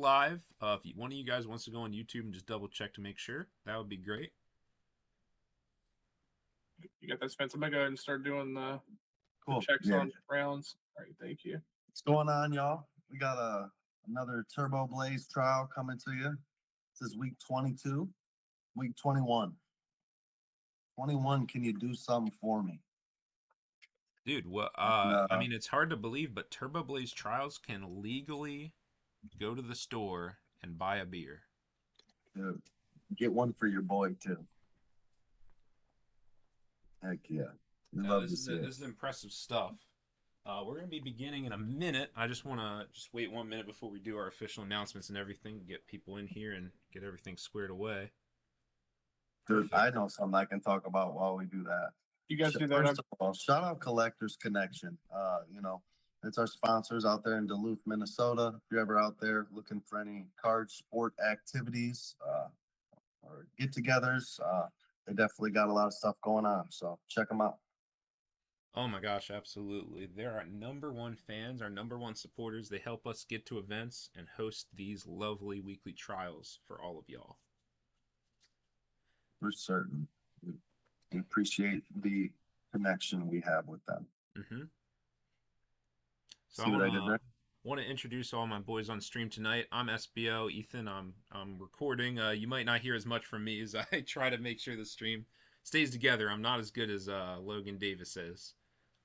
live. If one of you guys wants to go on YouTube and just double check to make sure, that would be great. You got that, Spence. I'm gonna go ahead and start doing the Cool. checks on rounds. All right, thank you. What's going on, y'all? We got another Turboblaze trial coming to you. This is week 22, week 21. 21, can you do something for me? Dude, I mean, it's hard to believe, but Turboblaze Trials can legally go to the store and buy a beer. Dude, get one for your boy, too. Heck yeah. This is impressive stuff. We're going to be beginning in a minute. I just want to wait 1 minute before we do our official announcements and everything, get people in here and get everything squared away. Dude, I know something I can talk about while we do that. You guys do that. First of all, shout out Collectors Connection. It's our sponsors out there in Duluth, Minnesota. If you're ever out there looking for any card sport activities or get-togethers, they definitely got a lot of stuff going on. So check them out. Oh my gosh, absolutely. They're our #1 fans, our #1 supporters. They help us get to events and host these lovely weekly trials for all of y'all. For certain. We appreciate the connection we have with them. Mm-hmm. So See what I did there? Want to introduce all my boys on stream tonight. I'm SBO, Ethan. I'm recording. You might not hear as much from me as I try to make sure the stream stays together. I'm not as good as Logan Davis is.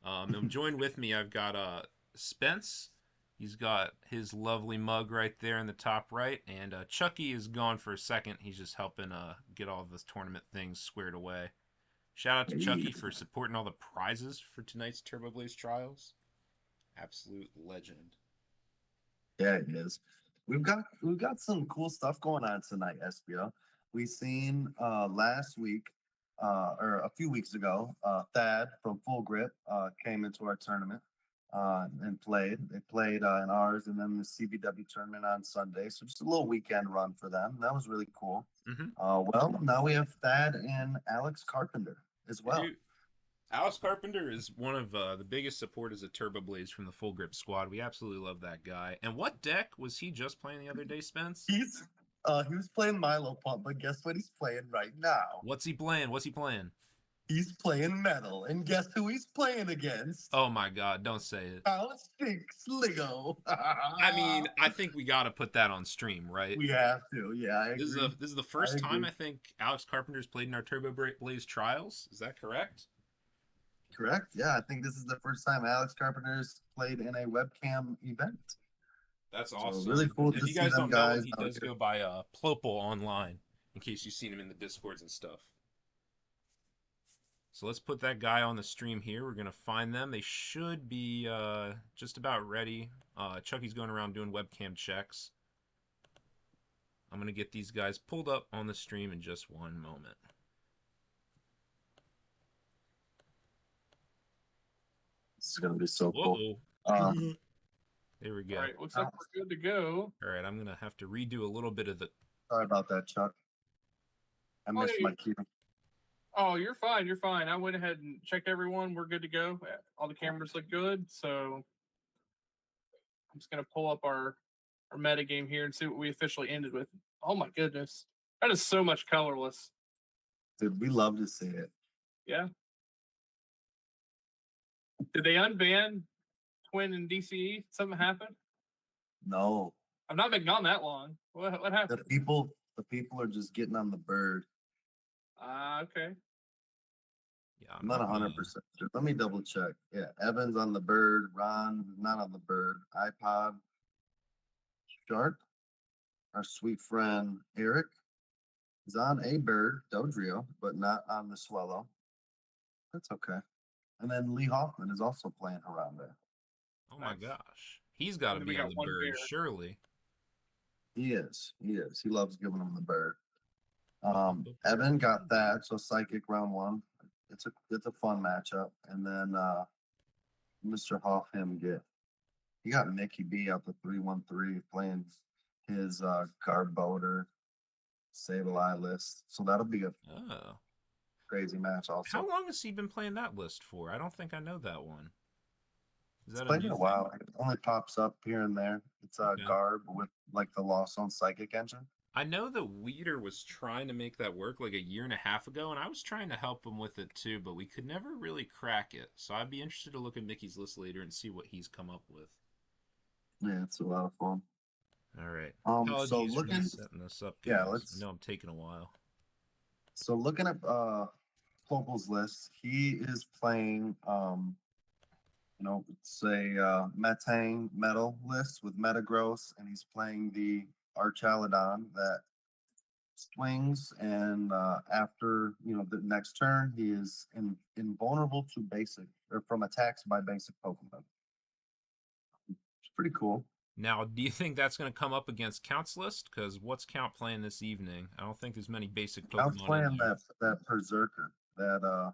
I'm joined with me. I've got Spence. He's got his lovely mug right there in the top right, and Chucky is gone for a second. He's just helping get all this tournament things squared away. Shout out to Chucky for supporting all the prizes for tonight's Turboblaze Trials. Absolute legend. Yeah, it is. We've got some cool stuff going on tonight, SBO. We seen last week, or a few weeks ago, Thad from Full Grip came into our tournament and played. They played in ours and then the CBW tournament on Sunday. So just a little weekend run for them. That was really cool. Mm-hmm. Well, now we have Thad and Alex Carpenter as well. Dude, Alex Carpenter is one of the biggest supporters of Turboblaze from the Full Grip squad. We absolutely love that guy. And what deck was he just playing the other day, Spence? He was playing Milo Pump, but guess what he's playing right now? What's he playing? He's playing Metal, and guess who he's playing against? Oh my God, don't say it. Stinks Ligo. I mean, I think we got to put that on stream, right? We have to, yeah. I agree. This is the first time I think Alex Carpenter's played in our Turboblaze Trials. Is that correct? Correct. Yeah, I think this is the first time Alex Carpenter's played in a webcam event. That's awesome. So really cool if to you see guys them don't know, guys. he does go by Plopo online, in case you've seen him in the Discords and stuff. So let's put that guy on the stream here. We're going to find them. They should be just about ready. Chucky's going around doing webcam checks. I'm going to get these guys pulled up on the stream in just one moment. This is going to be so cool. There we go. All right, looks like we're good to go. All right, I'm going to have to redo a little bit of the... Sorry about that, Chuck. I missed my cue. Oh, you're fine. You're fine. I went ahead and checked everyone. We're good to go. All the cameras look good. So I'm just going to pull up our meta game here and see what we officially ended with. Oh, my goodness. That is so much colorless. Dude, we love to see it. Yeah. Did they unban Twin and DCE? Something happened? No. I've not been gone that long. What happened? The people are just getting on the bird. Okay. Yeah, I'm not 100% sure. Let me double check. Yeah, Evan's on the bird. Ron not on the bird. iPod. Sharp. Our sweet friend Eric is on a bird, Dodrio, but not on the Swallow. That's okay. And then Lee Hoffman is also playing around there. Oh my gosh. He's got to be on the bird, surely. He is. He loves giving them the bird. Evan got that, so Psychic round 1. It's a fun matchup. And then Mr. Hoffman he got Mickey B out the 3-1-3 playing his guard boater Save-A-Lie list. So that'll be a crazy match also. How long has he been playing that list for? I don't think I know that one. Is It's that a played new it a thing? while. It only pops up here and there. It's a Okay. garb with like the Lost on Psychic engine. I know the Weeder was trying to make that work like a year and a half ago, and I was trying to help him with it too, but we could never really crack it. So I'd be interested to look at Mickey's list later and see what he's come up with. Yeah, it's a lot of fun. All right. So Apologies for me looking, setting this up, yeah, guys. I know I'm taking a while. looking at Popo's list, he is playing it's a Metang metal list with Metagross, and he's playing the Archaladon that swings, and after the next turn, he is invulnerable to basic or from attacks by basic Pokemon. It's pretty cool. Now, do you think that's going to come up against Count's list? Because what's Count playing this evening? I don't think there's many basic I'm Pokemon in playing there. that Berserker that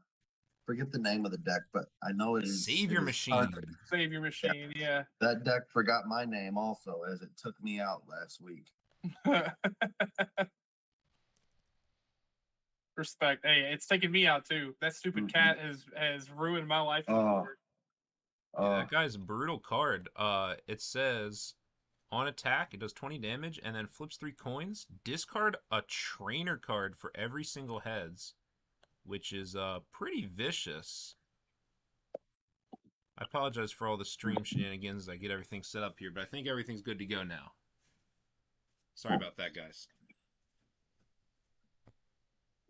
forget the name of the deck, but I know it is Savior Machine. Savior Machine, yeah. That deck forgot my name also, as it took me out last week. Respect. Hey, it's taking me out too. That stupid cat has ruined my life. Yeah, that guy's a brutal card. It says on attack, it does 20 damage and then flips 3 coins. Discard a trainer card for every single heads, which is pretty vicious. I apologize for all the stream shenanigans. I get everything set up here, but I think everything's good to go now. Sorry about that, guys.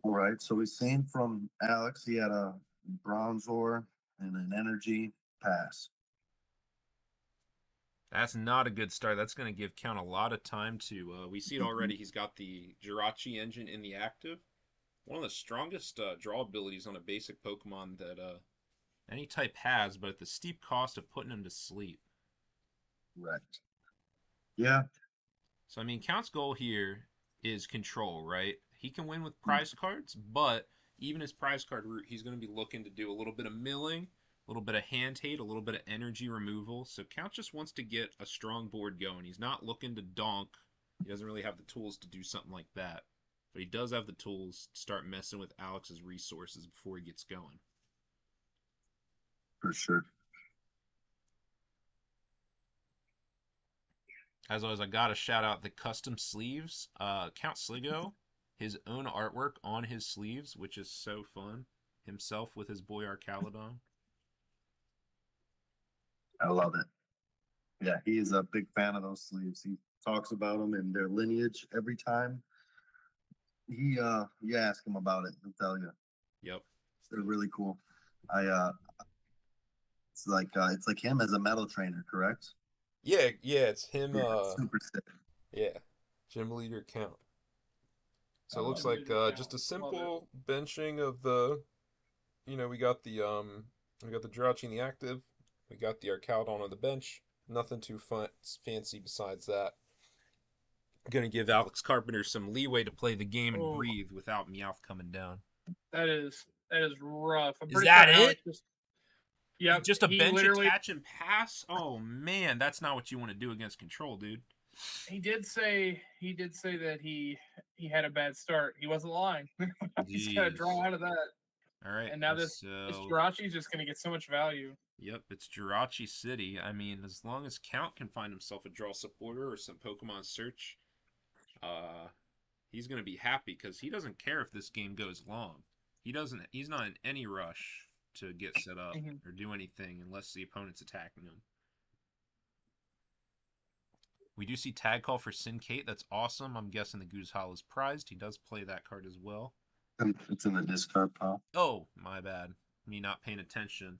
All right, so we've seen from Alex, he had a Bronzor and an Energy pass. That's not a good start. That's going to give Count a lot of time to. We see it already. He's got the Jirachi engine in the active. One of the strongest draw abilities on a basic Pokemon that any type has, but at the steep cost of putting him to sleep. Right. Yeah. So, I mean, Count's goal here is control, right? He can win with prize cards, but even his prize card route, he's going to be looking to do a little bit of milling, a little bit of hand hate, a little bit of energy removal. So Count just wants to get a strong board going. He's not looking to donk. He doesn't really have the tools to do something like that. But he does have the tools to start messing with Alex's resources before he gets going. For sure. As always, I gotta shout out the custom sleeves. Count Sligo, his own artwork on his sleeves, which is so fun. Himself with his boy Arcaladon. I love it. Yeah, he is a big fan of those sleeves. He talks about them and their lineage every time you ask him about it. He'll tell you. Yep. They're really cool. It's like him as a metal trainer, correct? Yeah, it's him. Yeah, super sick. Yeah, gym leader Count. So it looks Gym like leader just a Count. simple benching of the. We got the Jirachi in the active. We got the Arcaladon on the bench. Nothing too fancy besides that. Gonna give Alex Carpenter some leeway to play the game and breathe without Meowth coming down. That is rough. I'm Is pretty that sure it? Alex yep, Just a he bench literally attach and pass? Oh man, that's not what you want to do against control, dude. he did say that he had a bad start. He wasn't lying. He's gonna draw out of that. All right. And now this Jirachi's just gonna get so much value. Yep, it's Jirachi City. I mean, as long as Count can find himself a draw supporter or some Pokemon search, he's gonna be happy because he doesn't care if this game goes long. He's not in any rush to get set up or do anything unless the opponent's attacking him. We do see tag call for Syncate. That's awesome. I'm guessing the Goose Hollow is prized. He does play that card as well. It's in the discard pile. Oh, my bad. Me not paying attention.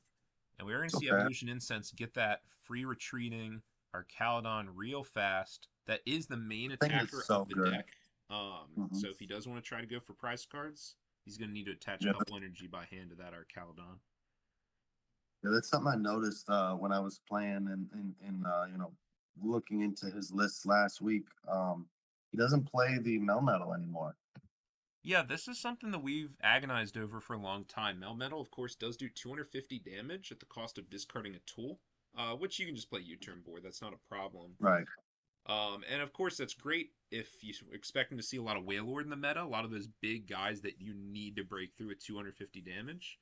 And we're going to see Evolution Incense get that free retreating Arcaladon real fast. That is the main attacker of the deck. So if he does want to try to go for prize cards, he's going to need to attach a couple energy by hand to that Arcaladon. Yeah, that's something I noticed when I was playing and looking into his lists last week. He doesn't play the Melmetal anymore. Yeah, this is something that we've agonized over for a long time. Melmetal, of course, does do 250 damage at the cost of discarding a tool, which you can just play U-turn board. That's not a problem. Right. And of course, that's great if you're expecting to see a lot of Wailord in the meta, a lot of those big guys that you need to break through at 250 damage.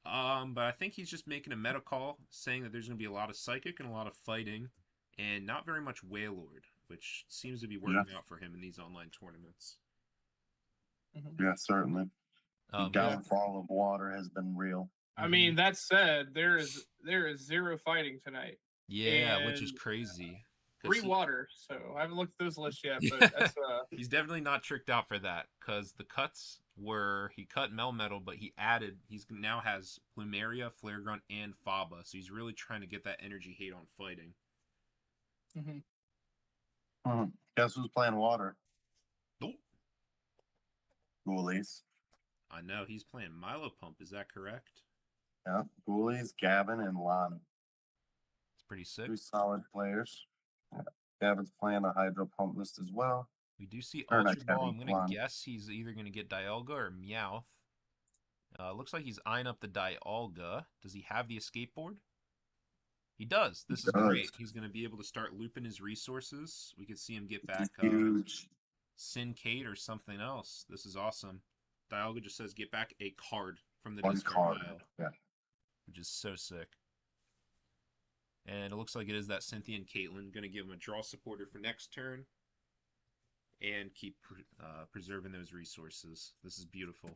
But I think he's just making a meta call, saying that there's going to be a lot of psychic and a lot of fighting, and not very much Wailord, which seems to be Yeah, working out for him in these online tournaments. yeah, certainly. The Yeah, downfall of water has been real. I mean, that said, there is zero fighting tonight, yeah, which is and crazy. 'Cause free he, water. So I haven't looked at those lists yet, yeah, but that's he's definitely not tricked out for that. Because the cuts were he cut Melmetal, but he's now has Plumeria, Flare Grunt, and Faba. So he's really trying to get that energy hate on fighting. Guess who's playing water? Oh, Ghoulies. I know he's playing Milo Pump. Is that correct? Yeah, Ghoulies, Gavin, and Lon. It's pretty sick. 3 solid players. Yeah. Gavin's playing a Hydro Pump list as well. We do see Or not Ultra Ball. Gavin, I'm gonna Lon. guess he's either gonna get Dialga or Meowth. Looks like he's eyeing up the Dialga. Does he have the escape board? He does. This is great. He's going to be able to start looping his resources. We could see him get back Huge. Syncate or something else. This is awesome. Dialga just says get back a card from the One discard card. pile, Yeah. which is so sick. And it looks like it is that Cynthia and Caitlyn going to give him a draw supporter for next turn and keep preserving those resources. This is beautiful.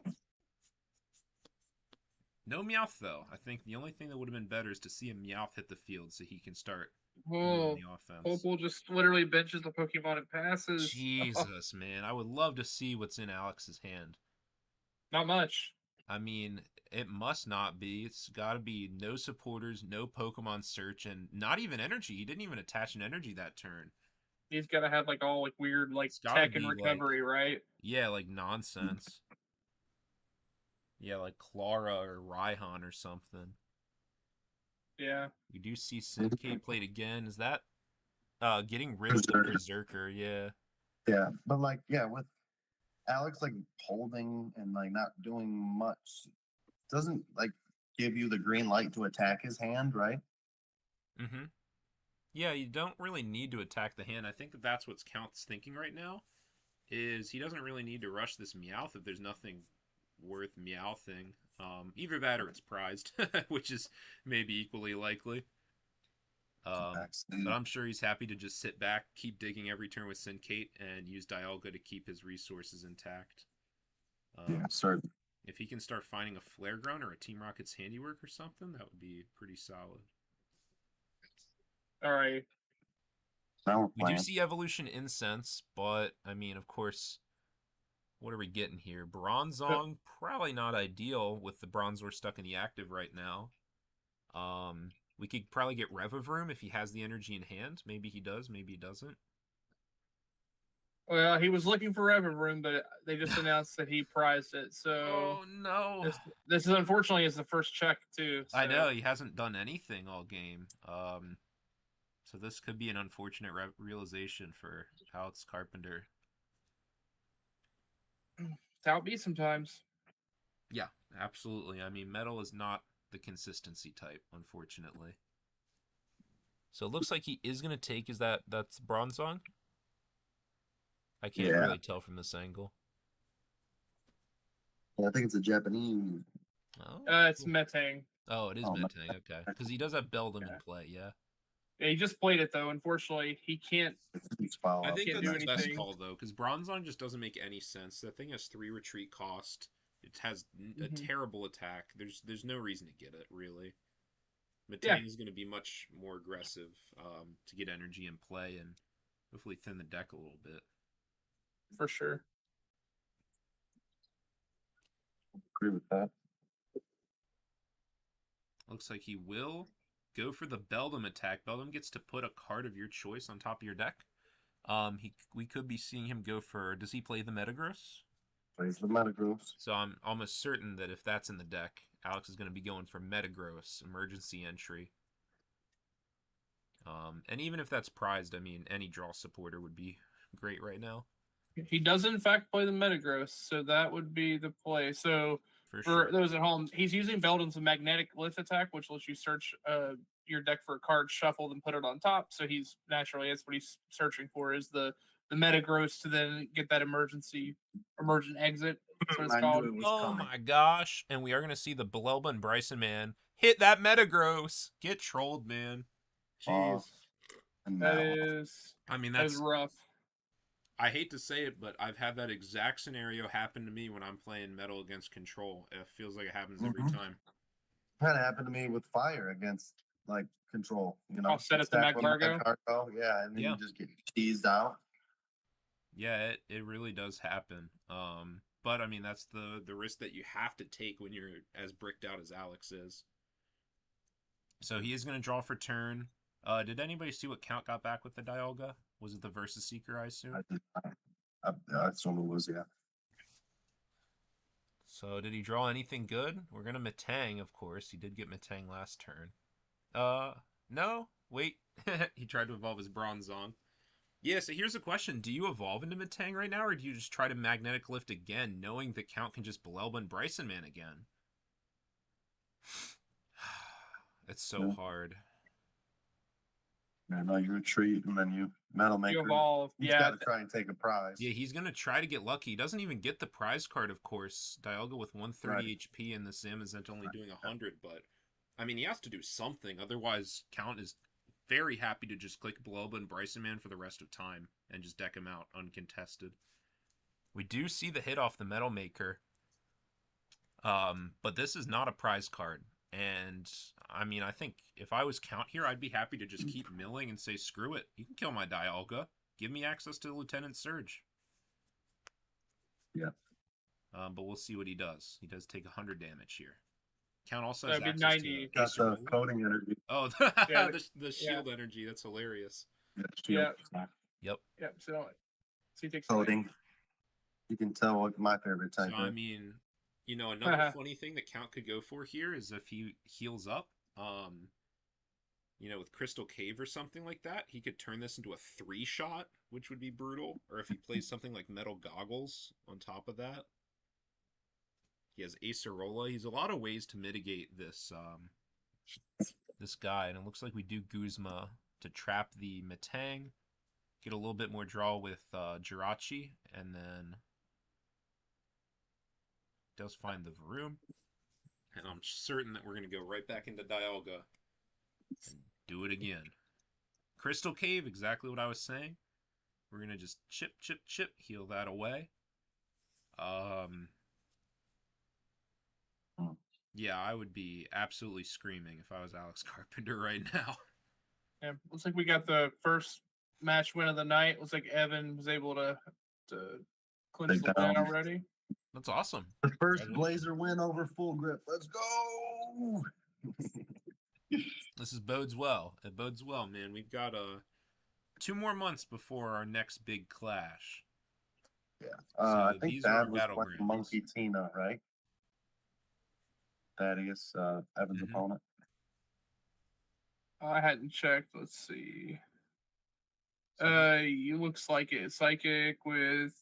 No Meowth, though. I think the only thing that would have been better is to see a Meowth hit the field so he can start moving the offense. Opal just literally benches the Pokemon and passes. Jesus, man. I would love to see what's in Alex's hand. Not much. I mean, it must not be. It's got to be no supporters, no Pokemon search, and not even energy. He didn't even attach an energy that turn. He's got to have like all like weird like It's gotta tech and be, recovery, right? Yeah, like nonsense. Yeah, like Clara or Raihan or something. Yeah. We do see Syndicate played again. Is that getting rid of the Berserker? Yeah. Yeah, but like, yeah, with Alex like holding and like not doing much, doesn't like give you the green light to attack his hand, right? Mm-hmm. Yeah, you don't really need to attack the hand. I think that's what's Count's thinking right now, is he doesn't really need to rush this Meowth if there's nothing worth Meowthing. Either that or it's prized, which is maybe equally likely. But I'm sure he's happy to just sit back, keep digging every turn with Syncate, and use Dialga to keep his resources intact. Yeah, certainly. If he can start finding a Flare Grunt or a Team Rocket's Handiwork or something, that would be pretty solid. All right. Now we do see Evolution Incense, but, I mean, of course, what are we getting here? Bronzong, probably not ideal with the Bronzor stuck in the active right now. We could probably get Revavroom if he has the energy in hand. Maybe he does, maybe he doesn't. Well, he was looking for Revavroom, but they just announced that he prized it. So, oh no, this is unfortunately is the first check too. So. I know he hasn't done anything all game. So this could be an unfortunate realization for Alex Carpenter. That'll be sometimes. Yeah, absolutely. I mean, Metal is not the consistency type, unfortunately. So it looks like he is going to take, that's Bronzong? I can't really tell from this angle. I think it's a Japanese. Oh, it's Metang. Oh, it is Metang, okay. Because he does have Beldum in play, yeah. Yeah, he just played it, though. Unfortunately, he can't. I think that's the best call, though, because Bronzong just doesn't make any sense. That thing has 3 retreat cost. It has a terrible attack. There's no reason to get it, really. Metang is going to be much more aggressive to get energy in play and hopefully thin the deck a little bit. For sure. Agree with that. Looks like he will go for the Beldum attack. Beldum gets to put a card of your choice on top of your deck. We could be seeing him go for... Does he play the Metagross? Plays the Metagross. So I'm almost certain that if that's in the deck, Alex is going to be going for Metagross, emergency entry. And even if that's prized, I mean, any draw supporter would be great right now. He does, in fact, play the Metagross, so that would be the play. So for those at home, he's using Beldum's magnetic lift attack, which lets you search your deck for a card shuffled and put it on top. So he's naturally, that's what he's searching for, is the Metagross to then get that emergent exit. That's what it's I called. knew it was Oh coming. my gosh. And we are going to see the Belelba and Bryson man hit that Metagross. Get trolled, man. Jeez. Off and That now. is I mean, that is rough. I hate to say it, but I've had that exact scenario happen to me when I'm playing Metal against Control. It feels like it happens every Mhm. time. That happened to me with fire against like control. I'll set up the stack with Magcargo. Magcargo, yeah, and then Yeah. you just get teased out. Yeah, it really does happen. But I mean, that's the risk that you have to take when you're as bricked out as Alex is. So he is going to draw for turn. Did anybody see what Count got back with the Dialga? Was it the Versus Seeker, I assume? I did. I assume it was, yeah. So did he draw anything good? We're going to Metang, of course. He did get Metang last turn. No? Wait. He tried to evolve his Bronzong. Yeah, so here's the question. Do you evolve into Metang right now, or do you just try to Magnetic Lift again, knowing that Count can just Belelba and Bryson Man again? It's so Yeah. hard. Yeah, no, you retreat and then you Metal Maker. You evolve. He's Yeah. got to try and take a prize. Yeah, he's going to try to get lucky. He doesn't even get the prize card, of course. Dialga with 130 Right. HP and the Zamazenta only doing 100, but I mean, he has to do something. Otherwise, Count is very happy to just click Belelba and Bryson Man for the rest of time and just deck him out uncontested. We do see the hit off the Metal Maker. But this is not a prize card. And I mean, I think if I was Count here, I'd be happy to just keep milling and say, screw it. You can kill my Dialga. Give me access to Lieutenant Surge. Yeah. But we'll see what he does. He does take 100 damage here. Count also has That'd be access 90. to Got the Acerola. coding energy. Oh, Yeah, the shield energy. That's hilarious. Yeah, shield. Yep. Yep. So he takes Coding. You can tell what my favorite type So, I is. mean, you know, another funny thing that Count could go for here is if he heals up, you know, with Crystal Cave or something like that, he could turn this into a 3-shot, which would be brutal. Or if he plays something like Metal Goggles on top of that. He has Acerola. He's a lot of ways to mitigate this this guy. And it looks like we do Guzma to trap the Metang. Get a little bit more draw with Jirachi. And then does find the Varoom. And I'm certain that we're going to go right back into Dialga and do it again. Crystal Cave, exactly what I was saying. We're going to just chip, chip, chip, heal that away. Yeah, I would be absolutely screaming if I was Alex Carpenter right now. Yeah, looks like we got the first match win of the night. Looks like Evan was able to clinch the win already. That's awesome. The first Blazer win over Full Grip. Let's go! This bodes well. It bodes well, man. We've got 2 more months before our next big clash. Yeah. So I think these are that was our like battlegrounds. Monkey Tina, right? Thaddeus, Evan's opponent. I hadn't checked. Let's see. It looks like it's Psychic with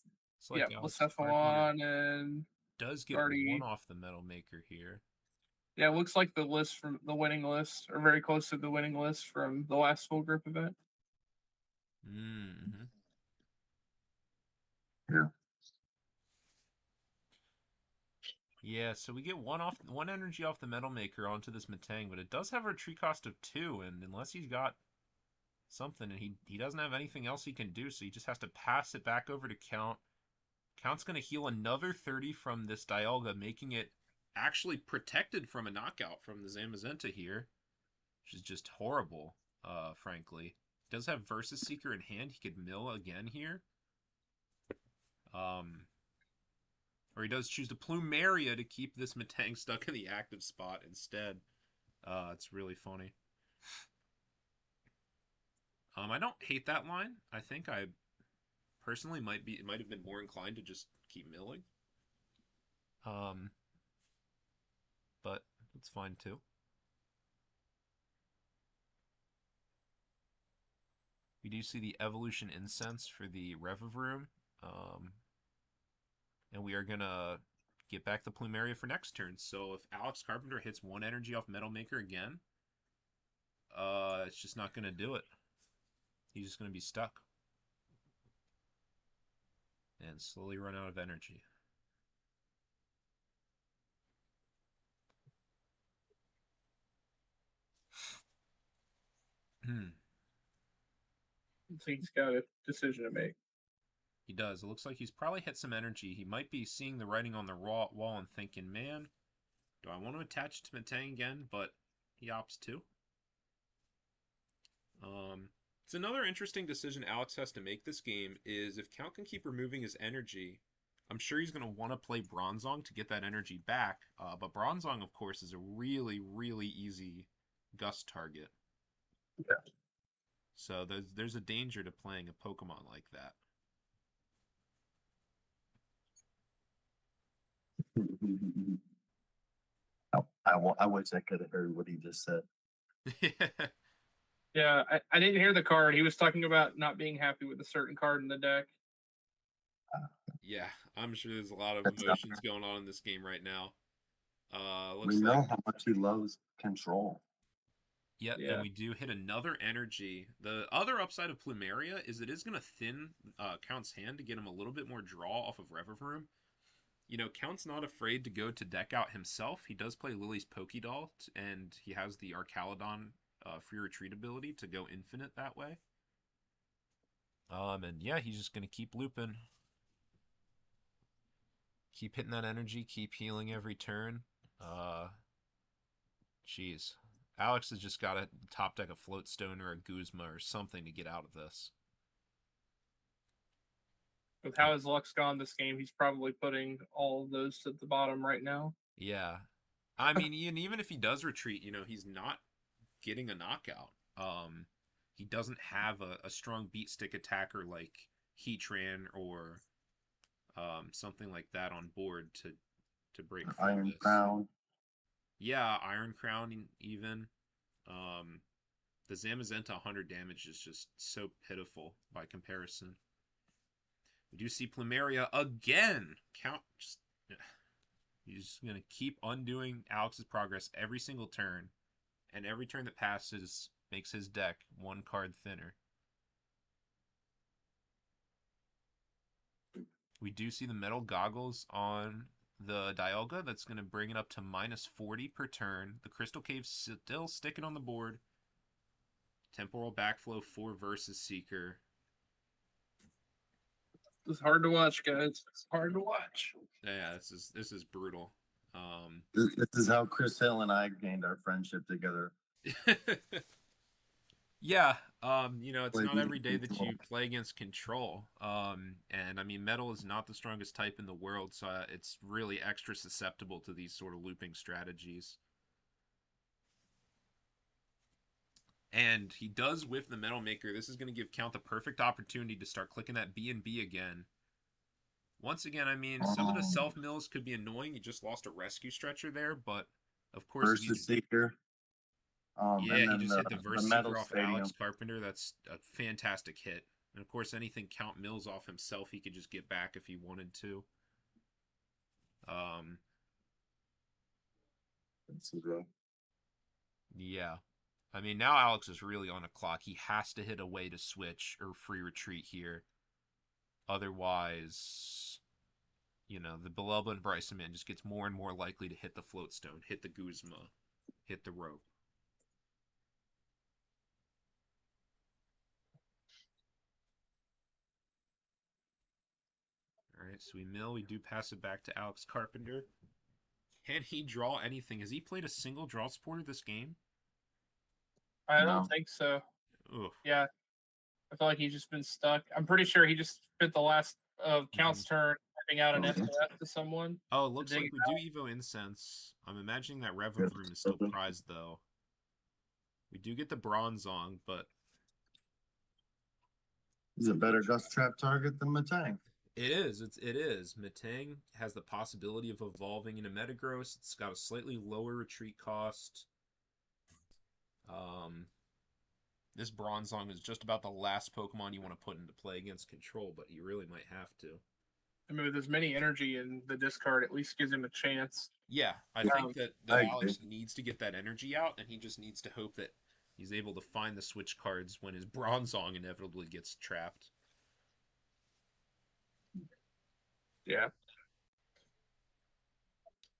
Blacephalon and does get already 1 off the Metal Maker here. Yeah, it looks like the list from the winning list, or very close to the winning list from the last Full Grip event. Mm-hmm. Yeah. Yeah, so we get 1 energy off the Metal Maker onto this Metang, but it does have a retreat cost of 2, and unless he's got something, and he doesn't have anything else he can do, so he just has to pass it back over to Count. Count's going to heal another 30 from this Dialga, making it actually protected from a knockout from the Zamazenta here, which is just horrible, frankly. He does have Versus Seeker in hand. He could mill again here. Or he does choose to Plumeria to keep this Metang stuck in the active spot instead. It's really funny. I don't hate that line. I think I personally might have been more inclined to just keep milling. But it's fine too. We do see the Evolution Incense for the Revavroom. And we are going to get back the Plumeria for next turn. So if Alex Carpenter hits 1 energy off Metal Maker again, it's just not going to do it. He's just going to be stuck. And slowly run out of energy. So he's got a decision to make. He does. It looks like he's probably hit some energy. He might be seeing the writing on the wall and thinking, man, do I want to attach to Matang again? But he opts to. It's another interesting decision Alex has to make this game is if Count can keep removing his energy, I'm sure he's going to want to play Bronzong to get that energy back. But Bronzong, of course, is a really, really easy gust target. Yeah. So there's a danger to playing a Pokemon like that. I wish I could have heard what he just said. Yeah, I didn't hear the card. He was talking about not being happy with a certain card in the deck. Yeah, I'm sure there's a lot of That's emotions going on in this game right now. We Looks know like how much he loves control. yeah, Yeah. and we do hit another energy. The other upside of Plumeria is it is going to thin Count's hand to get him a little bit more draw off of Revavroom. You know, Count's not afraid to go to deck out himself. He does play Lily's Pokédoll, and he has the Arcalodon free retreat ability to go infinite that way. And yeah, he's just going to keep looping. Keep hitting that energy, keep healing every turn. Jeez. Alex has just got to top deck a Floatstone or a Guzma or something to get out of this. With how his luck's gone this game, he's probably putting all of those to the bottom right now. Yeah. I mean, even if he does retreat, you know, he's not getting a knockout. He doesn't have a strong beat stick attacker like Heatran or something like that on board to break through Iron this. Crown. Yeah, Iron Crown even. The Zamazenta 100 damage is just so pitiful by comparison. We do see Plumeria again. Count just he's going to keep undoing Alex's progress every single turn, and every turn that passes makes his deck one card thinner. We do see the metal goggles on the Dialga. That's going to bring it up to minus 40 per turn. The Crystal Cave's still sticking on the board. Temporal Backflow 4 versus Seeker. It's hard to watch, guys. It's hard to watch. Yeah, this is brutal. This is how Chris Hill and I gained our friendship together. Yeah, you know, it's Play not every day that Control. you play against Control. And I mean, Metal is not the strongest type in the world, so it's really extra susceptible to these sort of looping strategies. And he does whiff the Metal Maker. This is going to give Count the perfect opportunity to start clicking that B&B again. Once again, I mean, some of the self-mills could be annoying. You just lost a rescue stretcher there, but of course... Versus Seeker. Yeah, and he then just hit the Verse Metal Seeker off Stadium. Alex Carpenter. That's a fantastic hit. And of course, anything Count mills off himself, he could just get back if he wanted to. Yeah. I mean, now Alex is really on a clock. He has to hit a way to switch or free retreat here. Otherwise, you know, the beloved Bryson man just gets more and more likely to hit the Floatstone, hit the Guzma, hit the rope. All right, so we mill. We do pass it back to Alex Carpenter. Can he draw anything? Has he played a single draw supporter this game? I don't think so. Ugh. Yeah, I feel like he's just been stuck. I'm pretty sure he just spent the last of Count's turn typing out an SOS to someone. Oh, it looks like we do Evo Incense. I'm imagining that Revavroom is still prized, though. We do get the Bronzong, but... He's a better Gust Trap target than Matang. It is. It is. Matang has the possibility of evolving into Metagross. It's got a slightly lower retreat cost. This Bronzong is just about the last Pokemon you want to put into play against Control, but you really might have to. I mean, with as many energy in the discard, at least gives him a chance. Yeah, I think that Alex needs to get that energy out, and he just needs to hope that he's able to find the switch cards when his Bronzong inevitably gets trapped. Yeah.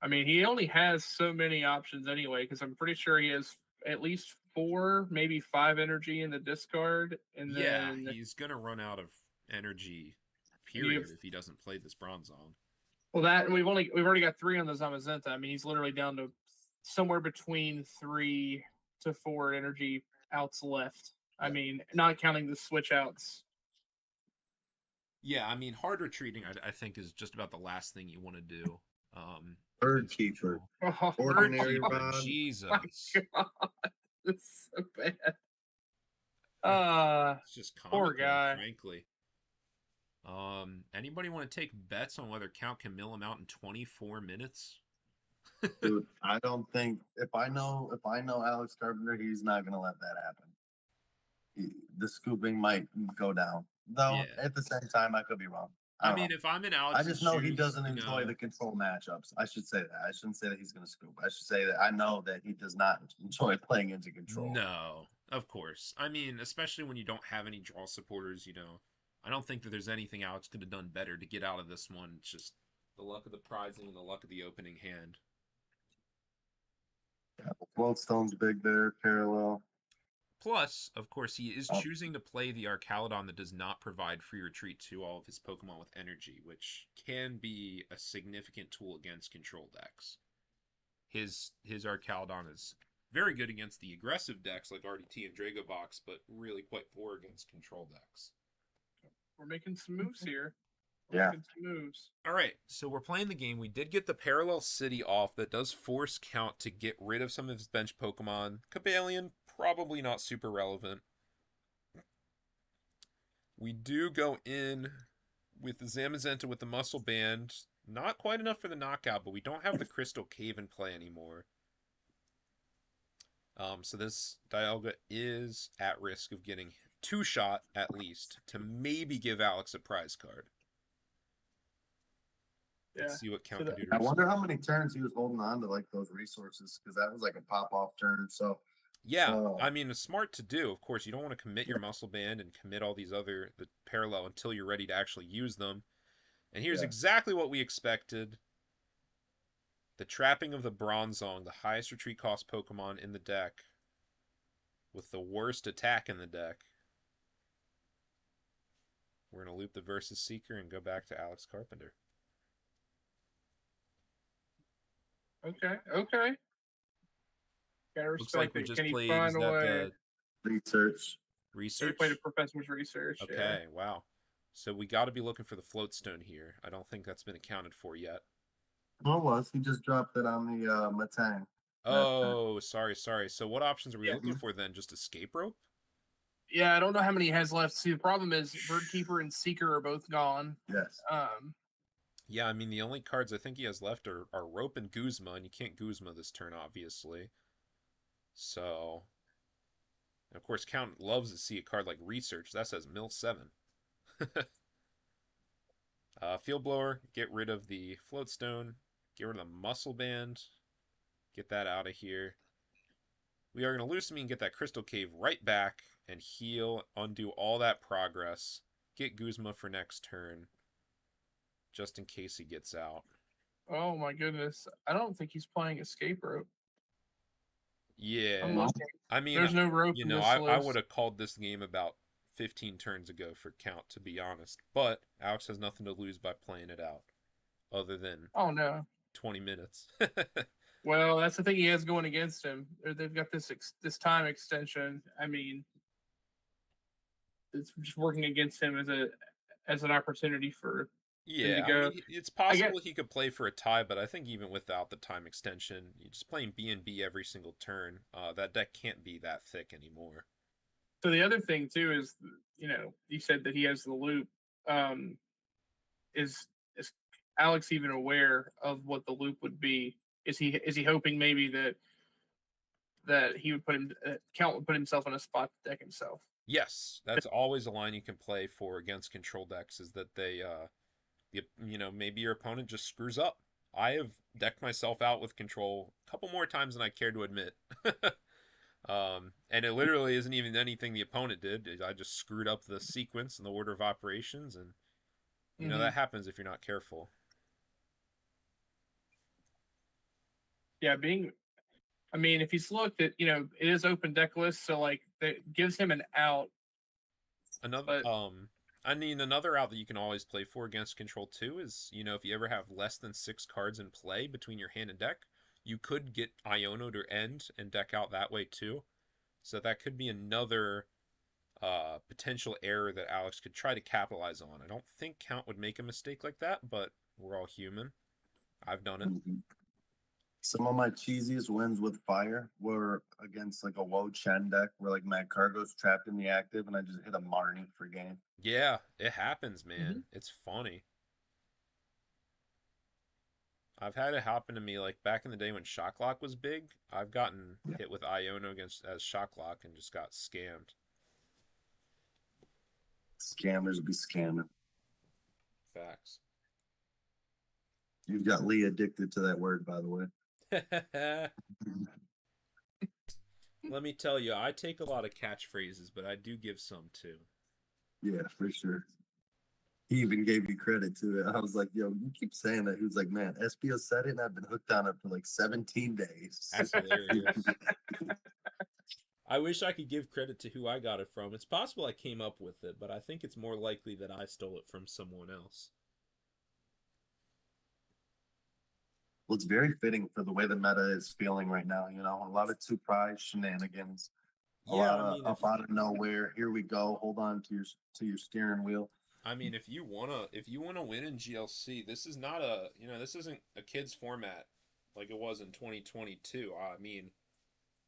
I mean, he only has so many options anyway, because I'm pretty sure he has at least 4, maybe 5 energy in the discard, and Yeah, then he's gonna run out of energy, and you have, period, if he doesn't play this Bronzong. well, that and we've already got 3 on the Zamazenta. I mean, he's literally down to somewhere between 3 to 4 energy outs left. I mean, not counting the switch outs. Yeah, I mean, hard retreating, I think, is just about the last thing you want to do. Bird Against keeper. control. Oh, Ordinary Keeper, rod. Jesus. God, it's so bad. It's just Poor comical, guy. frankly. Anybody want to take bets on whether Count can mill him out in 24 minutes? Dude, I don't think if I know Alex Carpenter, he's not gonna let that happen. The scooping might go down. Though Yeah. at the same time, I could be wrong. I I don't mean, know. if I'm in I Alex's just know he shoes, doesn't you enjoy know, the control matchups. I should say that. I shouldn't say that he's going to scoop. I should say that I know that he does not enjoy playing into control. no, of course. I mean, especially when you don't have any draw supporters, you know, I don't think that there's anything Alex could have done better to get out of this one. It's just the luck of the prizing and the luck of the opening hand. Yeah, Floatstone's big there, parallel. Plus, of course, he is Oh. choosing to play the Archaludon that does not provide free retreat to all of his Pokemon with energy, which can be a significant tool against control decks. His Archaludon is very good against the aggressive decks like RDT and Dragobox, but really quite poor against control decks. We're making some moves here. Yeah. Making some moves. All right, so we're playing the game. We did get the Parallel City off. That does force Count to get rid of some of his bench Pokemon. Cobalion, probably not super relevant. We do go in with the Zamazenta with the Muscle Band. Not quite enough for the knockout, but we don't have the Crystal Cave in play anymore. So this Dialga is at risk of getting 2-shot at least to maybe give Alex a prize card. Let's see what Count can do to I wonder resolve. how many turns he was holding on to like those resources because that was like a pop off turn. So Yeah, I mean, it's smart to do. Of course, you don't want to commit your muscle band and commit all these other the parallel until you're ready to actually use them. And here's Yeah. exactly what we expected. The trapping of the Bronzong, the highest retreat cost Pokemon in the deck, with the worst attack in the deck. We're going to loop the Versus Seeker and go back to Alex Carpenter. Okay. Okay. Gotta Looks like respect we it. just Can he played, is find a that way? the research. So he research? played a professor's research. Yeah. Okay, wow. So we got to be looking for the Floatstone here. I don't think that's been accounted for yet. Well, it was. He just dropped it on the Matang. Oh, sorry. So what options are we Yeah. looking for then? Just escape rope? Yeah, I don't know how many he has left. See, the problem is Birdkeeper and Seeker are both gone. Yes. Yeah, I mean, the only cards I think he has left are Rope and Guzma, and you can't Guzma this turn, obviously. So, and of course, Count loves to see a card like Research. That says Mill 7. Field Blower, get rid of the Floatstone, get rid of the Muscle Band, get that out of here. We are going to lose me and get that Crystal Cave right back and heal, undo all that progress, get Guzma for next turn, just in case he gets out. Oh my goodness. I don't think he's playing Escape Rope. Yeah, I'm looking. I mean, There's no rope you in know, this I list. would have called this game about 15 turns ago for Count, to be honest. But Alex has nothing to lose by playing it out, other than Oh no. 20 minutes. Well, that's the thing he has going against him. They've got this time extension. I mean, it's just working against him as an opportunity for him to Yeah, I go. mean, it's possible he could play for a tie, but I think even without the time extension, you're just playing B&B every single turn. That deck can't be that thick anymore. So the other thing too is, you said that he has the loop. Is Alex even aware of what the loop would be? Is he hoping maybe that he would Count would put himself in a spot to deck himself? Yes, that's always a line you can play for against control decks, is that they maybe your opponent just screws up. I have decked myself out with control a couple more times than I care to admit. And it literally isn't even anything the opponent did. I just screwed up the sequence and the order of operations, and that happens if you're not careful. Yeah, being I mean, if he's looked at, it is open deck list, so like that gives him an out. Another But I mean another out that you can always play for against control 2 is, if you ever have less than 6 cards in play between your hand and deck, you could get Iono'd or End and deck out that way too. So that could be another potential error that Alex could try to capitalize on. I don't think Count would make a mistake like that, but we're all human. I've done it. Mhm. Some of my cheesiest wins with fire were against like a Wo Chen deck where like Matt Cargo's trapped in the active and I just hit a Marnie for game. Yeah, it happens, man. Mhm. It's funny. I've had it happen to me like back in the day when Shocklock was big. I've gotten Yeah. hit with Iono against as Shocklock and just got scammed. Scammers be scamming. Facts. You've got Lee addicted to that word, by the way. Let me tell you, I take a lot of catchphrases, but I do give some too. Yeah, for sure. He even gave me credit to it. I was like, yo, you keep saying that. He was like, man, SPO said it and I've been hooked on it for like 17 days. That's hilarious. I wish I could give credit to who I got it from. It's possible I came up with it, but I think it's more likely that I stole it from someone else. Well, it's very fitting for the way the meta is feeling right now. A lot of two prize shenanigans, a Yeah, lot I of mean, up out of nowhere. Here we go. Hold on to your steering wheel. if you wanna win in GLC, this is not this isn't a kids format like it was in 2022. I mean,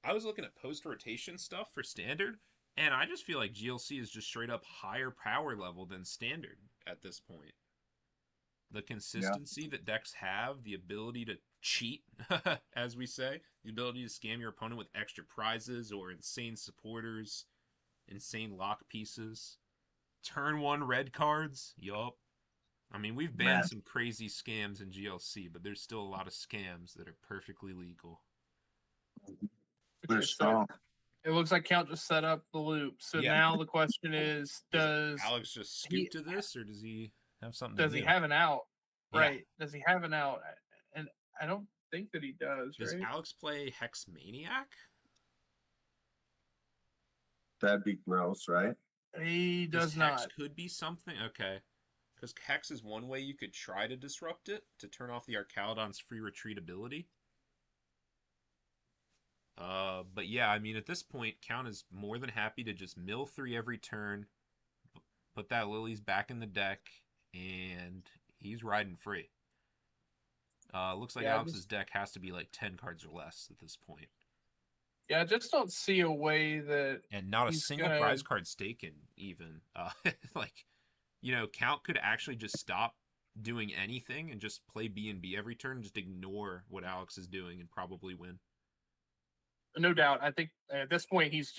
I was looking at post rotation stuff for standard, and I just feel like GLC is just straight up higher power level than standard at this point. The Yeah, consistency that decks have, the ability to cheat, as we say, the ability to scam your opponent with extra prizes or insane supporters, insane lock pieces, turn one red cards. Yup. I mean, we've banned man. some crazy scams in GLC, but there's still a lot of scams that are perfectly legal. They're Okay, so strong. it looks like Count just set up the loop. So Yeah. now the question is, Does Alex just scoop he to this, or does he have something does to he do? have an out? Yeah. Right. Does he have an out? And I don't think that he does, Does right? Alex play Hex Maniac? That'd be gross, right? He Because does Hex not. could be something. Okay. Because Hex is one way you could try to disrupt it to turn off the Archaludon's free retreat ability. But yeah, I mean, at this point, Count is more than happy to just mill 3 every turn, put that Lily's back in the deck, and he's riding free. Looks like Yeah, Alex's deck has to be like 10 cards or less at this point. Yeah, I just don't see a way that And not a he's single gonna. prize card staken, even. Like, Count could actually just stop doing anything and just play B&B every turn and just ignore what Alex is doing and probably win. No doubt. I think at this point he's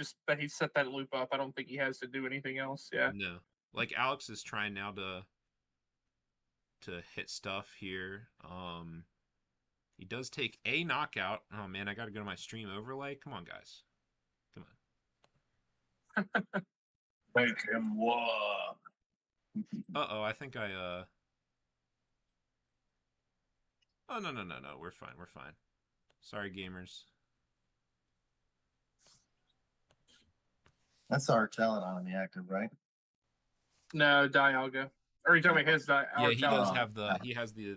set that loop up. I don't think he has to do anything else. Yeah. No. Like, Alex is trying now to hit stuff here. He does take a knockout. Oh, man, I got to go to my stream overlay. Come on, guys. Come on. Make him walk. Uh-oh, I think Oh, no. We're fine. Sorry, gamers. That's our talent on the active, right? No, Dialga. Or are you talking about his Yeah, he does Dialga? have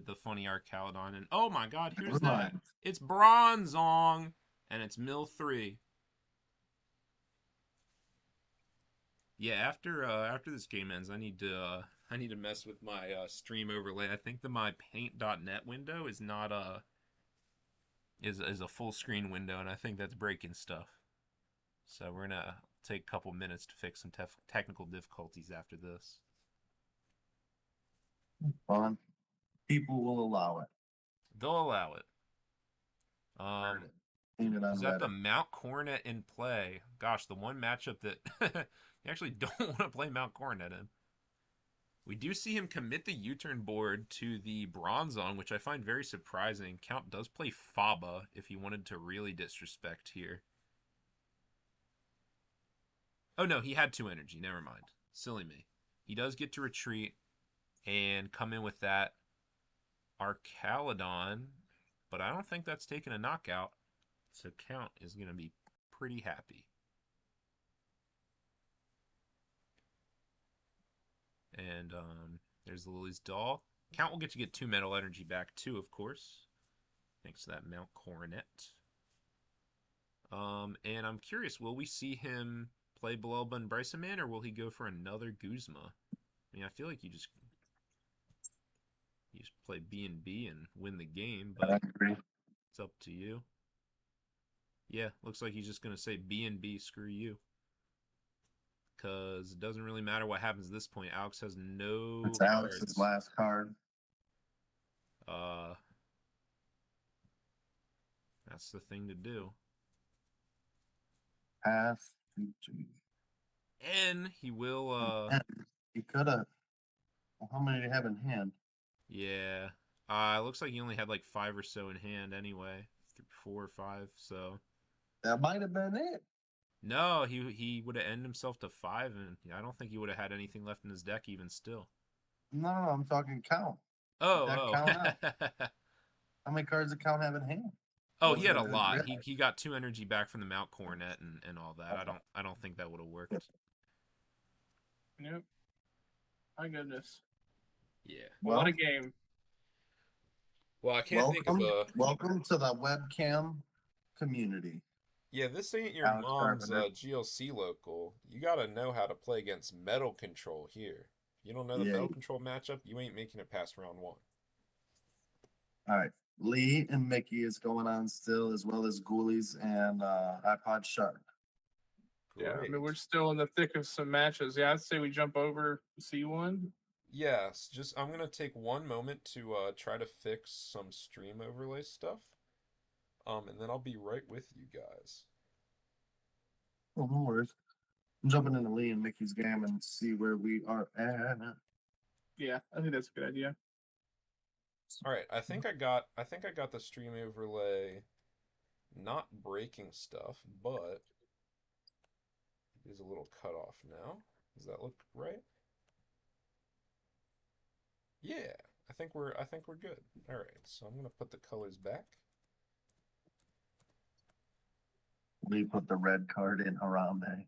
the funny Archaludon, and oh my god, here's Never that. mind. It's Bronzong, and it's Mill 3. Yeah, after this game ends, I need to mess with my stream overlay. I think that my paint.net window is not is a full screen window, and I think that's breaking stuff. So we're gonna take a couple minutes to fix some technical difficulties after this. Fun. People will allow it. They'll allow it. Seen it on Is that the Reddit. Mount Coronet in play? Gosh, the one matchup that you actually don't want to play Mount Coronet in. We do see him commit the U-turn board to the Bronzong, which I find very surprising. Count does play Faba if he wanted to really disrespect here. Oh no, he had 2 energy. Never mind. Silly me. He does get to retreat and come in with that Archaludon, but I don't think that's taking a knockout. So Count is going to be pretty happy. And there's Lily's doll. Count will get 2 metal energy back too, of course. Thanks to that Mount Coronet. And I'm curious, will we see him play Balelba and Bryson Man, or will he go for another Guzma? I mean, I feel like you just play B and win the game, I but agree. it's up to you. Yeah, looks like he's just gonna say B, screw you. Because it doesn't really matter what happens at this point. Alex has no It's cards. Alex's last card. That's the thing to do. Pass. And he will, He could have. Well, how many do you have in hand? yeah. It looks like he only had like 5 or so in hand anyway. 4 or 5, so. That might have been it. No, he would have ended himself to 5, and I don't think he would have had anything left in his deck even still. No, I'm talking Count. That Oh. Count out. How many cards did Count have in hand? Oh, he had a lot. He got 2 energy back from the Mount Coronet and all that. I don't think that would have worked. Nope. My goodness. Yeah. Well, What a game. Well, I can't think of a. Welcome to the webcam community. Yeah, this ain't your Alex mom's Carpenter. GLC local. You gotta know how to play against Metal Control here. If you don't know the Yeah. Metal Control matchup, you ain't making it past round 1. All right. Lee and Mickey is going on still, as well as Ghoulies and iPod Shark. Yeah, I mean, Great. we're still in the thick of some matches. Yeah, I'd say we jump over C1. Yes, I'm gonna take one moment to try to fix some stream overlay stuff. And then I'll be right with you guys. Oh, no worries. I'm jumping into Lee and Mickey's game and see where we are at. Yeah, I think that's a good idea. All right, I think I got the stream overlay not breaking stuff, but it is a little cut off now. Does that look right? Yeah, I think we're good. All right, so I'm gonna put the colors back. Lee put the red card in Harambe.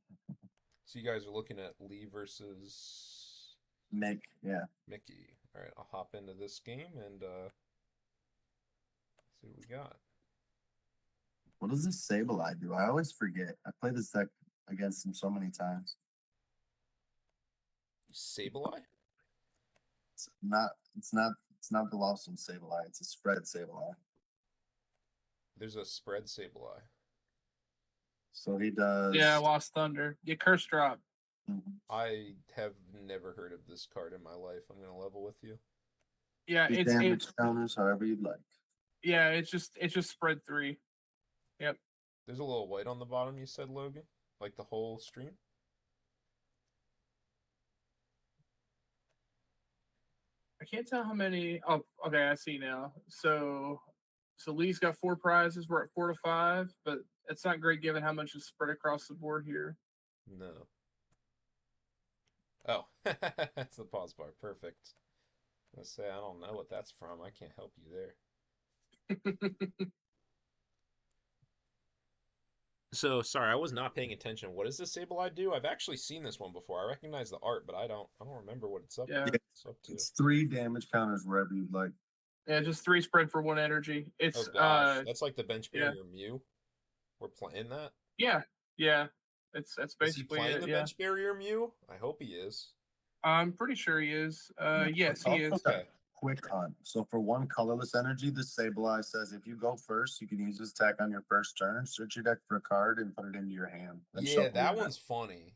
So you guys are looking at Lee versus Mick, yeah. Mickey. All right, I'll hop into this game and see what we got. What does this Sableye do? I always forget. I play this deck against him so many times. Sableye? It's not the Lawson Sableye. It's a spread Sableye. There's a spread Sableye. So he does. Yeah, Lost Thunder. Yeah, Curse Drop. I have never heard of this card in my life. I'm gonna level with you. Yeah, it's damage counters, however you'd like. yeah, it's just spread 3. Yep. There's a little white on the bottom, you said, Logan? Like the whole stream? I can't tell how many. Oh, okay, I see now. So Lee's got 4 prizes. We're at 4 to 5, but it's not great given how much is spread across the board here. No. Oh, that's the pause bar. Perfect. Let's say I don't know what that's from. I can't help you there. So sorry, I was not paying attention. What does this Sableye do? I've actually seen this one before. I recognize the art, but I don't remember what it's up Yeah. to. It's up to. It's 3 damage counters wherever you'd like. Yeah, just 3 spread for 1 energy. It's Oh gosh, that's like the bench barrier Mew. We're playing that. yeah. That's Is he basically playing it. the Yeah, bench barrier Mew? I hope he is. I'm pretty sure he is. Yes, he is. Okay. Quick hunt. So for 1 colorless energy, this Sableye says if you go first, you can use this attack on your first turn, search your deck for a card, and put it into your hand. Then Yeah, shuffle that your one's funny.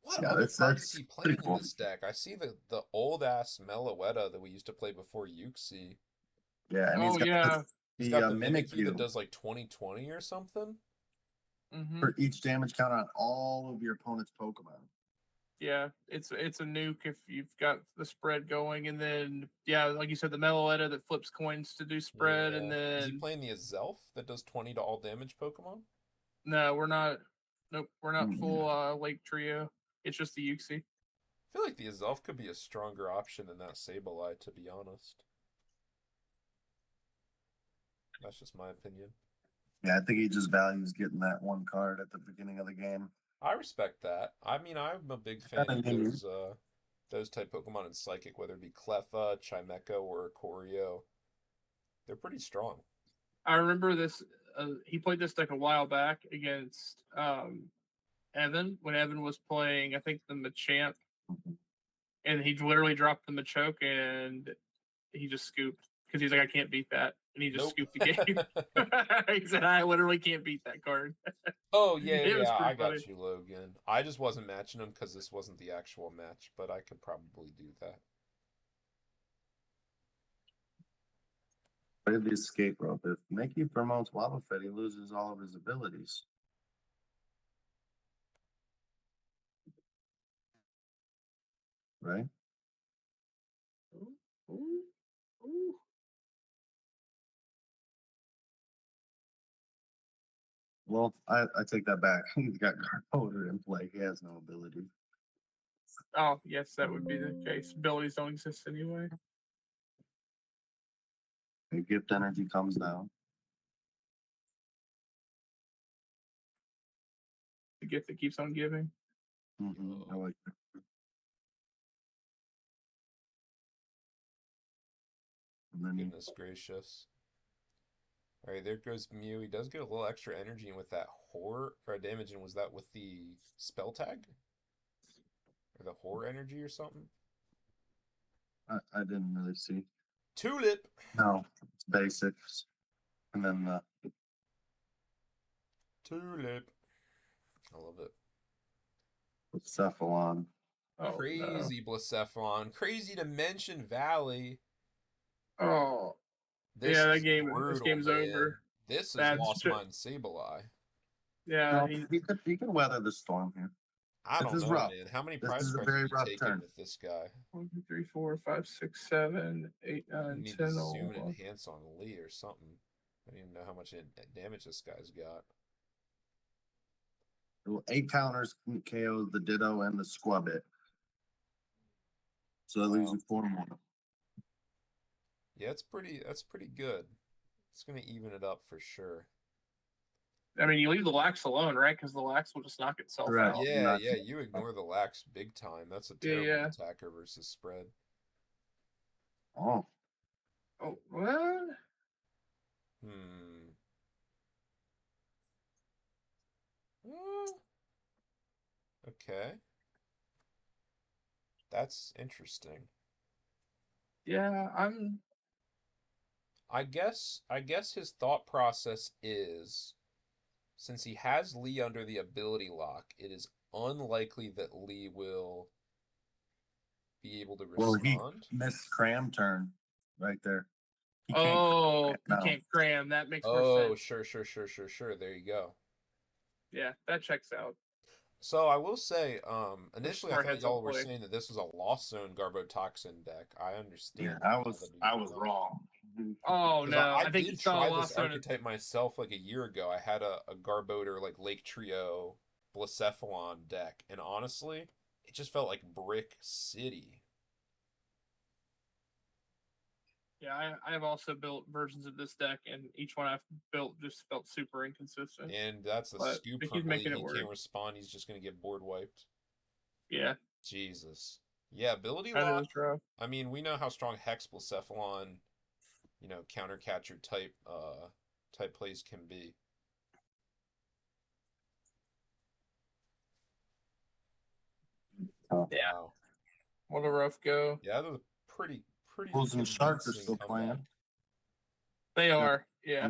What Yeah, other that's cards is he playing pretty cool. in this deck? I see the old ass Meloetta that we used to play before Yuxi. Yeah, and Oh, he's got yeah. He's got the Mimic Mimikyu that You does like 20/20 or something. Hmm. for each damage count on all of your opponent's Pokemon. Yeah, it's a nuke if you've got the spread going, and then yeah, like you said, the Meloetta that flips coins to do spread, and Yeah. Is he then playing the Azelf that does 20 to all damage Pokemon? no, we're not. Nope, we're not Mm. full Lake Trio. It's just the Yuxi. I feel like the Azelf could be a stronger option than that Sableye, to be honest. That's just my opinion. Yeah, I think he just values getting that one card at the beginning of the game. I respect that. I mean, I'm a big fan of those type Pokemon in Psychic, whether it be Cleffa, Chimecho, or Corio. They're pretty strong. I remember this. He played this deck a while back against Evan when Evan was playing, I think, the Machamp, and he literally dropped the Machoke and he just scooped because he's like, I can't beat that, and he just Nope. scooped the game. He said, I literally can't beat that card. Oh, yeah, It was yeah, I pretty funny. got you, Logan. I just wasn't matching them because this wasn't the actual match, but I could probably do that. Play the escape rope. If Mickey promotes Wobbuffet, he loses all of his abilities. Right? Ooh, ooh, ooh. Well, I take that back. He's got Garboder in play. He has no ability. Oh, yes, that would be the case. Abilities don't exist anyway. And gift energy comes down. The gift that keeps on giving. I like that. And then Goodness gracious. All right, there goes Mew. He does get a little extra energy with that horror or damage, and was that with the spell tag? Or the horror energy or something? I didn't really see. Tulip! No, it's basics. And then the Tulip. I love it. Cephalon. Oh, Crazy Blacephalon. Crazy Dimension Valley. no. Oh, This yeah, is this brutal, game's man. over. This is That's Lost Mine Sableye. Yeah, No, he can weather the storm here. I This don't is know, rough. man. How many This prize is a cards are very you rough taking turn. with this guy? 1, 2, 3, 4, 5, 6, 7, 8, You 9, need 10, to zoom and 11. enhance on Lee or something. I don't even know how much damage this guy's got. 8 counters KO the Ditto and the Squabit. So that leaves you 4 more. Yeah, that's pretty good. It's gonna even it up for sure. I mean, you leave the lax alone, right? Because the lax will just knock itself Right. out. Yeah, yeah, you ignore the lax big time. That's a terrible Yeah. attacker versus spread. Oh, Oh, what? Hmm. Okay. That's interesting. Yeah, I guess his thought process is since he has Lee under the ability lock, it is unlikely that Lee will be able to well, he respond. missed cram turn right there. He Oh, now. you can't cram. That makes more Oh, sense. sure. There you go. Yeah, that checks out. So I will say, initially I smart thought heads up y'all were play. saying that this was a Lost Zone Garbotoxin deck. I understood. Yeah, now that you I was know. wrong. Oh 'Cause no, I I think did you saw try this Lost Zone. archetype myself like a year ago. I had a Garbodor like Lake Trio Blacephalon deck, and honestly, it just felt like Brick City. Yeah, I have also built versions of this deck, and each one I've built just felt super inconsistent. And that's a But scoop he's from Lee. making it He work. can't respond. He's just gonna get board wiped. Yeah, Jesus. Yeah, ability that lock. is rough. I mean, we know how strong Hex Blacephalon, counter catcher type plays can be. Oh. Yeah, Wow. what a rough go. Yeah, that was a pretty Bulls and Sharks are convincing still comeback. playing. They are. Yeah.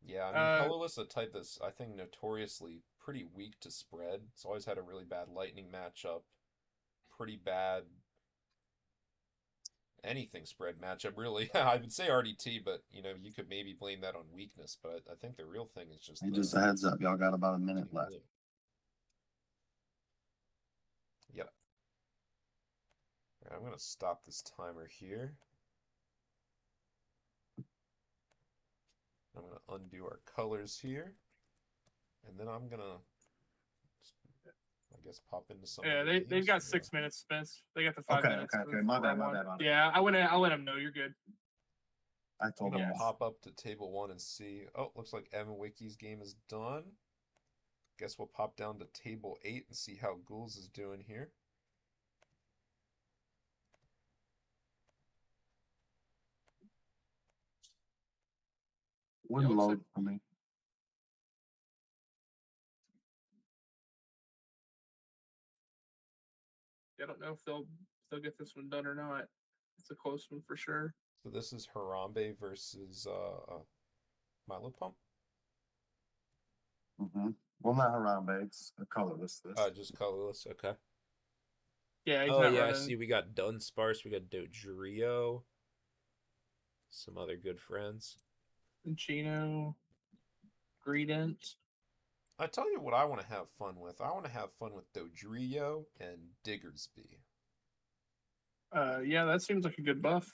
Yeah, I mean, Colorless a type that's I think notoriously pretty weak to spread. It's always had a really bad lightning matchup, pretty bad anything spread matchup really. I would say RDT, but you could maybe blame that on weakness, but I think the real thing is just Hey, just a heads up, y'all got about a minute Team left. Blue. Yep. All right, I'm gonna stop this timer here. I'm gonna undo our colors here, and then I'm gonna, I guess, pop into some. Yeah, they've got 6 minutes, Spence. They got the 5 minutes. Okay. My bad. Yeah, I'll let them know you're good. I I'm told gonna him Yes. off. pop up to table one and see. Oh, looks like Evan Wiki's game is done. Guess we'll pop down to table 8 and see how Ghouls is doing here. Wouldn't looks load for me. I don't know if they'll get this one done or not. It's a close one for sure. So this is Harambe versus Milo Pump. Well, not Harambe. It's a colorless this. Just colorless. Okay. Yeah, he's Oh not yeah, I running. see. We got Dunsparce. We got Dodrio. Some other good friends. Chino, Greedent. I tell you what I want to have fun with. I want to have fun with Dodrio and Diggersby. Yeah, that seems like a good buff.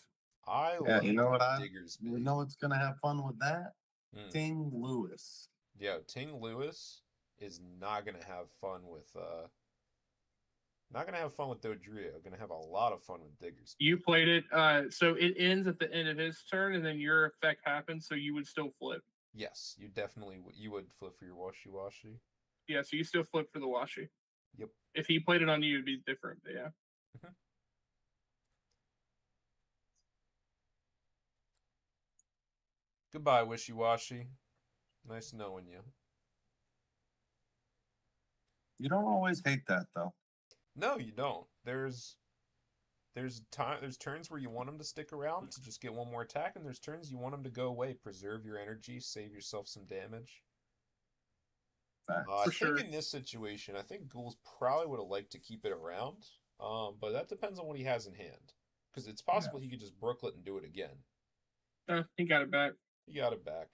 I Yeah, love you know what Diggersby. You know what's gonna have fun with that? Mm. Ting Lewis. Yo, Ting Lewis is not gonna have fun with not gonna have fun with Dodrio. Gonna have a lot of fun with Diggersby. You played it, so it ends at the end of his turn, and then your effect happens, so you would still flip. Yes, you definitely you would flip for your Washi Washi. Yeah, so you still flip for the Washi. Yep. If he played it on you, it'd be different. But yeah. Goodbye, Wishy Washy. Nice knowing you. You don't always hate that though. No, you don't. There's turns where you want him to stick around to just get one more attack, and there's turns you want him to go away, preserve your energy, save yourself some damage. I For think sure. in this situation, I think Ghouls probably would have liked to keep it around, but that depends on what he has in hand. Because it's possible he could just Brooklet and do it again. He got it back. He got it back.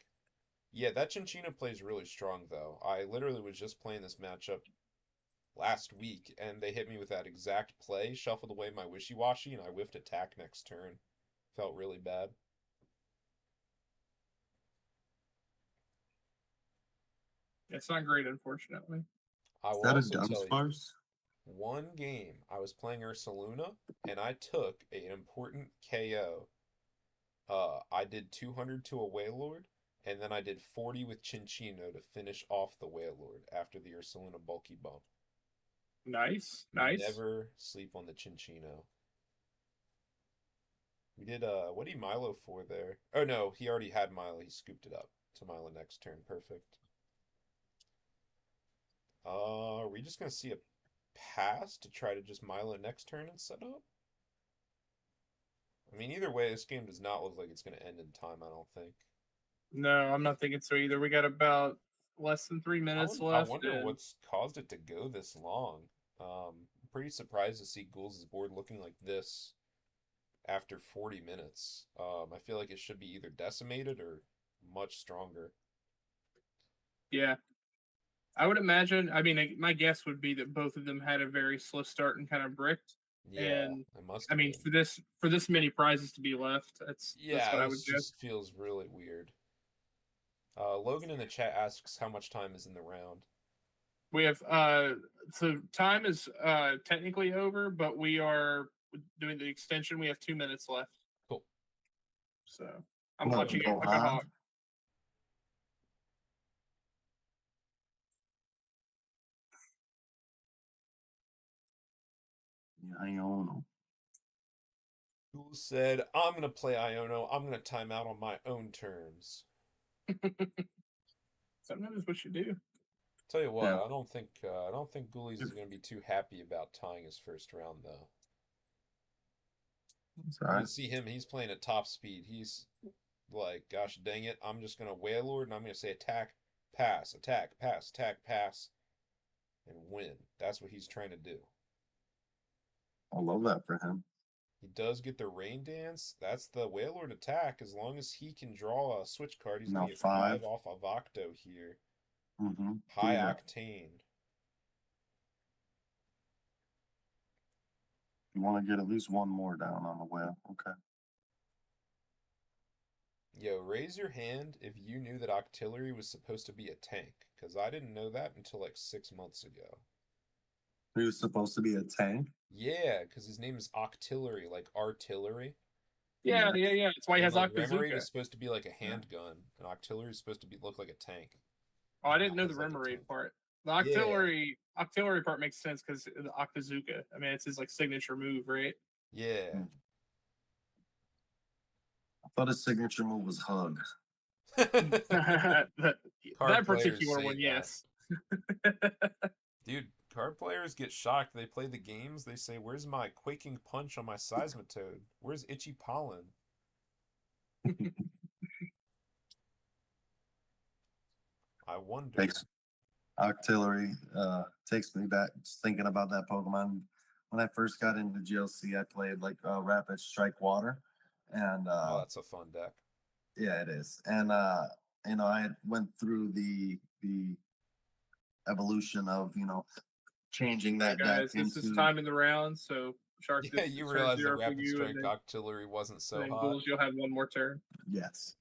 Yeah, that Chinchino plays really strong, though. I literally was just playing this matchup last week, and they hit me with that exact play, shuffled away my Wishy-Washy, and I whiffed attack next turn. Felt really bad. It's not great, unfortunately. I Is will that a also tell you, Dunsparce? one game I was playing Ursaluna, and I took an important KO. I did 200 to a Wailord, and then I did 40 with Chinchino to finish off the Wailord after the Ursaluna bulky bump. Nice. Never sleep on the Chinchino. We did what did Milo for there? Oh no, he already had Milo. He scooped it up to Milo next turn. Perfect. Are we just gonna see a pass to try to just Milo next turn and set up? I mean, either way, this game does not look like it's gonna end in time, I don't think. No, I'm not thinking so either. We got about less than 3 minutes I left. wonder and what's caused it to go this long. I'm pretty surprised to see Ghouls' board looking like this after 40 minutes. I feel like it should be either decimated or much stronger. Yeah. I would imagine, I mean, my guess would be that both of them had a very slow start and kind of bricked. Yeah, And it must I have mean, been. for this many prizes to be left, that's Yeah, what I would this guess. just feels really weird. Logan in the chat asks how much time is in the round. We have so time is technically over, but we are doing the extension. We have 2 minutes left. Cool. So I'm Well, watching it go like a on. hawk. Yeah, I own them. Who said, I'm gonna play Iono, I'm gonna time out on my own terms. Sometimes what you do. Tell you what, Yeah. I don't think Ghoulies is gonna be too happy about tying his first round though. It's You all can right. see him, he's playing at top speed. He's like, gosh dang it, I'm just gonna Wailord and I'm gonna say attack, pass, attack, pass, and win. That's what he's trying to do. I love that for him. He does get the Rain Dance. That's the Wailord attack. As long as he can draw a switch card, he's going Now to get 5. 5 off of Octo here. Mm-hmm. High Yeah. Octane. You want to get at least one more down on the whale. Okay. Yo, raise your hand if you knew that Octillery was supposed to be a tank, because I didn't know that until like 6 months ago. He was supposed to be a tank. Yeah, because his name is Octillery, like artillery. Yeah, yeah, yeah. That's why he And has like Remoraid Octazooka. is supposed to be like a handgun, and Octillery is supposed to look like a tank. Oh, I didn't know the It's like a Remoraid tank. part. The Yeah, auxiliary part makes sense because the Octazooka. I mean, it's his like signature move, right? yeah. I thought his signature move was hug. that, Card that players particular say one, that. yes. Dude, card players get shocked. They play the games. They say, "Where's my quaking punch on my seismitoad? Where's itchy pollen?" I wonder. Takes Octillery takes me back just thinking about that Pokemon. When I first got into GLC, I played like Rapid Strike Water, and Oh, that's a fun deck. yeah, it is. And I went through the evolution of changing Hey that deck guys, this is into time in the round, so Shark, Yeah, this you is turn realize that 0 for Rapid you, Strike Octillery wasn't and so then hot. Ghouls, you'll have one more turn. yes.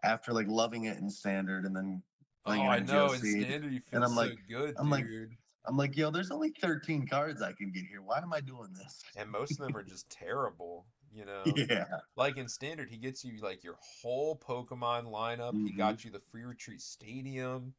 After like loving it in standard and then playing Oh, it I in know. In GLC, standard, you and feel so good, I'm like, dude. yo, there's only 13 cards I can get here. Why am I doing this? And most of them are just terrible, you know? Yeah. Like in standard, he gets you like your whole Pokemon lineup. He Hmm. got you the free retreat stadium.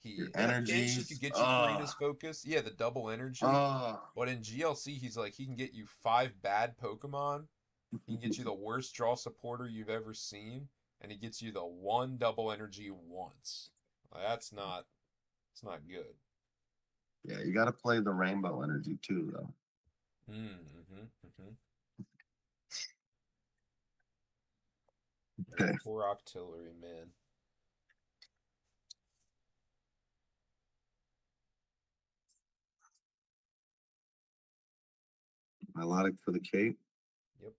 Your I think he could energies. get you Karina's focus. Yeah, the double energy. Oh. But in GLC, he's like he can get you 5 bad Pokemon. He can get you the worst draw supporter you've ever seen, and he gets you the one double energy once. That's not. It's not good. Yeah, you got to play the rainbow energy too, though. Mm-hmm. Okay. Poor Octillery, man. Melodic for the cape. Yep.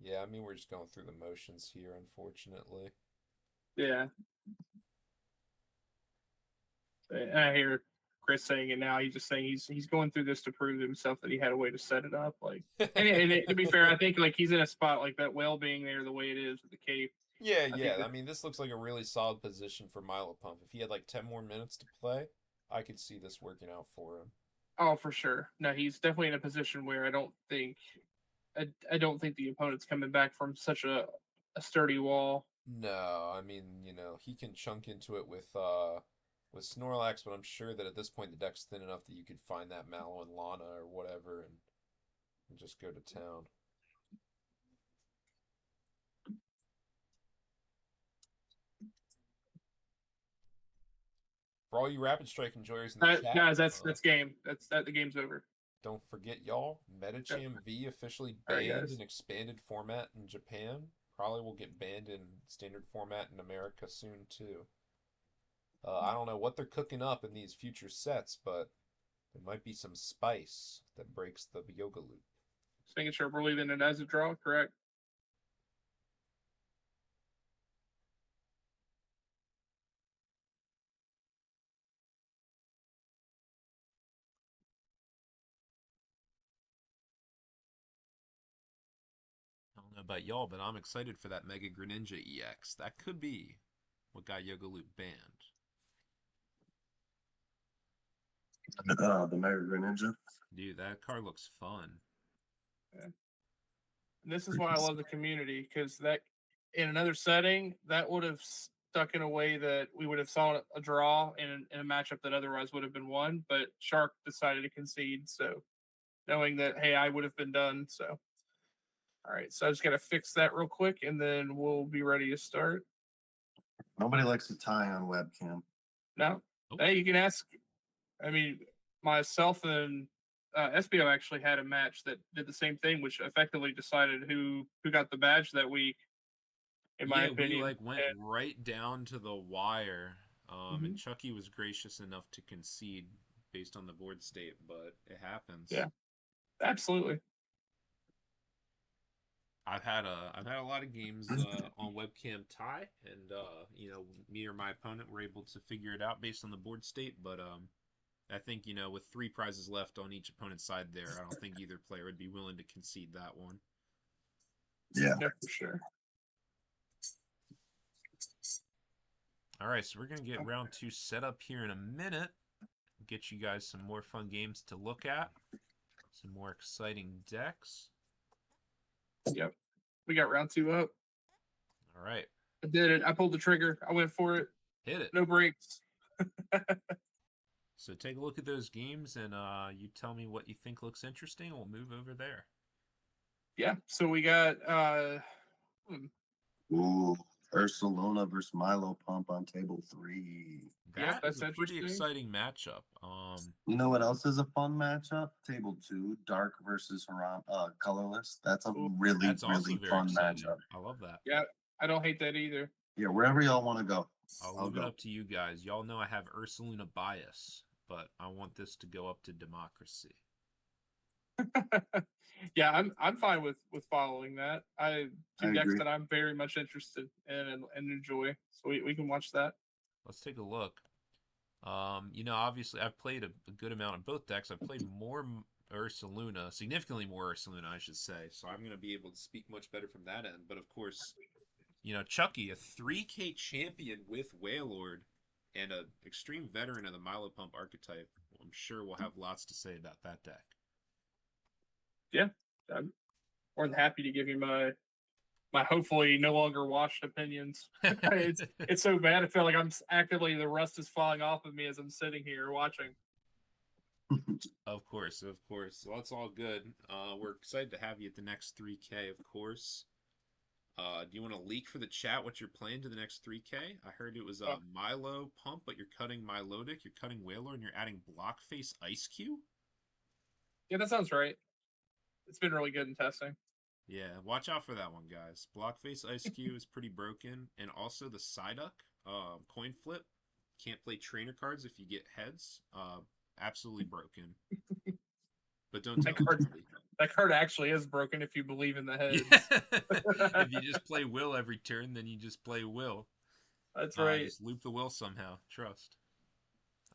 Yeah, I mean we're just going through the motions here, unfortunately. Yeah, I hear Chris saying it now. He's just saying he's going through this to prove to himself that he had a way to set it up. Like, to be fair, I think like he's in a spot like that. Well, being there the way it is with the cape, Yeah, I think yeah. that. I mean, this looks like a really solid position for Milopump. If he had like 10 more minutes to play, I could see this working out for him. Oh, for sure. No, he's definitely in a position where I don't think the opponent's coming back from such a sturdy wall. No, I mean, he can chunk into it with Snorlax, but I'm sure that at this point the deck's thin enough that you could find that Mallow and Lana or whatever and just go to town. For all you Rapid Strike enjoyers in the chat, Guys, that's game. The game's over. don't forget, y'all, Yep. Metacham V officially All right, banned guys. in expanded format in Japan. Probably will get banned in standard format in America soon, too. I don't know what they're cooking up in these future sets, but there might be some spice that breaks the yoga loop. Just making sure we're leaving it as a draw, correct? I don't know about y'all, but I'm excited for that Mega Greninja EX. That could be what got Yoga Loop banned. The Mega Greninja. Dude, that card looks fun. Yeah. And this is why I love the community, because that in another setting that would have stuck in a way that we would have saw a draw in a matchup that otherwise would have been won. But Shark decided to concede, so knowing that hey, I would have been done. So all right, so I just gotta fix that real quick, and then we'll be ready to start. Nobody likes to tie on webcam. No, hey, you can ask. I mean, myself and SBO actually had a match that did the same thing, which effectively decided who got the badge that week. In my Yeah, we opinion, like went right down to the wire. And Mhm. Chucky was gracious enough to concede based on the board state, but it happens. Yeah, absolutely. I've had a lot of games on webcam tie, and me or my opponent were able to figure it out based on the board state. But I think with 3 prizes left on each opponent's side, there, I don't think either player would be willing to concede that one. Yeah. Yeah, for sure. All right, so we're gonna get round 2 set up here in a minute. Get you guys some more fun games to look at, some more exciting decks. Yep. We got round 2 up. All right. I did it. I pulled the trigger. I went for it. Hit it. No brakes. So take a look at those games and you tell me what you think looks interesting. We'll move over there. Yeah. So we got Ooh, Ursaluna versus Milo Pump on table 3. Yeah, That is that's a pretty interesting. exciting matchup. You know what else is a fun matchup? Table 2, Dark versus Colorless. That's a Ooh, really, That's also really very fun exciting. matchup. I love that. yeah, I don't hate that either. Yeah, wherever y'all want to go, I'll I'll leave it go. up to you guys. Y'all know I have Ursaluna bias, but I want this to go up to democracy. Yeah, I'm fine with following that. I Two decks agree. that I'm very much interested in and enjoy. So we can watch that. Let's take a look. Obviously I've played a good amount of both decks. I've played more Ursaluna, significantly more Ursaluna, I should say. So I'm going to be able to speak much better from that end. But of course, Chucky, a 3K champion with Wailord and an extreme veteran of the Milo Pump archetype, I'm sure we'll have lots to say about that deck. Yeah, I'm more than happy to give you my hopefully no longer washed opinions. It's so bad. I feel like I'm actively the rust is falling off of me as I'm sitting here watching. Of course, of course. So that's all good. We're excited to have you at the next 3K, of course. Do you want to leak for the chat what you're playing to the next 3K? I heard it was a Milo Pump, but you're cutting Milotic, you're cutting Whaler, and you're adding Blockface Ice Cube? Yeah, that sounds right. It's been really good in testing. Yeah, watch out for that one, guys. Blockface Ice Cube is pretty broken. And also the Psyduck, coin flip. Can't play trainer cards if you get heads. Absolutely broken. But don't tell that card actually is broken if you believe in the heads. Yeah. If you just play Will every turn, then you just play Will. That's right. Just loop the Will somehow. Trust.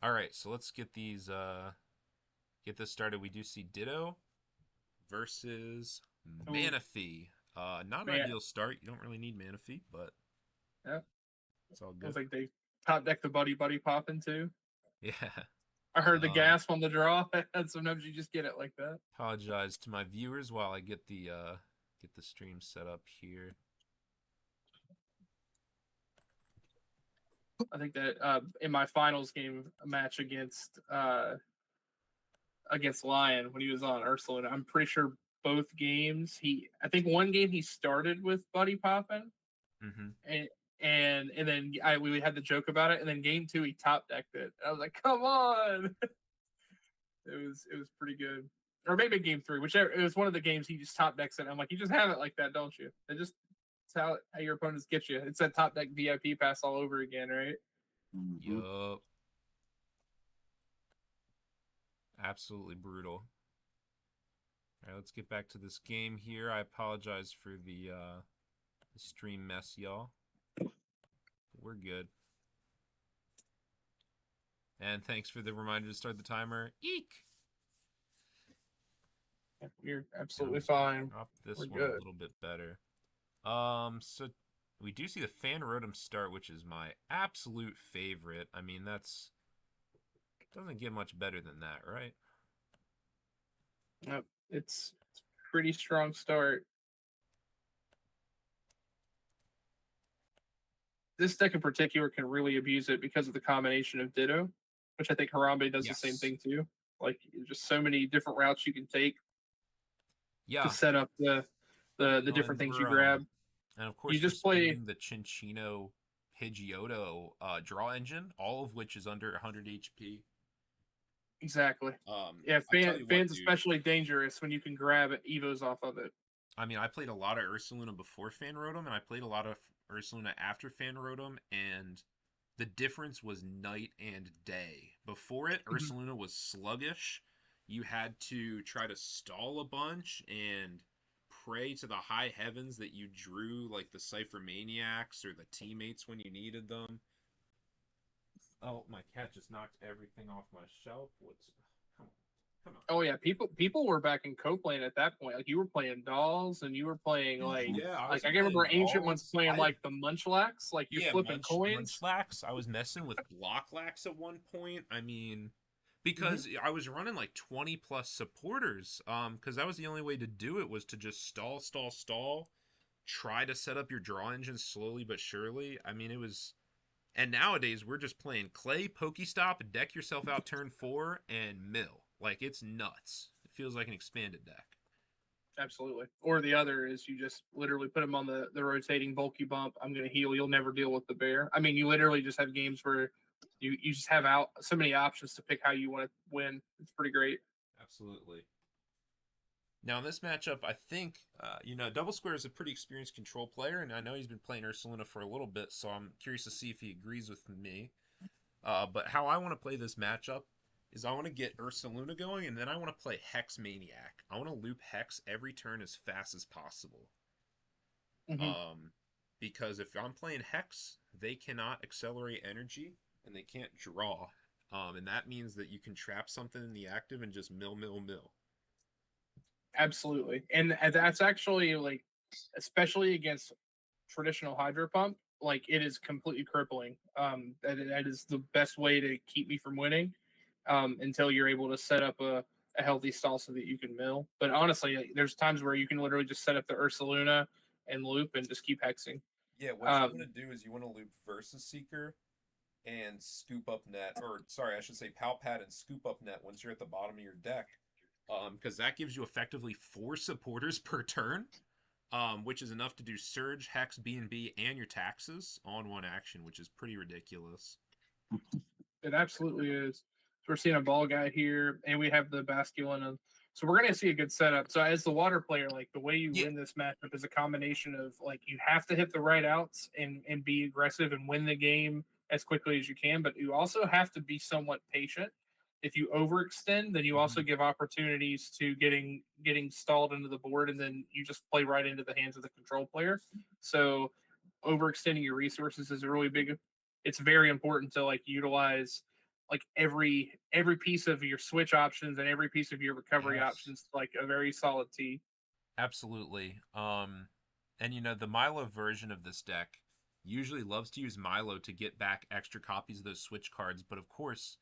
All right, so let's get these get this started. We do see Ditto versus Manaphy. Not an ideal start. You don't really need Manaphy, but yeah, it's all it good. was like they top deck the buddy popping too. Yeah. I heard the gasp on the draw, and sometimes you just get it like that. Apologize to my viewers while I get the stream set up here. I think that in my finals game match against Lion when he was on Ursula, I'm pretty sure both games I think one game he started with Buddy Poppin, and then we had the joke about it, and then game 2 he top decked it. I was like, come on. It was pretty good. Or maybe game 3, whichever. It was one of the games he just top decks it. I'm like, you just have it like that, don't you? It's how your opponents get you. It's that top deck VIP pass all over again, right? Mm-hmm. Yup. Absolutely brutal. All right, let's get back to this game here. I apologize for the stream mess, y'all. We're good. And thanks for the reminder to start the timer. Eek! You're absolutely fine. Drop this We're one good. a little bit better. So we do see the Fan Rotom start, which is my absolute favorite. I mean, doesn't get much better than that, right? Yep, it's a pretty strong start. This deck in particular can really abuse it because of the combination of Ditto, which I think Harambe does the same thing too. Like, just so many different routes you can take to set up the different things you grab. And of course, you just play the Cinccino Pidgeotto draw engine, all of which is under 100 HP. Exactly. Yeah, fans especially dangerous when you can grab Evos off of it. I mean, I played a lot of Ursaluna before Fan Rotom, and I played a lot of Ursaluna after Fan Rotom, and the difference was night and day. Before it, Ursaluna was sluggish. You had to try to stall a bunch and pray to the high heavens that you drew like the Cypher Maniacs or the teammates when you needed them. Oh, my cat just knocked everything off my shelf. Come on. Oh yeah, people were back in Copeland at that point. Like, you were playing dolls, and you were playing like I can remember ancient ones playing like the Munchlax, like you're flipping coins. Munchlax. I was messing with Blocklax at one point. I mean, because I was running like 20 plus supporters. Because that was the only way to do it, was to just stall, try to set up your draw engine slowly but surely. I mean, it was. And nowadays, we're just playing clay, Pokestop, deck yourself out turn 4, and mill. Like, it's nuts. It feels like an expanded deck. Absolutely. Or the other is you just literally put them on the rotating bulky bump. I'm going to heal. You'll never deal with the bear. I mean, you literally just have games where you just have out so many options to pick how you want to win. It's pretty great. Absolutely. Now, in this matchup, I think, Double Square is a pretty experienced control player, and I know he's been playing Ursaluna for a little bit, so I'm curious to see if he agrees with me. But how I want to play this matchup is I want to get Ursaluna going, and then I want to play Hex Maniac. I want to loop Hex every turn as fast as possible. Mm-hmm. Because if I'm playing Hex, they cannot accelerate energy, and they can't draw. And that means that you can trap something in the active and just mill, mill, mill. Absolutely. And that's actually like, especially against traditional hydro pump, like it is completely crippling. That is the best way to keep me from winning until you're able to set up a healthy stall so that you can mill. But honestly, like, there's times where you can literally just set up the Ursaluna and loop and just keep hexing. Yeah, what you want to do is you want to loop Versus Seeker and scoop up net, or sorry, I should say Palpad and scoop up net once you're at the bottom of your deck. Because that gives you effectively 4 supporters per turn, which is enough to do Surge, Hex, B&B, and your taxes on one action, which is pretty ridiculous. It absolutely is. So we're seeing a ball guy here, and we have the Basculin. So we're going to see a good setup. So as the water player, like the way you win this matchup is a combination of like you have to hit the right outs and be aggressive and win the game as quickly as you can, but you also have to be somewhat patient. If you overextend, then you also give opportunities to getting stalled into the board, and then you just play right into the hands of the control player. So overextending your resources is a really big. It's very important to like utilize like every piece of your switch options and every piece of your recovery options like a very solid T. Absolutely. And the Milo version of this deck usually loves to use Milo to get back extra copies of those switch cards, but of course,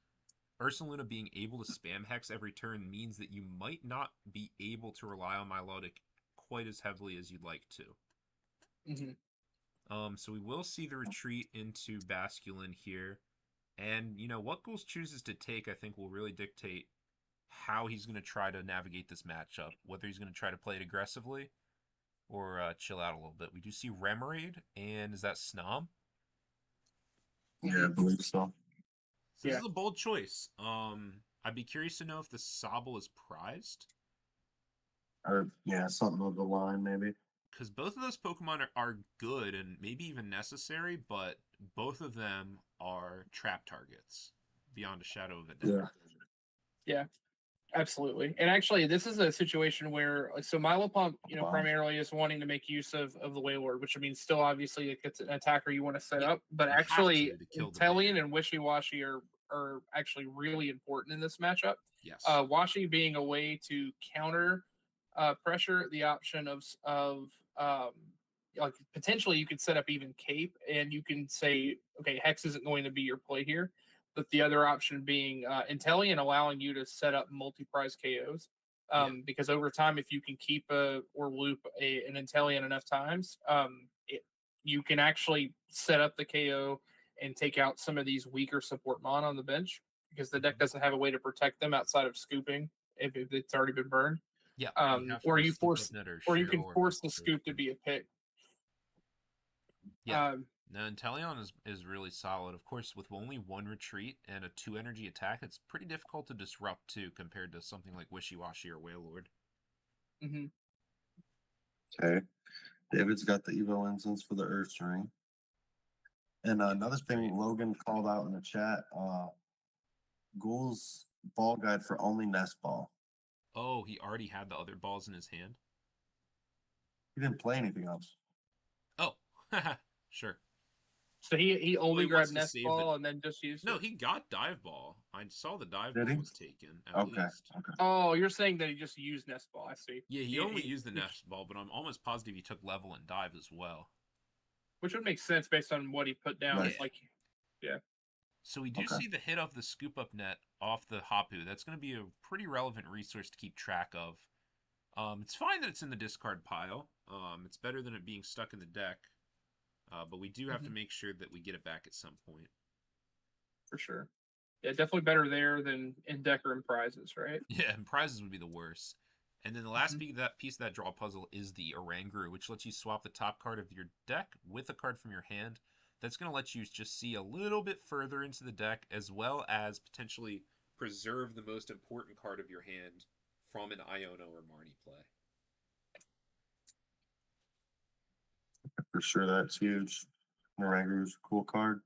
Ursaluna being able to spam Hex every turn means that you might not be able to rely on Milotic quite as heavily as you'd like to. Mm-hmm. So we will see the retreat into Basculin here. And, what Ghouls chooses to take, I think, will really dictate how he's going to try to navigate this matchup. Whether he's going to try to play it aggressively or chill out a little bit. We do see Remoraid, and is that Snom? Yeah, I believe so. This is a bold choice. I'd be curious to know if the Sobble is prized. Or, something of the line, maybe. Because both of those Pokemon are good and maybe even necessary, but both of them are trap targets beyond a shadow of a doubt. Yeah, absolutely. And actually, this is a situation where, so Milopump, primarily is wanting to make use of the Wailord, which means still obviously it's an attacker you want to set up, but actually, Inteleon and Wishy Washy are actually really important in this matchup. Yes. Washy being a way to counter pressure, the option of like potentially you could set up even Cape, and you can say, okay, Hex isn't going to be your play here. But the other option being Inteleon allowing you to set up multi-prize KOs. Because over time, if you can keep or loop an Inteleon enough times, you can actually set up the KO and take out some of these weaker support mon on the bench because the deck doesn't have a way to protect them outside of scooping if it's already been burned. Yeah. Or you can force the scoop to be a pick. Yeah. Now, Inteleon is really solid. Of course, with only 1 retreat and a 2 energy attack, it's pretty difficult to disrupt too, compared to something like Wishy Washy or Wailord. Mm-hmm. Okay. David's got the Evo Incense for the Earth Ring. And another thing Logan called out in the chat, Ghoul's ball guide for only Nest Ball. Oh, he already had the other balls in his hand? He didn't play anything else. Oh, sure. So he only grabbed Nest Ball and then just used it? No, he got Dive Ball. I saw the Dive Ball was taken, at least. Okay. Oh, you're saying that he just used Nest Ball. I see. Yeah, he only used the Nest Ball, but I'm almost positive he took Level and Dive as well. Which would make sense based on what he put down. Right. So we do see the hit of the Scoop Up Net off the Hapu. That's going to be a pretty relevant resource to keep track of. It's fine that it's in the discard pile. It's better than it being stuck in the deck. But we do have to Mhm. make sure that we get it back at some point. For sure. Yeah, definitely better there than in deck or in prizes, right? Yeah, and prizes would be the worst. And then the last Mhm. piece of that draw puzzle is the Oranguru, which lets you swap the top card of your deck with a card from your hand. That's going to let you just see a little bit further into the deck, as well as potentially preserve the most important card of your hand from an Iono or Marnie play. For sure, that's huge. Narangaru's a cool card.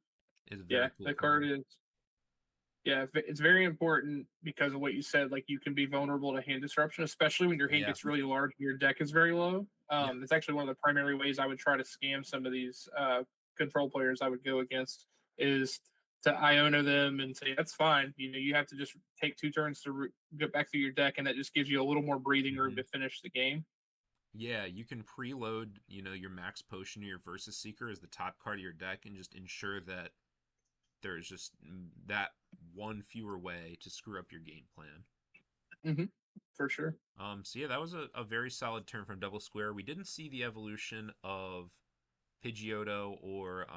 It's a Yeah, very cool the card. card is. Yeah, it's very important because of what you said. Like you can be vulnerable to hand disruption, especially when your hand Yeah. gets really large and your deck is very low. Yep. It's actually one of the primary ways I would try to scam some of these control players I would go against is to Iono them and say that's fine. You know, you have to just take 2 turns to get back through your deck, and that just gives you a little more breathing room Mhm. to finish the game. Yeah, you can preload, your Max Potion or your Versus Seeker as the top card of your deck and just ensure that there's just that one fewer way to screw up your game plan. Mm-hmm. For sure. So yeah, that was a very solid turn from Double Square. We didn't see the evolution of Pidgeotto or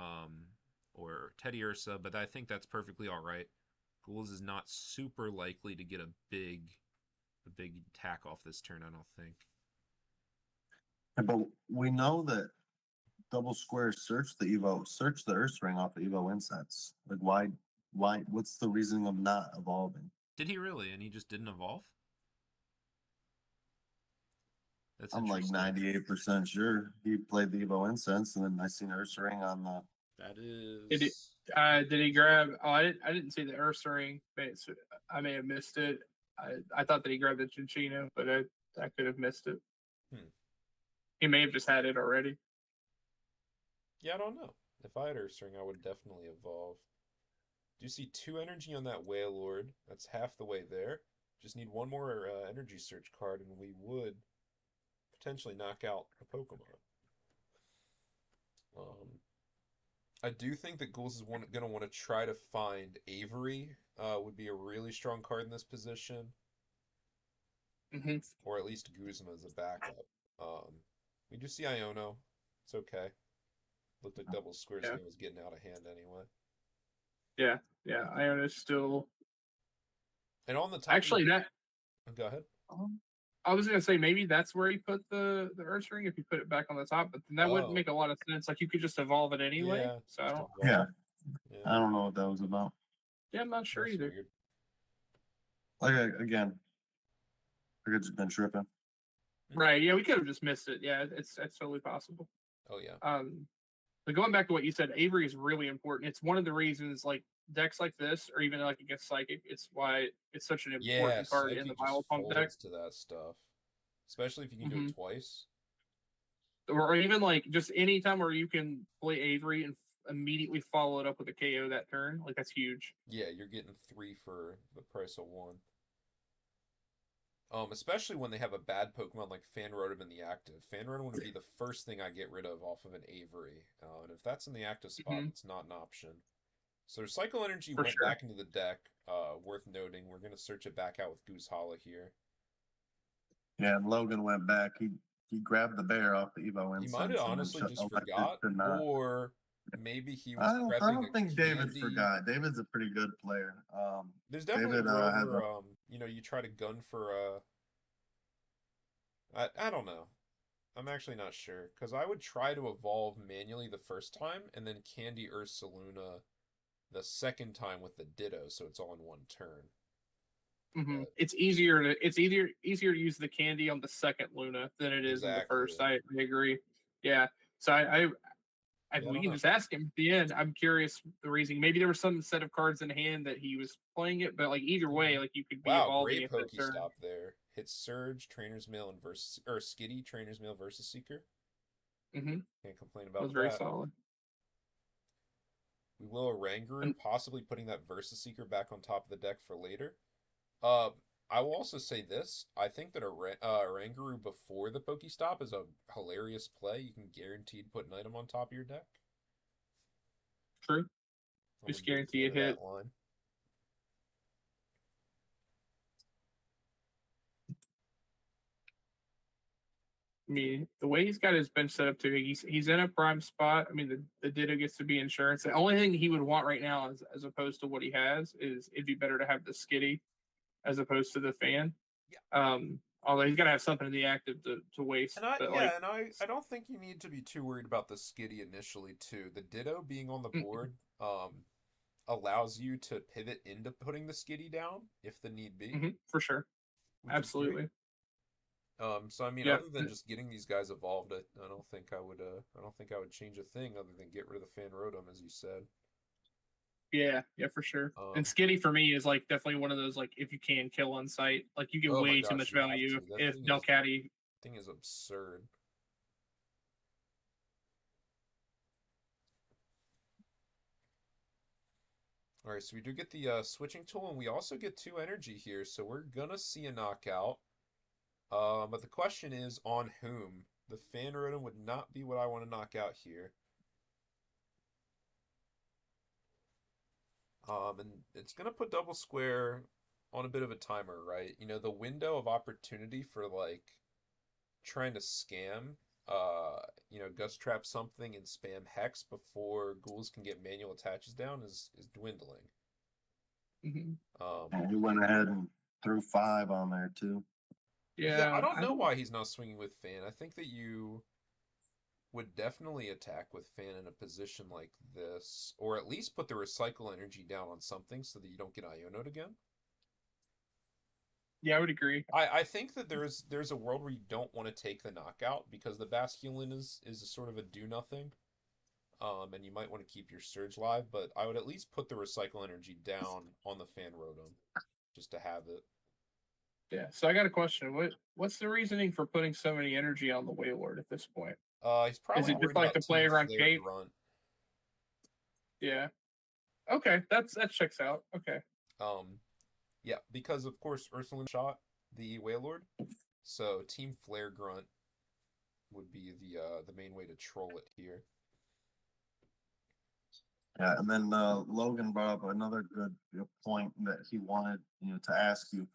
Teddy Ursa, but I think that's perfectly all right. Ghouls is not super likely to get a big attack off this turn, I don't think. But we know that Double Square search the Earth Ring off the Evo incense. Like what's the reasoning of not evolving? Did he really? And he just didn't evolve? That's I'm like interesting. 98% sure he played the Evo incense, and then I seen Earth Ring on the. That Did it? is Did he grab? Oh, I didn't see the Earth ring. I may have missed it. I thought that he grabbed the Chinchino, but I could have missed it. Hmm. He may have just had it already. Yeah, I don't know. If I had Ursaring, I would definitely evolve. Do you see 2 energy on that Wailord? That's half the way there. Just need one more energy search card, and we would potentially knock out a Pokemon. I do think that Ghouls is going to want to try to find Avery. Would be a really strong card in this position, Mm-hmm. or at least Guzma as a backup. We do see Iono. It's okay. Looked like Double Square's Yeah, game was getting out of hand anyway. yeah. Iona's still And on the top of actually the, that. go ahead. I was gonna say maybe that's where he put the Earth ring if you put it back on the top, but then that wouldn't Oh, make a lot of sense. Like you could just evolve it anyway. yeah, So I just don't. Yeah, evolve. Yeah, I don't know what that was about. Yeah, I'm not sure that's either. weird. Like again, I could just been tripping. Right? Yeah, we could have just missed it. Yeah, it's totally possible. Oh yeah. But going back to what you said, Avery is really important. It's one of the reasons, like decks like this, or even like against Psychic, it's why it's such an Yeah, important card in the Psyche just Vile Pump deck. folds to that stuff. Especially if you can do Hmm. it twice. Or even like just any time where you can play Avery and immediately follow it up with a KO that turn, like that's huge. Yeah, you're getting 3 for the price of 1. Especially when they have a bad Pokemon like Fanrotom in the active. Fanrotom would be the first thing I get rid of off of an Avery. And if that's in the active spot, Hmm. it's not an option. So their Cycle Energy For went sure. back into the deck. Worth noting. We're going to search it back out with Goose Hollow here. Yeah, and Logan went back. He grabbed the bear off the Evo He might have incense and then honestly just elected forgot, to not. or maybe he was I prepping don't think a David candy. forgot. David's a pretty good player. There's definitely a David world has where a. you try to gun for I don't know. I'm actually not sure because I would try to evolve manually the first time and then Candy Ursaluna the second time with the Ditto, so it's all in one turn. Hmm. But It's easier to use the candy on the second Luna than it is in the first. exactly. I agree. Yeah. So Yeah, I we don't can know. just ask him at the end. I'm curious the reasoning. Maybe there was some set of cards in hand that he was playing it, but like either way, like you could be Wow, evolving great it that turn. Pokestop there. Hits Surge, Trainer's Mail, and Versus or Skitty, Trainer's Mail versus Seeker. Mm-hmm. Can't complain That was about very that. solid. We will Oranguru, And possibly putting that Versus Seeker back on top of the deck for later. Uh, I will also say this. I think that Oranguru before the Pokestop is a hilarious play. You can guaranteed put an item on top of your deck. true. I'm a Just big guarantee fan a of hit. that line. I mean, the way he's got his bench set up too, he's in a prime spot. I mean, the Ditto gets to be insurance. The only thing he would want right now, is, as opposed to what he has, is it'd be better to have the Skitty as opposed to the fan. Yeah. Although he's got to have something in the active to waste. But like, I don't think you need to be too worried about the skitty initially too. The Ditto being on the board allows you to pivot into putting the skitty down if the need be, for sure, which is great. absolutely. So I mean, Yeah, other than just getting these guys evolved, I don't think I would. I don't think I would change a thing other than get rid of the fan rotom, as you said. yeah, for sure. And Um, Skitty for me is like definitely one of those, like, if you can kill on site, like you get oh my way too gosh, much you have value to. That if Delcatty. thing is absurd. All right, so we do get the switching tool, and we also get 2 energy here, so we're gonna see a knockout. But the question is on whom? The fan rotom would not be what I want to knock out here. And it's gonna put double square on a bit of a timer, right? You know, the window of opportunity for like trying to scam, gust trap something and spam hex before ghouls can get manual attaches down is dwindling. Um, And he went ahead and threw 5 on there too. yeah, I Yeah, don't know why he's not swinging with fan. I think that you would definitely attack with fan in a position like this, or at least put the recycle energy down on something so that you don't get Ionoed again. I would agree. I think that there's a world where you don't want to take the knockout because the Basculin is a sort of a do nothing. And you might want to keep your Surge live, but I would at least put the recycle energy down on the fan rotom just to have it. Yeah. So I got a question. What's the reasoning for putting so many energy on the Wailord at this point? He's Is probably it just worried like about to play Team around Flare Cape? Grunt. Yeah. Okay, that checks out. Okay. Um, yeah, because of course Ursulin shot the Wailord, so Team Flare Grunt would be the main way to troll it here. Yeah, and then Logan brought up another good point that he wanted to ask you.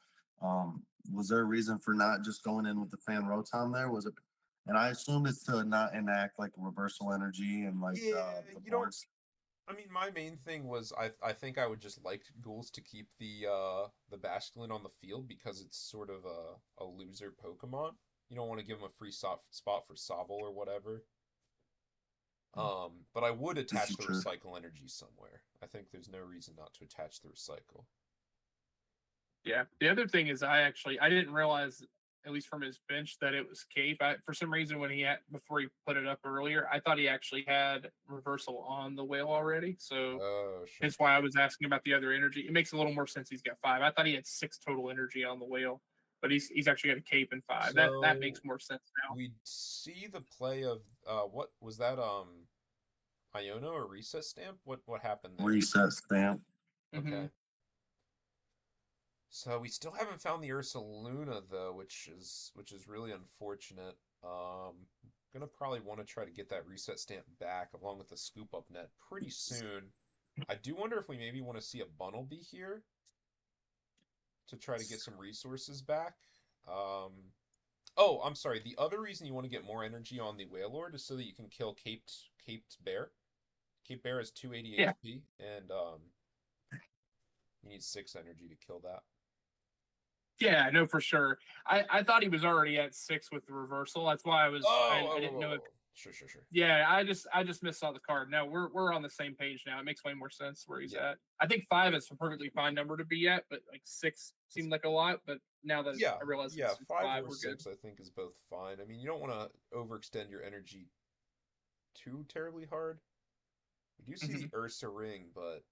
Was there a reason for not just going in with the fan rotom there? Was it? And I assume it's to not enact like reversal energy and like Yeah, the you don't. boards. I mean, my main thing was I think I would just like ghouls to keep the Basculin on the field because it's sort of a loser Pokemon. You don't want to give him a free spot for Sobble or whatever. But I would This attach is the true. recycle energy somewhere. I think there's no reason not to attach the recycle. Yeah. The other thing is, I didn't realize, at least from his bench, that it was Cape. For some reason, when he had before he put it up earlier, I thought he actually had reversal on the whale already. So Oh, sure. that's why I was asking about the other energy. It makes a little more sense. He's got 5. I thought he had 6 total energy on the whale, but he's actually got a Cape and 5. That So makes more sense now. we see the play of what was that Iono or Reset Stamp? What happened there? Reset stamp. Mm-hmm. Okay. So we still haven't found the Ursaluna though, which is really unfortunate. Gonna probably want to try to get that reset stamp back along with the scoop up net pretty soon. I do wonder if we maybe want to see a Bunnelby here to try to get some resources back. Um, oh, I'm sorry. The other reason you want to get more energy on the Wailord is so that you can kill Caped Bear. Cape Bear has 280 Yeah. HP, and you need 6 energy to kill that. Yeah, no, for sure. I thought he was already at 6 with the reversal. That's why I didn't know if. Sure, sure, sure. Yeah, I just missaw the card. No, we're on the same page now. It makes way more sense where he's Yeah. at. I think 5 is a perfectly fine number to be at, but like 6 seemed like a lot. But now that Yeah, I realize yeah, it's 5 5, or we're good. 6 I think is both fine. I mean, you don't want to overextend your energy too terribly hard. We do see Mm-hmm. the Ursa ring, but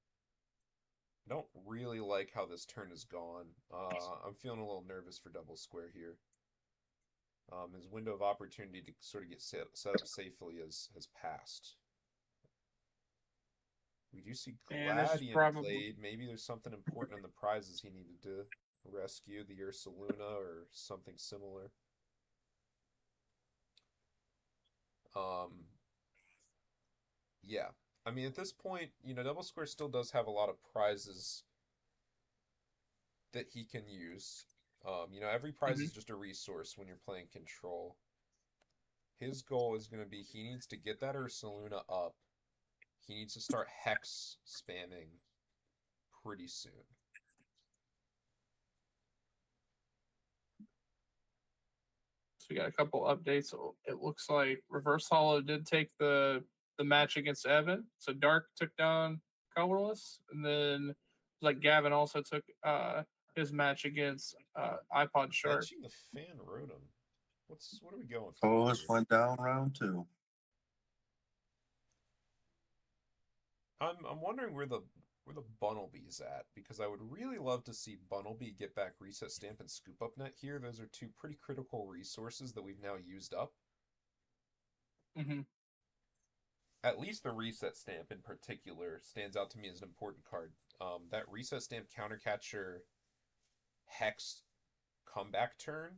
I don't really like how this turn has gone. I'm feeling a little nervous for double square here. His window of opportunity to sort of get set up safely has passed. We do see And this is Gladian probably. played. Maybe there's something important in the prizes he needed to rescue, the Ursaluna or something similar. Um, yeah. I mean, at this point, Double Square still does have a lot of prizes that he can use. Every prize Mhm. is just a resource when you're playing control. his goal is going to be he needs to get that Ursaluna up. He needs to start Hex spamming pretty soon. So we got a couple updates. So it looks like Reverse Hollow did take the match against Evan. So Dark took down Colorless, and then like Gavin also took his match against iPod Shark. Benching the fan Rotom. What are we going for? Colorless went down round 2. I'm wondering where the Bunnelby's at, because I would really love to see Bunnelby get back Reset Stamp and Scoop Up Net here. Those are two pretty critical resources that we've now used up. Mm-hmm. At least the Reset Stamp in particular stands out to me as an important card. That Reset Stamp Countercatcher Hex comeback turn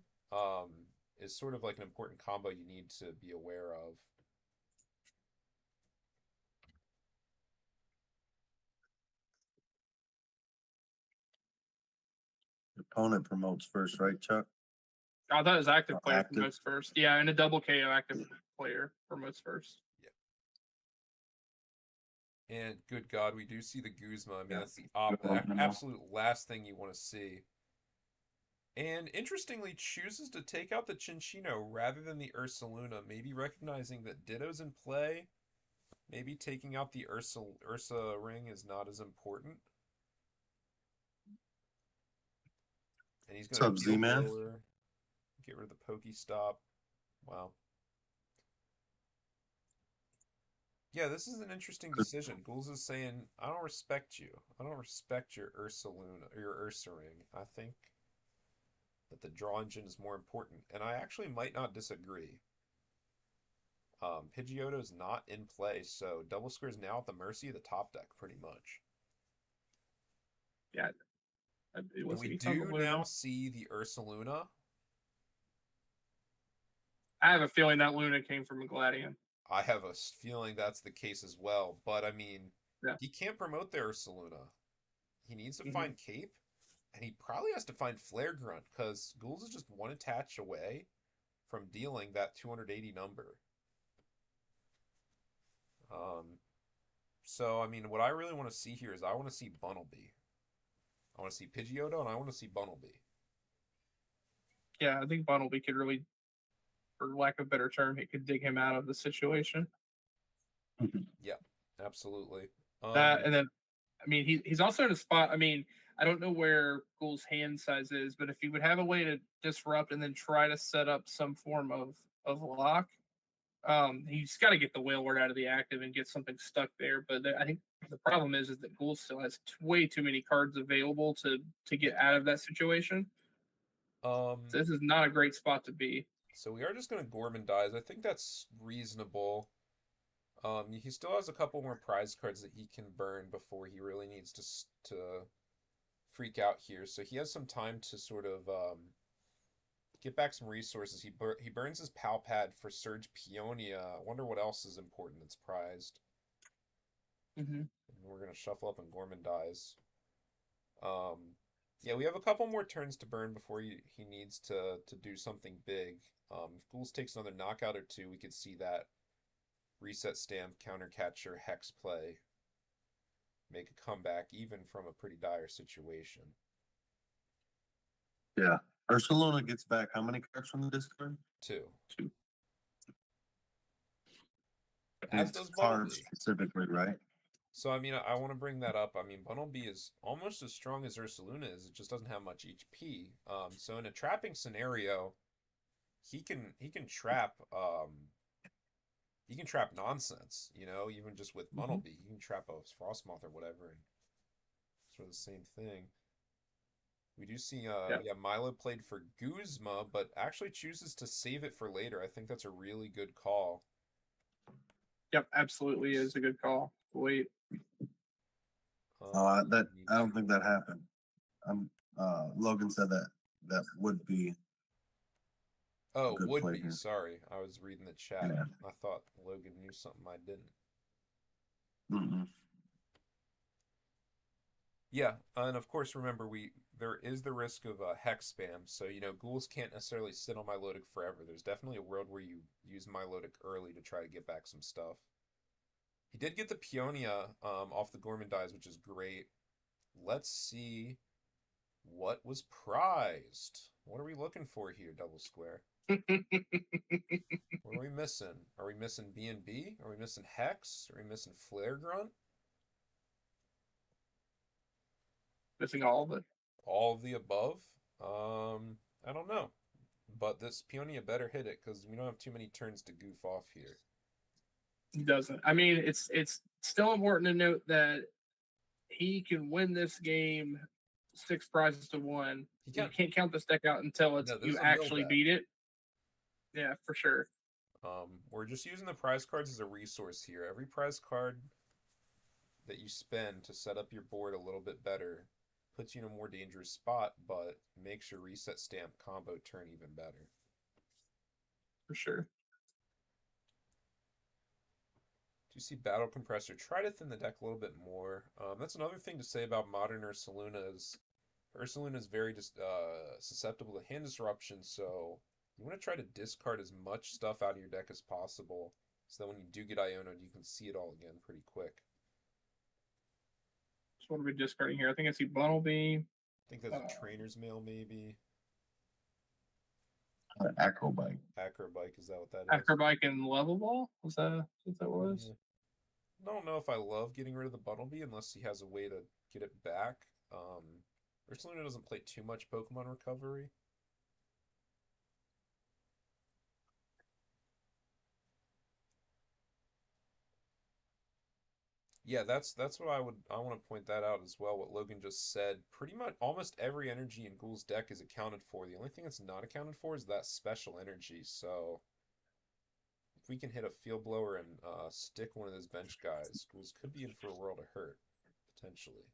is sort of like an important combo you need to be aware of. Opponent promotes first, right, Chuck? Oh, that was active player Active. promotes first. Yeah, and a double KO active player promotes first. And good God, we do see the Guzma. I mean, Yeah. that's the absolute last thing you want to see. And interestingly, chooses to take out the Chinchino rather than the Ursaluna, maybe recognizing that Ditto's in play. Maybe taking out the Ursa ring is not as important. And he's going to Z-Man? get rid of the Pokestop. Wow. Yeah, this is an interesting decision. Ghouls is saying, I don't respect you. I don't respect your Ursaluna or your Ursa ring. I think that the draw engine is more important. And I actually might not disagree. Pidgeotto is not in play, so Double Square is now at the mercy of the top deck, pretty much. Yeah. And we do now see the Ursaluna. I have a feeling that Luna came from a Gladian. I have a feeling that's the case as well, but I mean, yeah. He can't promote the Ursaluna. He needs to find Cape, and he probably has to find Flare Grunt, because Ghouls is just one attach away from dealing that 280 number. So, I mean, what I really want to see here is I want to see Bunnelby. I want to see Pidgeotto, and I want to see Bunnelby. Yeah, I think Bunnelby could really, for lack of a better term, he could dig him out of the situation. Yeah, absolutely. That, and then, I mean, he's also in a spot, I mean, I don't know where Ghoul's hand size is, but if he would have a way to disrupt and then try to set up some form of lock, he's got to get the whale word out of the active and get something stuck there. But I think the problem is that Ghoul still has way too many cards available to get out of that situation. So this is not a great spot to be. So we are just going to Gormandize. I think that's reasonable. He still has a couple more prize cards that he can burn before he really needs to freak out here. So he has some time to sort of get back some resources. He burns his Pal Pad for Surge Peonia. I wonder what else is important that's prized. And we're going to shuffle up and Gormandize. Yeah, we have a couple more turns to burn before he needs to do something big. If Ghouls takes another knockout or two, we could see that Reset Stamp, Countercatcher, Hex play make a comeback even from a pretty dire situation. Yeah. Ursaluna gets back how many cards from the discard? 2. As does cards specifically, right? So, I mean, I want to bring that up. I mean, Bunnelby is almost as strong as Ursaluna is. It just doesn't have much HP. So in a trapping scenario, he can trap nonsense, you know, even just with Bunnelby. You can trap a Frostmoth or whatever, and sort of the same thing. We do see, Milo played for Guzma, but actually chooses to save it for later. I think that's a really good call. Yep, absolutely is a good call. Wait. I don't think that happened. Logan said that would be. Oh, would be. Sorry, I was reading the chat. Yeah. I thought Logan knew something I didn't. Mm-hmm. Yeah, and of course, remember there is the risk of hex spam. So, ghouls can't necessarily sit on Milotic forever. There's definitely a world where you use Milotic early to try to get back some stuff. He did get the Peonia off the Gorman which is great. Let's see what was prized. What are we looking for here, Double Square? What are we missing? Are we missing B&B? Are we missing Hex? Are we missing Flare Grunt? Missing all of it. All of the above? I don't know. But this Peonia better hit it because we don't have too many turns to goof off here. He doesn't. I mean, it's still important to note that he can win this game 6 prizes to 1. You can't count this deck out until you actually beat it. Yeah, for sure. We're just using the prize cards as a resource here. Every prize card that you spend to set up your board a little bit better puts you in a more dangerous spot, but makes your reset stamp combo turn even better. For sure. Do you see Battle Compressor? Try to thin the deck a little bit more. That's another thing to say about modern Ursaluna is Ursaluna is very susceptible to hand disruption, so you want to try to discard as much stuff out of your deck as possible, so that when you do get Iono'd, you can see it all again pretty quick. So what are we discarding here? I think I see Bumblebee. I think that's a Trainer's Mail, maybe. Acrobike. Acrobike, is that what that is? Acrobike and Level Ball? Was that what that was? Yeah. I don't know if I love getting rid of the Bumblebee unless he has a way to get it back. Ursaluna doesn't play too much Pokemon Recovery. Yeah, that's what I want to point that out as well, what Logan just said. Pretty much almost every energy in Ghoul's deck is accounted for. The only thing that's not accounted for is that special energy. So if we can hit a Field Blower and stick one of those bench guys, Ghouls could be in for a world of hurt, potentially.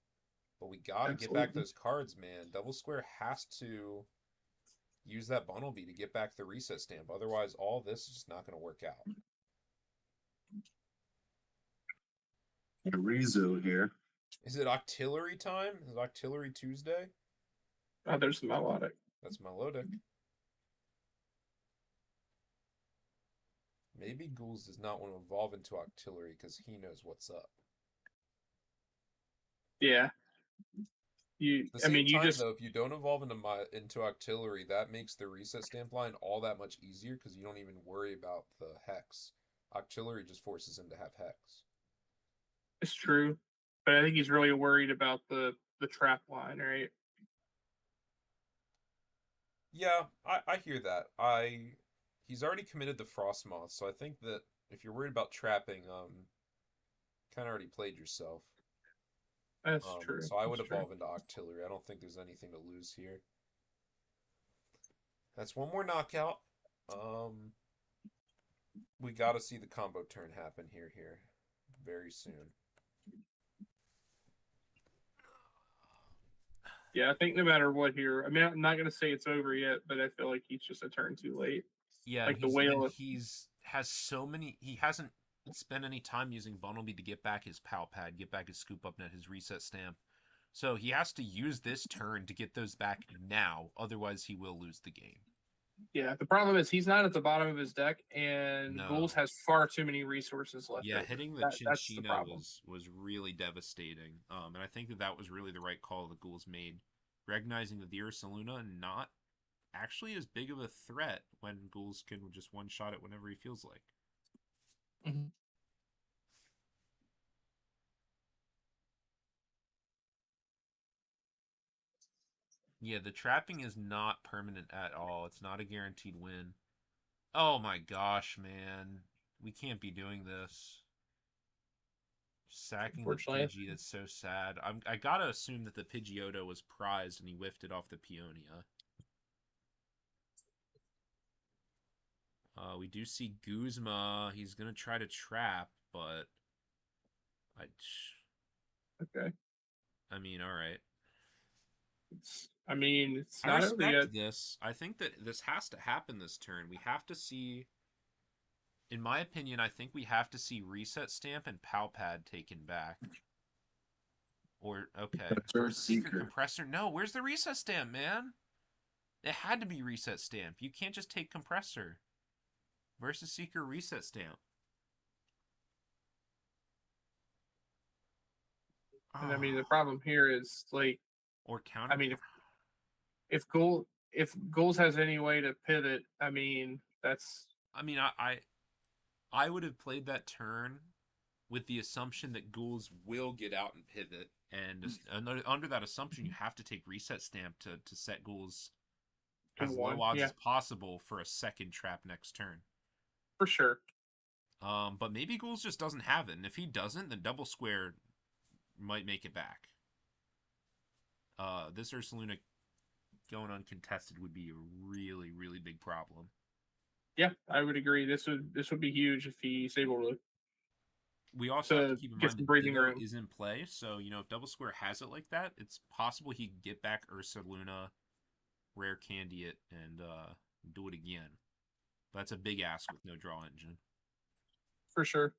But we gotta get back those cards, man. Double Square has to use that Bumblebee to get back the reset stamp. Otherwise, all this is just not going to work out. Rizu here. Is it Octillery time? Is it Octillery Tuesday? Oh, there's Milotic. That's Milotic. Maybe Ghouls does not want to evolve into Octillery because he knows what's up. Yeah. Though, if you don't evolve into Octillery, that makes the reset stamp line all that much easier because you don't even worry about the Hex. Octillery just forces him to have Hex. It's true, but I think he's really worried about the trap line, right? Yeah, I hear that. He's already committed the Frostmoth, so I think that if you're worried about trapping, kind of already played yourself. That's true. So I would evolve into Octillery. I don't think there's anything to lose here. That's one more knockout. We got to see the combo turn happen here very soon. Yeah, I think no matter what here, I mean, I'm not going to say it's over yet, but I feel like he's just a turn too late. Yeah, like the whale. He hasn't spent any time using Bumblebee to get back his Pal Pad, get back his Scoop Up Net, his reset stamp. So he has to use this turn to get those back now, otherwise he will lose the game. Yeah, the problem is he's not at the bottom of his deck, and Ghouls has far too many resources left. Yeah, hitting the Chinchino was really devastating. And I think that was really the right call the Ghouls made, recognizing that the Ursaluna not actually as big of a threat when Ghouls can just one-shot it whenever he feels like. Mm-hmm. Yeah, the trapping is not permanent at all. It's not a guaranteed win. Oh my gosh, man. We can't be doing this. Sacking the Pidgey, that's so sad. I gotta assume that the Pidgeotto was prized and he whiffed it off the Peonia. We do see Guzma. He's gonna try to trap, but Okay. I mean, all right. It's not over yet. This. I think that this has to happen this turn. We have to see. In my opinion, I think we have to see Reset Stamp and Pal Pad taken back. Or, okay. Compressor, Versus Seeker Seeker. Compressor. No, where's the reset stamp, man? It had to be reset stamp. You can't just take Compressor. Versus Seeker reset stamp. And I mean, Oh. the problem here is like, Or I counter. mean, if Ghouls has any way to pivot, I mean, that's I mean, I would have played that turn with the assumption that ghouls will get out and pivot, and under that assumption, you have to take reset stamp to set ghouls to as low one. odds Yeah, as possible for a second trap next turn. for sure. But maybe ghouls just doesn't have it, and if he doesn't, then double square might make it back. This Ursaluna going uncontested would be a really, really big problem. Yeah, I would agree. This would be huge if he's able We also have to to keep in get mind some that breathing Ditto room. is in play, so if Double Square has it like that, it's possible he can get back Ursa Luna, Rare Candy it, and do it again. But that's a big ask with no draw engine. For sure.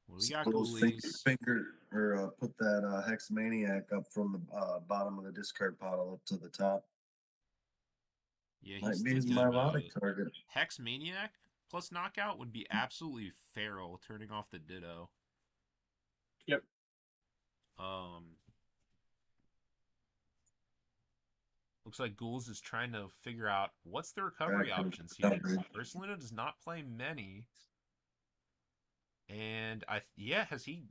What do we got, Those ghoulies? finger or put that Hex Maniac up from the bottom of the discard pile up to the top. Yeah, he's Might be still his demoed. Milotic target. Hex Maniac plus Knockout would be absolutely feral, turning off the Ditto. Yep. Looks like Ghouls is trying to figure out what's the recovery options here. Ursaluna does not play many. And has he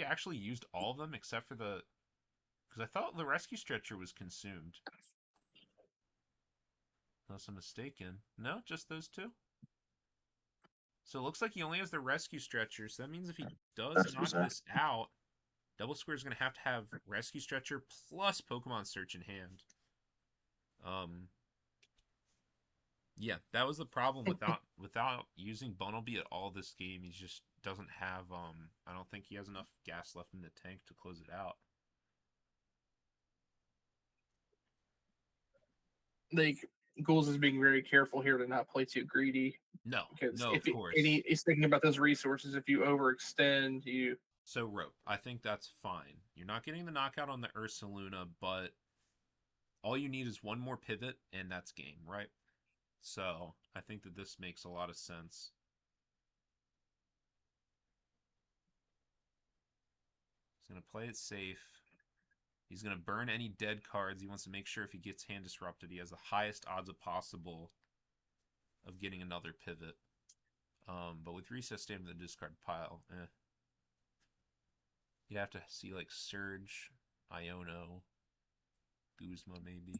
actually used all of them except for the, because I thought the rescue stretcher was consumed. Unless I'm mistaken. No, just those two. So it looks like he only has the rescue stretcher. So that means if he does knock this out, Double Square is going to have rescue stretcher plus Pokemon Search in hand. Yeah, that was the problem without using Bunnelby at all this game. He just doesn't have I don't think he has enough gas left in the tank to close it out. Like Ghouls is being very careful here to not play too greedy. No, Because no, if of course. he's thinking about those resources, if you overextend, you So Rope, I think that's fine. You're not getting the knockout on the Ursaluna, but all you need is one more pivot and that's game, right? So I think that this makes a lot of sense. He's gonna play it safe. He's going to burn any dead cards. He wants to make sure if he gets hand disrupted, he has the highest odds of possible of getting another pivot. But with recess stamp in the discard pile, you'd have to see like Surge, Iono, Guzma maybe.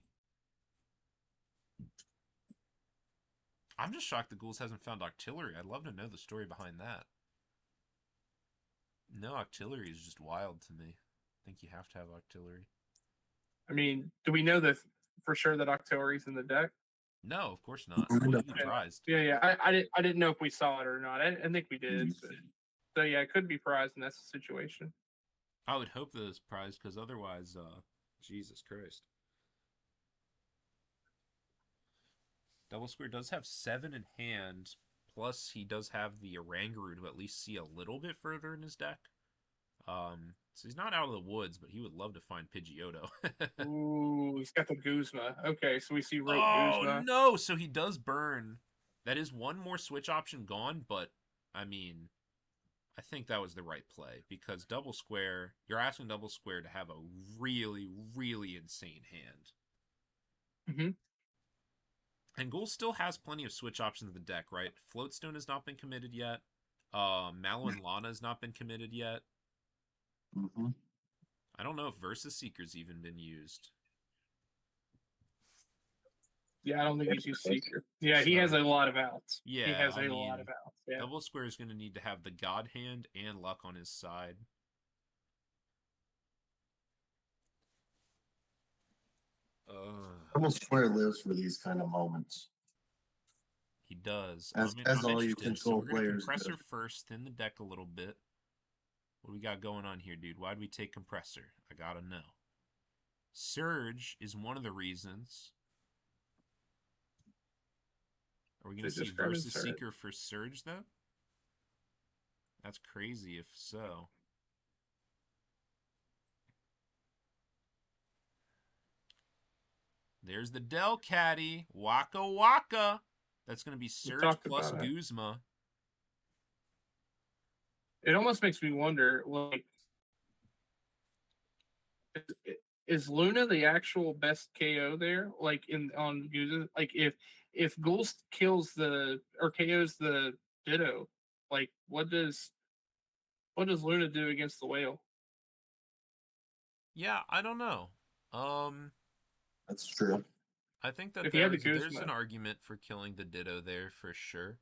I'm just shocked the Ghouls hasn't found Octillery. I'd love to know the story behind that. No, Octillery is just wild to me. I think you have to have Octillery. I mean, do we know that for sure that Octillery's in the deck? No, of course not. It would be prized. Yeah. I didn't know if we saw it or not. I think we did. So yeah, it could be prized, and that's the situation. I would hope that it's prized because otherwise, Jesus Christ. Double Square does have 7 in hand, plus he does have the Oranguru to at least see a little bit further in his deck. So he's not out of the woods, but he would love to find Pidgeotto. Ooh, he's got the Guzma. Okay, so we see Rope Oh Guzma. no! So he does burn. That is one more switch option gone, but I mean, I think that was the right play because Double Square, you're asking Double Square to have a really, really insane hand. Mm-hmm. And Ghoul still has plenty of switch options in the deck, right? Floatstone has not been committed yet. Mallow and Lana has not been committed yet. Mm-hmm. I don't know if Versus Seeker's even been used. Yeah, I don't think he's used Seeker. Yeah, he has a lot of outs. Yeah, he has I a mean, lot of outs. Yeah. Double Square is going to need to have the God Hand and Luck on his side. Double Square lives for these kind of moments. He does. As I'm all you interested. So control we're going to players Compressor do. first, thin the deck a little bit. What do we got going on here, dude? Why'd we take Compressor? I gotta know. Surge is one of the reasons. Are we going to see Versus Seeker for Surge, though? That's crazy if so. There's the Del Caddy. Waka Waka. That's going to be We Surge talked plus about it. Guzma. It almost makes me wonder, like, is Luna the actual best KO there? Like on Guzma? Like if Ghouls kills or KOs the Ditto, like what does Luna do against the whale? Yeah, I don't know. That's true. I think that If he had the there's an Guzma, argument for killing the Ditto there for sure.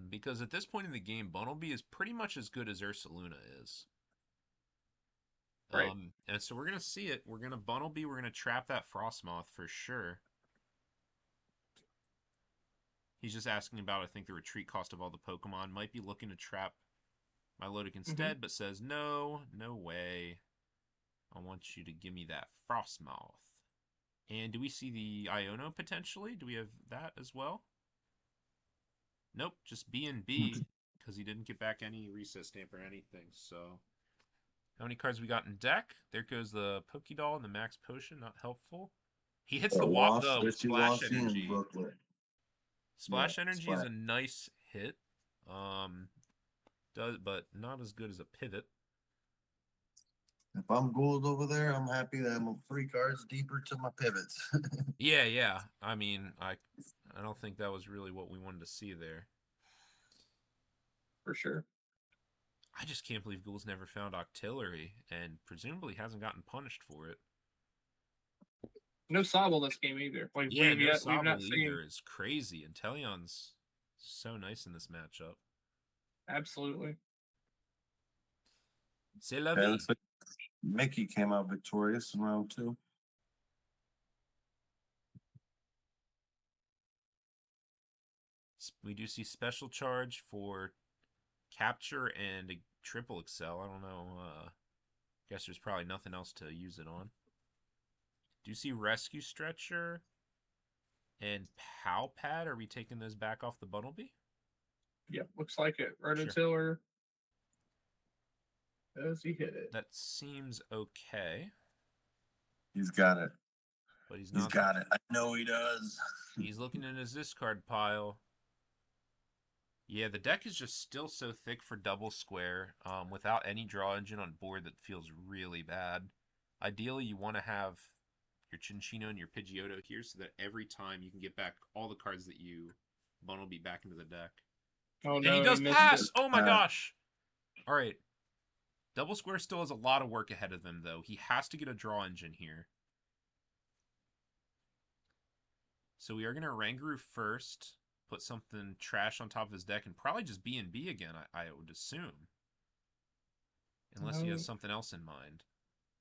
Because at this point in the game, Bunnelby is pretty much as good as Ursaluna is. right? And so we're gonna see it. We're gonna Bunnelby. We're gonna trap that Frostmoth for sure. He's just asking about, I think, the retreat cost of all the Pokemon. Might be looking to trap Milotic instead, but says no, no way. I want you to give me that Frostmoth. And do we see the Iono potentially? Do we have that as well? Nope, just B and B because he didn't get back any Recess Stamp or anything. So, how many cards we got in deck? There goes the Pokédoll and the Max Potion. Not helpful. He hits the Splash Energy. Booklet. Splash Yeah, Energy is Splash. a nice hit. But not as good as a pivot. If I'm gold over there, I'm happy that I'm 3 cards deeper to my pivots. Yeah. I mean, I don't think that was really what we wanted to see there. For sure. I just can't believe Ghoul's never found Octillery, and presumably hasn't gotten punished for it. No Sobble this game either. Like Yeah, no we've not Sobble seen either is crazy, and Teleon's so nice in this matchup. absolutely. C'est la Yeah, vie. looks like Mickey came out victorious in round 2. We do see special charge for capture and a triple excel. I don't know. Guess there's probably nothing else to use it on. Do you see rescue stretcher and pow pad? Are we taking those back off the Bunnelby? Yep, looks like it. Rototiller. Sure. Does he hit it? That seems okay. He's got it. But he's not. He's got it. I know he does. He's looking in his discard pile. Yeah, the deck is just still so thick for double square, without any draw engine on board that feels really bad. Ideally, you want to have your Chinchino and your Pidgeotto here so that every time you can get back all the cards that you Bunnelby back into the deck. Oh And no, he does missed pass! it. Oh my gosh! Alright. Double square still has a lot of work ahead of him, though. He has to get a draw engine here. So we are going to Rangaroo first. Put something trash on top of his deck and probably just B and B again, I would assume. Unless he has something else in mind.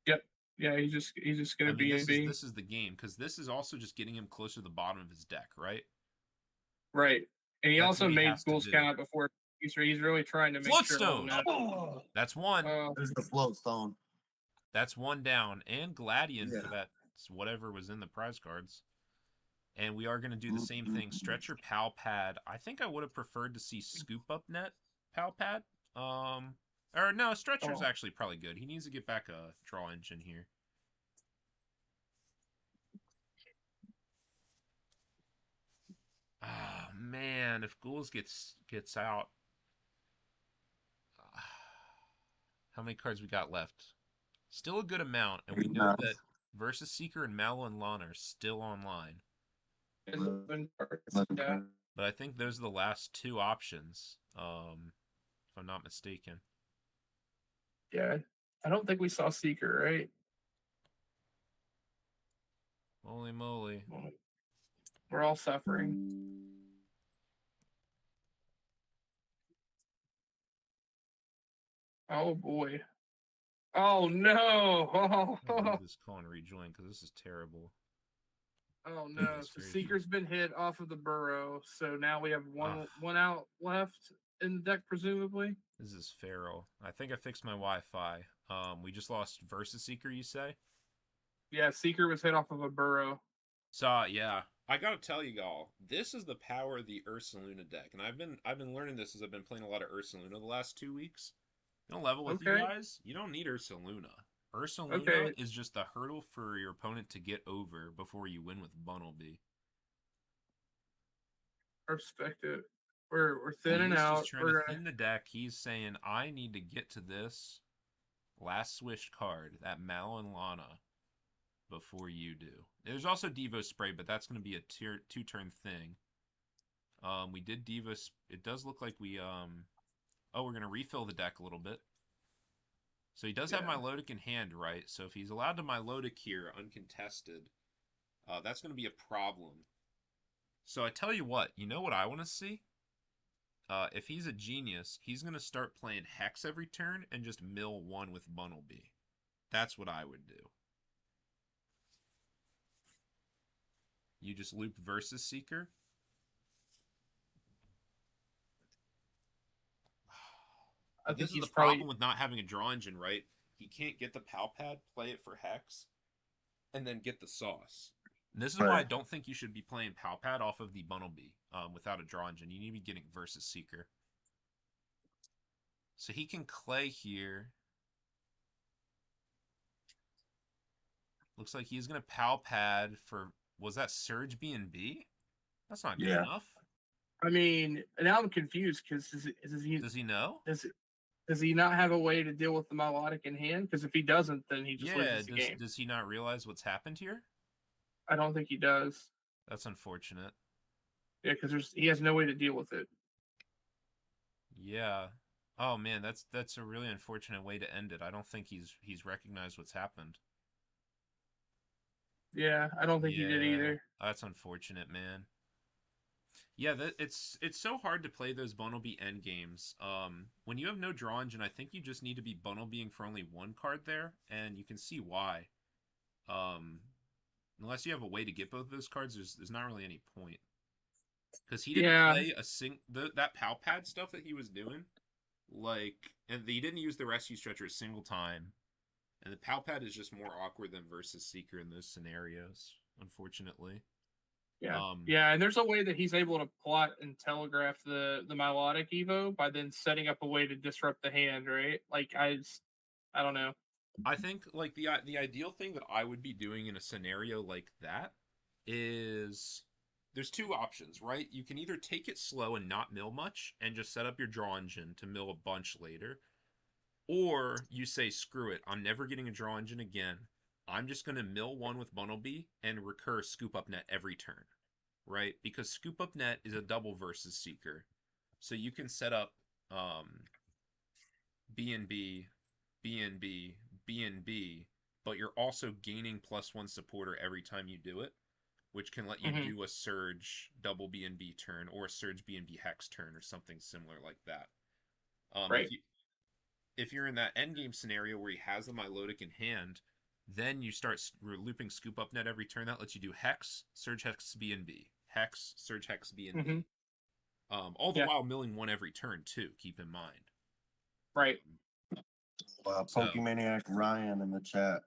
Yep. Yeah, he's just gonna B and B. This is the game, because this is also just getting him closer to the bottom of his deck, right? Right. And he That's also what he made has to Ghouls do. count before he's really trying to make sure. Floatstone! That's one. There's the Floatstone. That's one down. And Gladian for that whatever was in the prize cards. And we are going to do the same thing. Stretcher, Pal Pad. I think I would have preferred to see Scoop Up Net Pal Pad. Or no, Stretcher's actually probably good. He needs to get back a draw engine here. Ah, man, if Ghouls gets out. How many cards we got left? Still a good amount, and we know that Versus Seeker and Mallow and Lana are still online. But I think those are the last 2 options, if I'm not mistaken. Yeah, I don't think we saw Seeker, right? Holy moly. We're all suffering. Oh boy. Oh no. I'll this call and rejoin because this is terrible. Oh no. So Seeker's been hit off of the burrow. So now we have one out left in the deck, presumably. This is feral. I think I fixed my Wi-Fi. We just lost Versus Seeker, you say? Yeah, Seeker was hit off of a burrow. So yeah. I gotta tell you all, this is the power of the Ursaluna deck. And I've been learning this as I've been playing a lot of Ursaluna the last 2 weeks. You know, level with you guys, you don't need Ursaluna. Ursaluna Okay, is just the hurdle for your opponent to get over before you win with Bunnelby. perspective. We're So thinning he's just out. trying to We're gonna. thin the deck. He's saying, I need to get to this last swish card, that Malin Lana, before you do. There's also Devo Spray, but that's going to be a two-turn thing. We did Devo. It does look like we Oh, we're going to refill the deck a little bit. So he does have Yeah. Milotic in hand, right? So if he's allowed to Milotic here uncontested, that's going to be a problem. So I tell you what I want to see? If he's a genius, he's going to start playing Hex every turn and just mill one with Bunnelby. That's what I would do. You just loop Versus Seeker. I This think is the he's problem probably. with not having a draw engine, right? He can't get the PAL pad, play it for Hex, and then get the sauce. And this is why I Right. don't think you should be playing PAL pad off of the Bunnelby without a draw engine. You need to be getting Versus Seeker. So he can Clay here. Looks like he's going to PAL pad for, was that Surge B&B? That's not good Yeah. enough. I mean, now I'm confused because Does he know? does he not have a way to deal with the melodic in hand? Because if he doesn't, then he just Yeah, loses the game. does he not realize what's happened here? I don't think he does. That's unfortunate. Yeah, because he has no way to deal with it. Yeah. Oh man, that's a really unfortunate way to end it. I don't think he's recognized what's happened. Yeah, I don't think he did Yeah, either. that's unfortunate, man. Yeah, it's so hard to play those Bunnelby end games. When you have no draw engine, I think you just need to be Bunnelbying for only one card there, and you can see why. Um, unless you have a way to get both those cards, there's not really any point. Because he didn't Yeah, play that PAL pad stuff that he was doing, and he didn't use the rescue stretcher a single time. And the PAL pad is just more awkward than Versus Seeker in those scenarios, unfortunately. yeah, Um, yeah. And there's a way that he's able to plot and telegraph the melodic Evo by then setting up a way to disrupt the hand, right? I don't know. I think like the ideal thing that I would be doing in a scenario like that is there's two options, right? You can either take it slow and not mill much and just set up your draw engine to mill a bunch later, or you say screw it, I'm never getting a draw engine again. I'm just going to mill one with Bunnelby and recur Scoop Up Net every turn, right? Because Scoop Up Net is a double Versus Seeker. So you can set up B&B, B&B, B&B, but you're also gaining +1 supporter every time you do it, which can let you Mm-hmm. do a Surge double B&B turn or a Surge B&B Hex turn or something similar like that. Right. If you're in that endgame scenario where he has the Milotic in hand, then you start looping Scoop Up Net every turn. That lets you do Hex, Surge Hex B&B, Hex, Surge Hex B&B. Mm-hmm. All the Yeah. while milling one every turn too. Keep in mind. Right. So Pokemaniac Ryan in the chat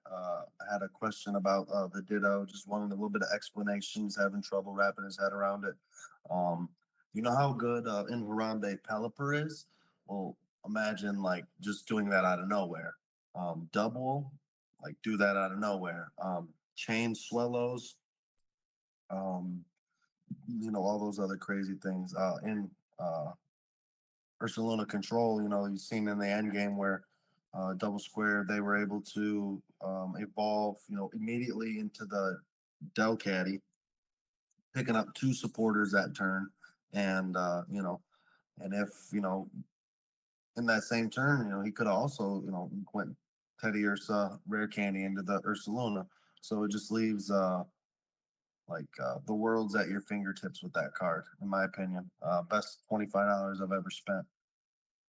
had a question about the Ditto. Just wanted a little bit of explanations. Having trouble wrapping his head around it. You know how good in Harambe Pelipper is? Well, imagine like just doing that out of nowhere. Double, like do that out of nowhere. Chain swallows. All those other crazy things. In Ursaluna Control, you've seen in the end game where Double Square, they were able to evolve, immediately into the Del Caddy, picking up two supporters that turn. And, and if, in that same turn, he could have also, went Teddy Ursa, Rare Candy into the Ursaluna. So it just leaves the world's at your fingertips with that card, in my opinion. Best $25 I've ever spent.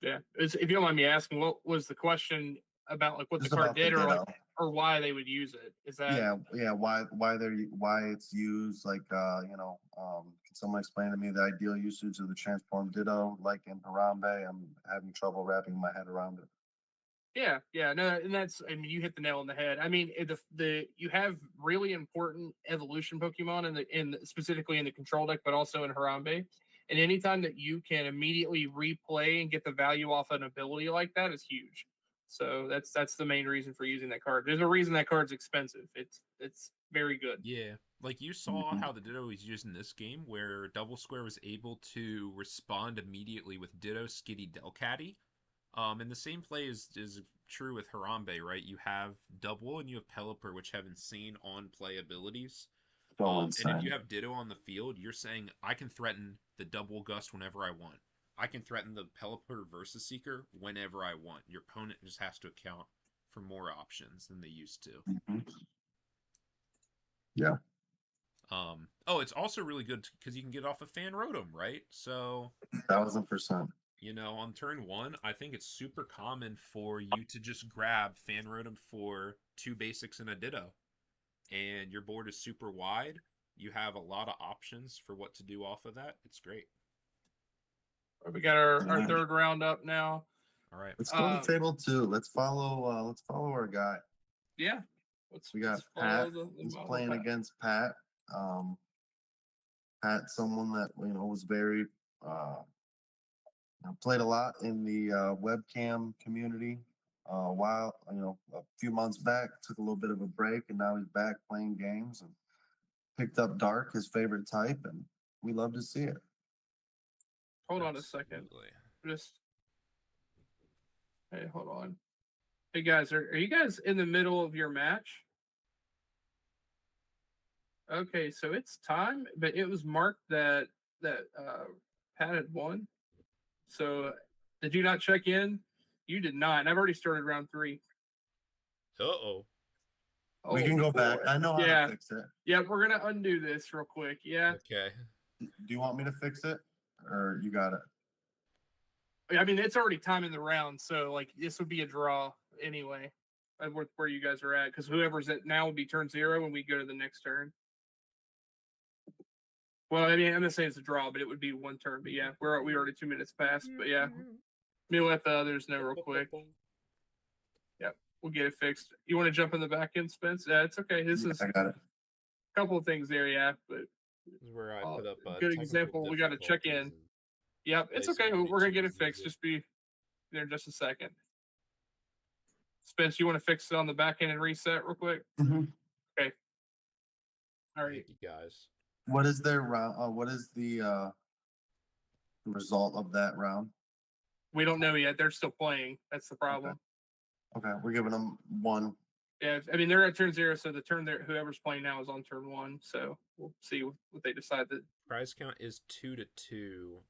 Yeah. If you don't mind me asking, what was the question about, like what the Just card about the did, Ditto. or why they would use it? Is that Yeah. Why it's used? Can someone explain to me the ideal usage of the transform Ditto? Like in Harambe, I'm having trouble wrapping my head around it. Yeah, no, and I mean, you hit the nail on the head. I mean, you have really important evolution Pokemon specifically in the control deck, but also in Harambe. And anytime that you can immediately replay and get the value off an ability like that is huge. So that's the main reason for using that card. There's a reason that card's expensive. It's very good. Yeah, like you saw Mhm. how the Ditto was used in this game, where Double Square was able to respond immediately with Ditto, Skitty, Delcatty. And the same play is true with Harambe, right? You have Double and you have Pelipper, which have insane on play abilities. So And if you insane. have Ditto on the field, you're saying I can threaten the Double Gust whenever I want. I can threaten the Pelipper Versus Seeker whenever I want. Your opponent just has to account for more options than they used to. Mhm. Yeah. Oh, it's also really good because you can get off a Fan Rotom, right? So 1000%. on turn one, I think it's super common for you to just grab Fan Rotom for 2 basics and a Ditto. And your board is super wide. You have a lot of options for what to do off of that. It's great. We got our Yeah. third round up now. All right. Let's go to table 2. Let's follow our guy. Yeah. We got let's Pat. follow the He's model playing Pat. against Pat. Pat, someone that was very played a lot in the webcam community. While a few months back, took a little bit of a break, and now he's back playing games and picked up Dark, his favorite type, and we love to see it. Hold on a second. Just hey, hold on. Hey guys, are you guys in the middle of your match? Okay, so it's time, but it was marked that Pat had won. So did you not check in? You did not. And I've already started round 3. Uh-oh. We can go back. I know how Yeah. to fix it. Yeah, we're gonna undo this real quick. Yeah. Okay. Do you want me to fix it, or you got it? I mean, it's already time in the round, so like this would be a draw anyway. Where you guys are at, because whoever's at now will be turn 0 when we go to the next turn. Well, I mean, I'm gonna say it's a draw, but it would be one turn. But yeah, we already 2 minutes past. But yeah, we'll let the others know real quick. Yep, we'll get it fixed. You want to jump in the back end, Spence? Yeah, it's okay. This is I got it. a couple of things there, yeah, but This is where I put up a good example. We got to check in. Yep, it's okay. We're gonna get it fixed. Just be there in just a second. Spence, you want to fix it on the back end and reset real quick? Mm-hmm. Okay. All right. Thank you guys. What is their round? What is the result of that round? We don't know yet. They're still playing. That's the problem. Okay, we're giving them 1. Yeah, I mean they're at turn 0, so the turn there, whoever's playing now is on turn 1. So we'll see what they decide. That Prize count is 2-2.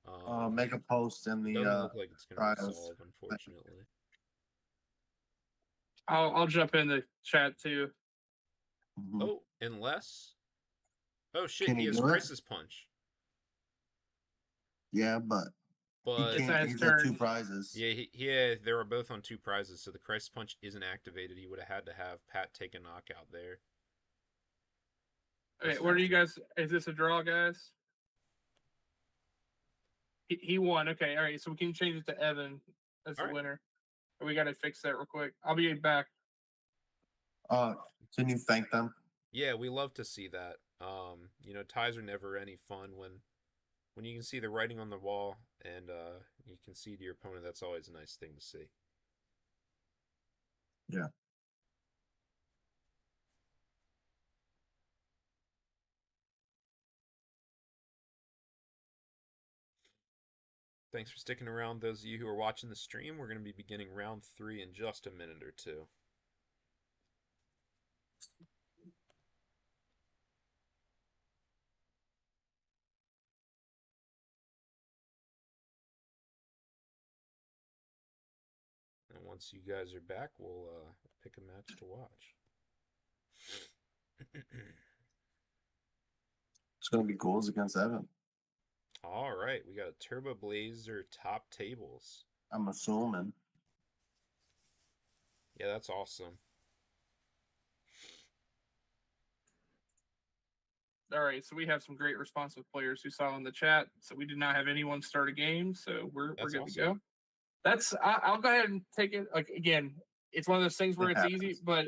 Make a post in the doesn't look like it's gonna trials. resolve, unfortunately. I'll jump in the chat too. Mhm. Oh, unless. Oh shit! Can He he has do it? Crisis Punch. Yeah, but But he It's can't. his He's got 2 turn. prizes. yeah, they were both on 2 prizes, so the Crisis Punch isn't activated. He would have had to have Pat take a knockout there. Okay, what are you guys? Is this a draw, guys? He won. Okay, all right. So we can change it to Evan as the winner. We got to fix that real quick. I'll be back. Can you thank them? Yeah, we love to see that. Ties are never any fun when you can see the writing on the wall and you can see to your opponent. That's always a nice thing to see. Yeah. Thanks for sticking around, those of you who are watching the stream. We're going to be beginning round 3 in just a minute or two. And once you guys are back, we'll pick a match to watch. It's gonna be goals against Evan. All right, we got a Turboblazer top tables. I'm assuming. Yeah, that's awesome. All right, so we have some great responsive players who saw in the chat. So we did not have anyone start a game, so we're good to go. I'll go ahead and take it. Like again, it's one of those things where it's easy, but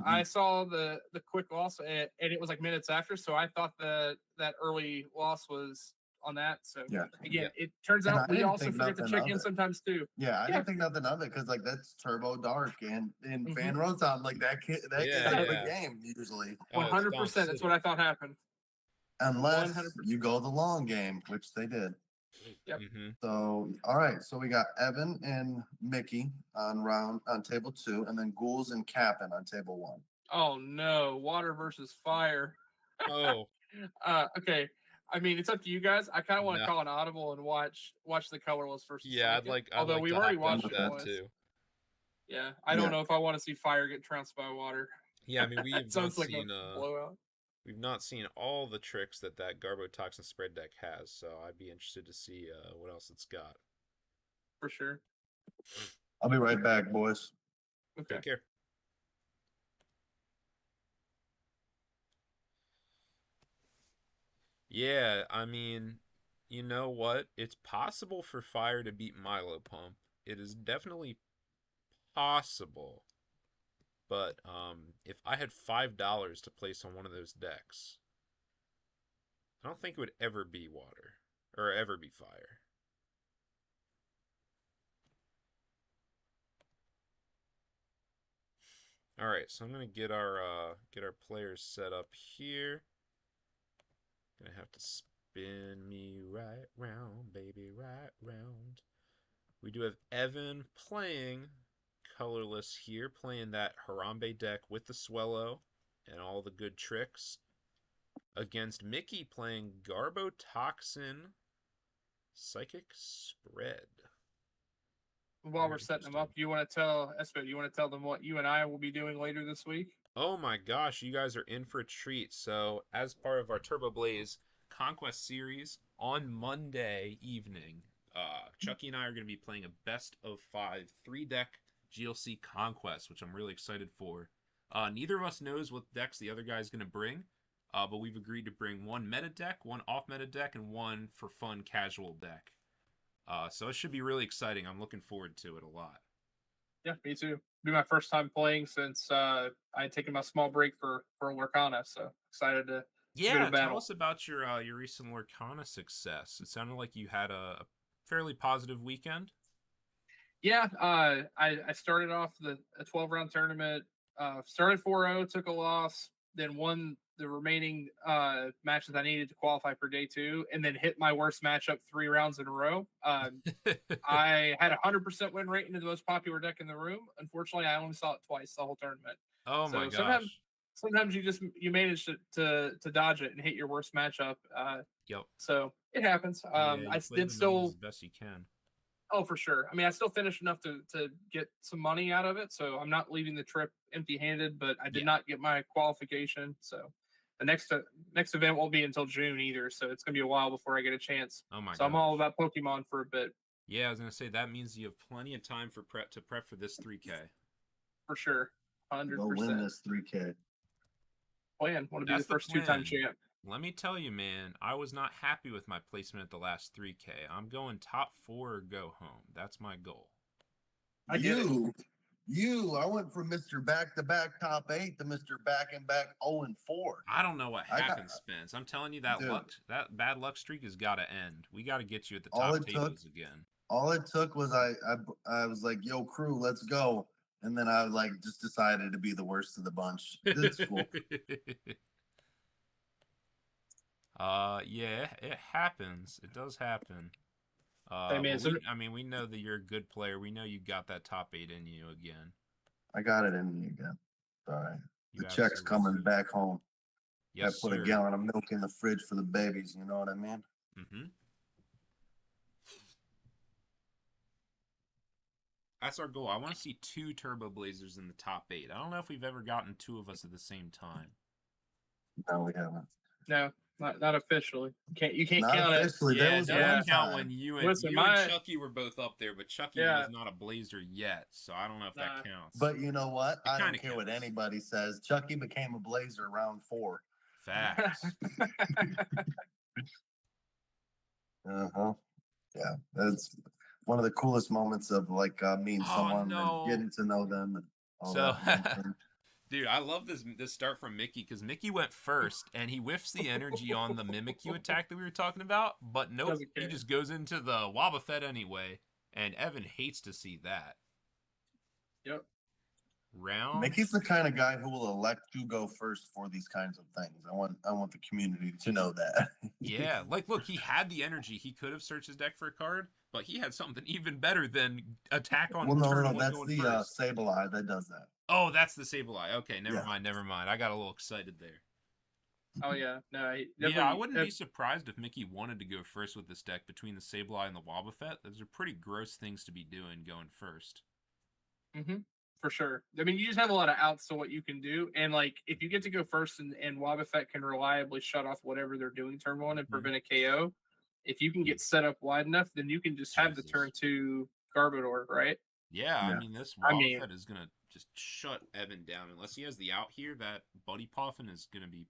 I saw the quick loss and it was like minutes after, so I thought that early loss was on that. So Yeah. again, it turns And out I we didn't also think forget to nothing check of in it. sometimes too. Yeah, I Yeah. didn't think nothing of it because like that's turbo dark and in Mhm. Fan Road Time, like that Yeah, isn't the yeah. game usually. Oh, it's 100%. Stomp That's City. what I thought happened. Unless 100%. you go the long game, which they did. Yep. Mm-hmm. So all right, so we got Evan and Mickey on table 2, and then Ghouls and Cap'n on table 1. Oh no, water versus fire. Oh, Okay. I mean, it's up to you guys. I kind of want to no. call an audible and watch the colorless versus Yeah, psychic. I'd Although like we've to already hop in watched with it that once. too. Yeah, I Yeah. don't know if I want to see fire get trounced by water. Yeah, I mean we have not Sounds like seen a blowout we've not seen all the tricks that Garbotoxin spread deck has, so I'd be interested to see what else it's got. for sure. I'll be right back, boys. Okay. Take care. Yeah, I mean, you know what? It's possible for Fire to beat Milo Pump. It is definitely possible. But if I had $5 to place on one of those decks, I don't think it would ever be water or ever be fire. All right, so I'm gonna get our players set up here. Gonna have to spin me right round, baby, right round. We do have Evan playing colorless here, playing that Harambe deck with the Swellow and all the good tricks, against Mickey playing Garbotoxin Psychic Spread. While Very we're setting them up, interesting. you want to tell Espo? You want to tell them what you and I will be doing later this week? Oh my gosh, you guys are in for a treat. So, as part of our Turboblaze Conquest series, on Monday evening, Chucky and I are going to be playing a best of 5 3-deck GLC Conquest, which I'm really excited for. Neither of us knows what decks the other guy is going to bring, but we've agreed to bring one meta deck, one off meta deck, and one for fun casual deck. So it should be really exciting. I'm looking forward to it a lot. Yeah, me too. Be my first time playing since I had taken my small break for Lorcana, so excited to go Yeah, to tell battle. us about your recent Lorcana success. It sounded like you had a fairly positive weekend. Yeah, I started off a 12-round tournament. Started 4-0, took a loss, then won the remaining matches I needed to qualify for day 2, and then hit my worst matchup 3 rounds in a row. I had a 100% win rate into the most popular deck in the room. Unfortunately, I only saw it twice the whole tournament. Oh my So gosh. sometimes you manage to dodge it and hit your worst matchup. Yep. So it happens. Yeah, you I play did the numbers still. as best you can. Oh, for sure. I mean, I still finished enough to get some money out of it, so I'm not leaving the trip empty-handed. But I did Yeah. not get my qualification, so the next event won't be until June either. So it's gonna be a while before I get a chance. Oh my So I'm gosh. all about Pokemon for a bit, Yeah, I was gonna say that means you have plenty of time for prep for this 3K. for sure. Go win 100%. this 3K. Plan. Want to be That's the the first 2-time plan. champ. Let me tell you, man, I was not happy with my placement at the last 3K. I'm going top 4 or go home. That's my goal. I get it. I went from Mr. Back-to-back top 8 to Mr. Back-and-back 0-4. I don't know what I got- happened, Spence. I'm telling you that Dude. that bad luck streak has got to end. We got to get you at the All top it tables took- again. All it took was I was like, yo, crew, let's go. And then I like just decided to be the worst of the bunch. It's cool. Yeah, it happens. It does happen. Hey, man, But we know that you're a good player. We know you got that top 8 in you again. I got it in me again. All right. You The check's absolutely coming do. back home. Yes, I put sir. a gallon of milk in the fridge for the babies. You know what I mean? Mm-hmm. That's our goal. I want to see 2 Turbo Blazers in the top 8. I don't know if we've ever gotten 2 of us at the same time. No, we haven't. No, not officially. You can't Not count officially. There Yeah, was don't one count time. when you and Listen, you and Chucky were both up there, but Chucky was not a Blazer yet, so I don't know if that counts. But you know what? I don't kinda care what counts. anybody says. Chucky became a Blazer round 4. Facts. Uh-huh. Yeah, that's one of the coolest moments of like meeting Oh, someone no. and getting to know them and all So, that. Dude, I love this start from Mickey because Mickey went first and he whiffs the energy on the Mimikyu attack that we were talking about, but nope, Doesn't he care. just goes into the Wobbuffet anyway, and Evan hates to see that. Yep. Round. Mickey's the kind of guy who will elect to go first for these kinds of things. I want the community to know that. Yeah, like look, he had the energy. He could have searched his deck for a card, but he had something even better than attack on Well, no, turn one that's going the first. Sableye that does that. Oh, that's the Sableye. Okay, never Yeah. mind, never mind. I got a little excited there. Oh yeah. No, Yeah, I wouldn't be surprised if Mickey wanted to go first with this deck between the Sableye and the Wobbuffet. Those are pretty gross things to be doing going first. Mm-hmm. For sure. I mean, you just have a lot of outs to what you can do, and like if you get to go first, and Wobbuffet can reliably shut off whatever they're doing turn one and prevent a KO. If you can get set up wide enough, then you can just have the turn two Garbodor, right? Yeah, I Yeah. mean this I mean- Wobbuffet is gonna just shut Evan down unless he has the out here. That Buddy Poffin is gonna be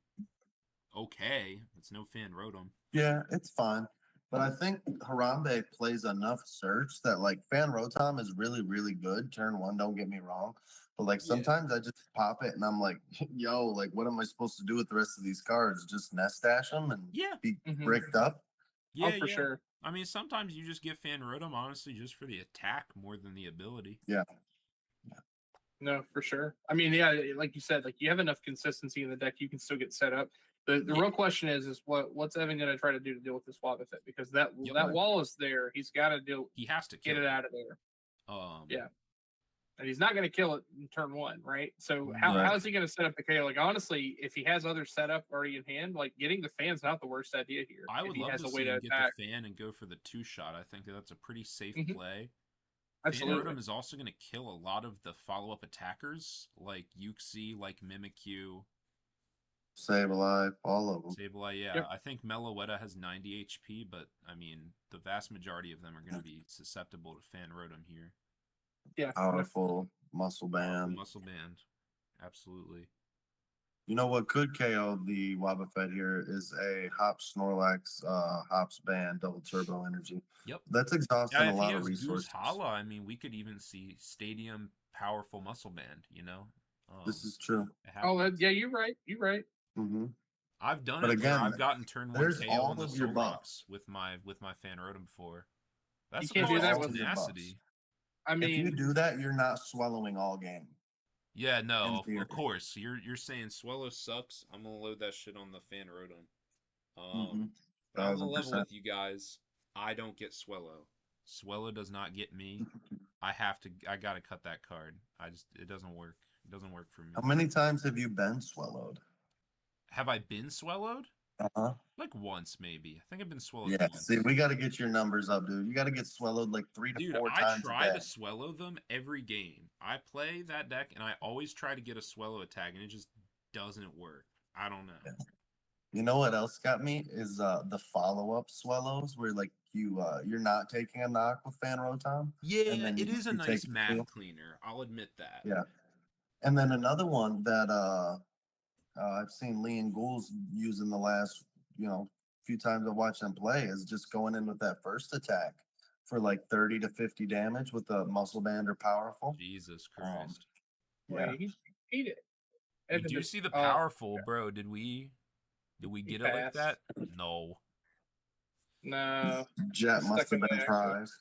okay. It's no fan Rotom. Yeah, it's fine. But I think Harambe plays enough search that like Fan Rotom is really, really good. Turn one, don't get me wrong. But like Yeah. sometimes I just pop it and I'm like, yo, like what am I supposed to do with the rest of these cards? Just nest dash them and Yeah. be Mhm. bricked up? Yeah, For sure. I mean, sometimes you just get fan Rotom honestly just for the attack more than the ability. No, for sure. I mean, yeah, like you said, like you have enough consistency in the deck, you can still get set up. The Yeah. real question is what's Evan going to try to do to deal with this Wobbuffet? Because that Yep. wall is there. He's got to He has to get kill it out of there, Yeah. and he's not going to kill it in turn one, right? So Right. how is he going to set up the KO? Like honestly, if he has other setup already in hand, like getting the fan's not the worst idea here. I if would he love has to a way see to him get attack. the fan and go for the two shot. I think that's a pretty safe Mhm. play. Absolutely. Fan Rotom is also going to kill a lot of the follow-up attackers like Uxie, like Mimikyu, Sableye, all of them. Sableye. Yeah, Yep. I think Meloetta has 90 HP, but I mean, the vast majority of them are going to be susceptible to Fan Rotom here. Yeah. Powerful muscle band. Muscle Band. Absolutely. You know what could KO the Wobbuffet here is a Hop Snorlax, Hops band, double turbo energy. Yep. That's exhausting Yeah, a if he lot of has Goose resources. Hala, I mean, we could even see Stadium powerful Muscle Band, you know? This is true. It Oh, happens. yeah, you're right. You're right. Hmm I've done But it where again, I've gotten turn one there's KO all on the of your Solrox buffs. with my Fan Rotom before. That's can't some do that boss with your buffs. tenacity. I If you mean, do that, you're not swallowing all game. Yeah, no, In of theory. course. You're saying Swallow sucks. I'm gonna load that shit on the Fan Rotom. Mhm. But I'm gonna level 1000%. with you guys. I don't get Swallow. Swallow does not get me. I gotta cut that card. It doesn't work. It doesn't work for me. How many times have you been swallowed? Have I been swallowed? Uh-huh. Like once, maybe. I think I've been swallowed Yeah, once. see, we got to get your numbers up, dude. You got to get swallowed like 3 to Dude, 4 I times try a to day. swallow them every game. I play that deck, and I always try to get a swallow attack, and it just doesn't work. I don't know. Yeah. You know what else got me is the follow-up swallows where like you're not taking a knock with Fan Rotom. Yeah, And then it you- is a you nice take the math field. cleaner. I'll admit that. Yeah. And then another one that I've seen Lee and Ghouls using the last, few times I watched them play is just going in with that first attack for like 30 to 50 damage with the muscle band or powerful. Jesus Christ. Yeah. wait, he did. We Evan do just- see the oh, powerful, bro. Did we get it like passed. that? No. No, Jet Stuck must in have the been ankle. fries.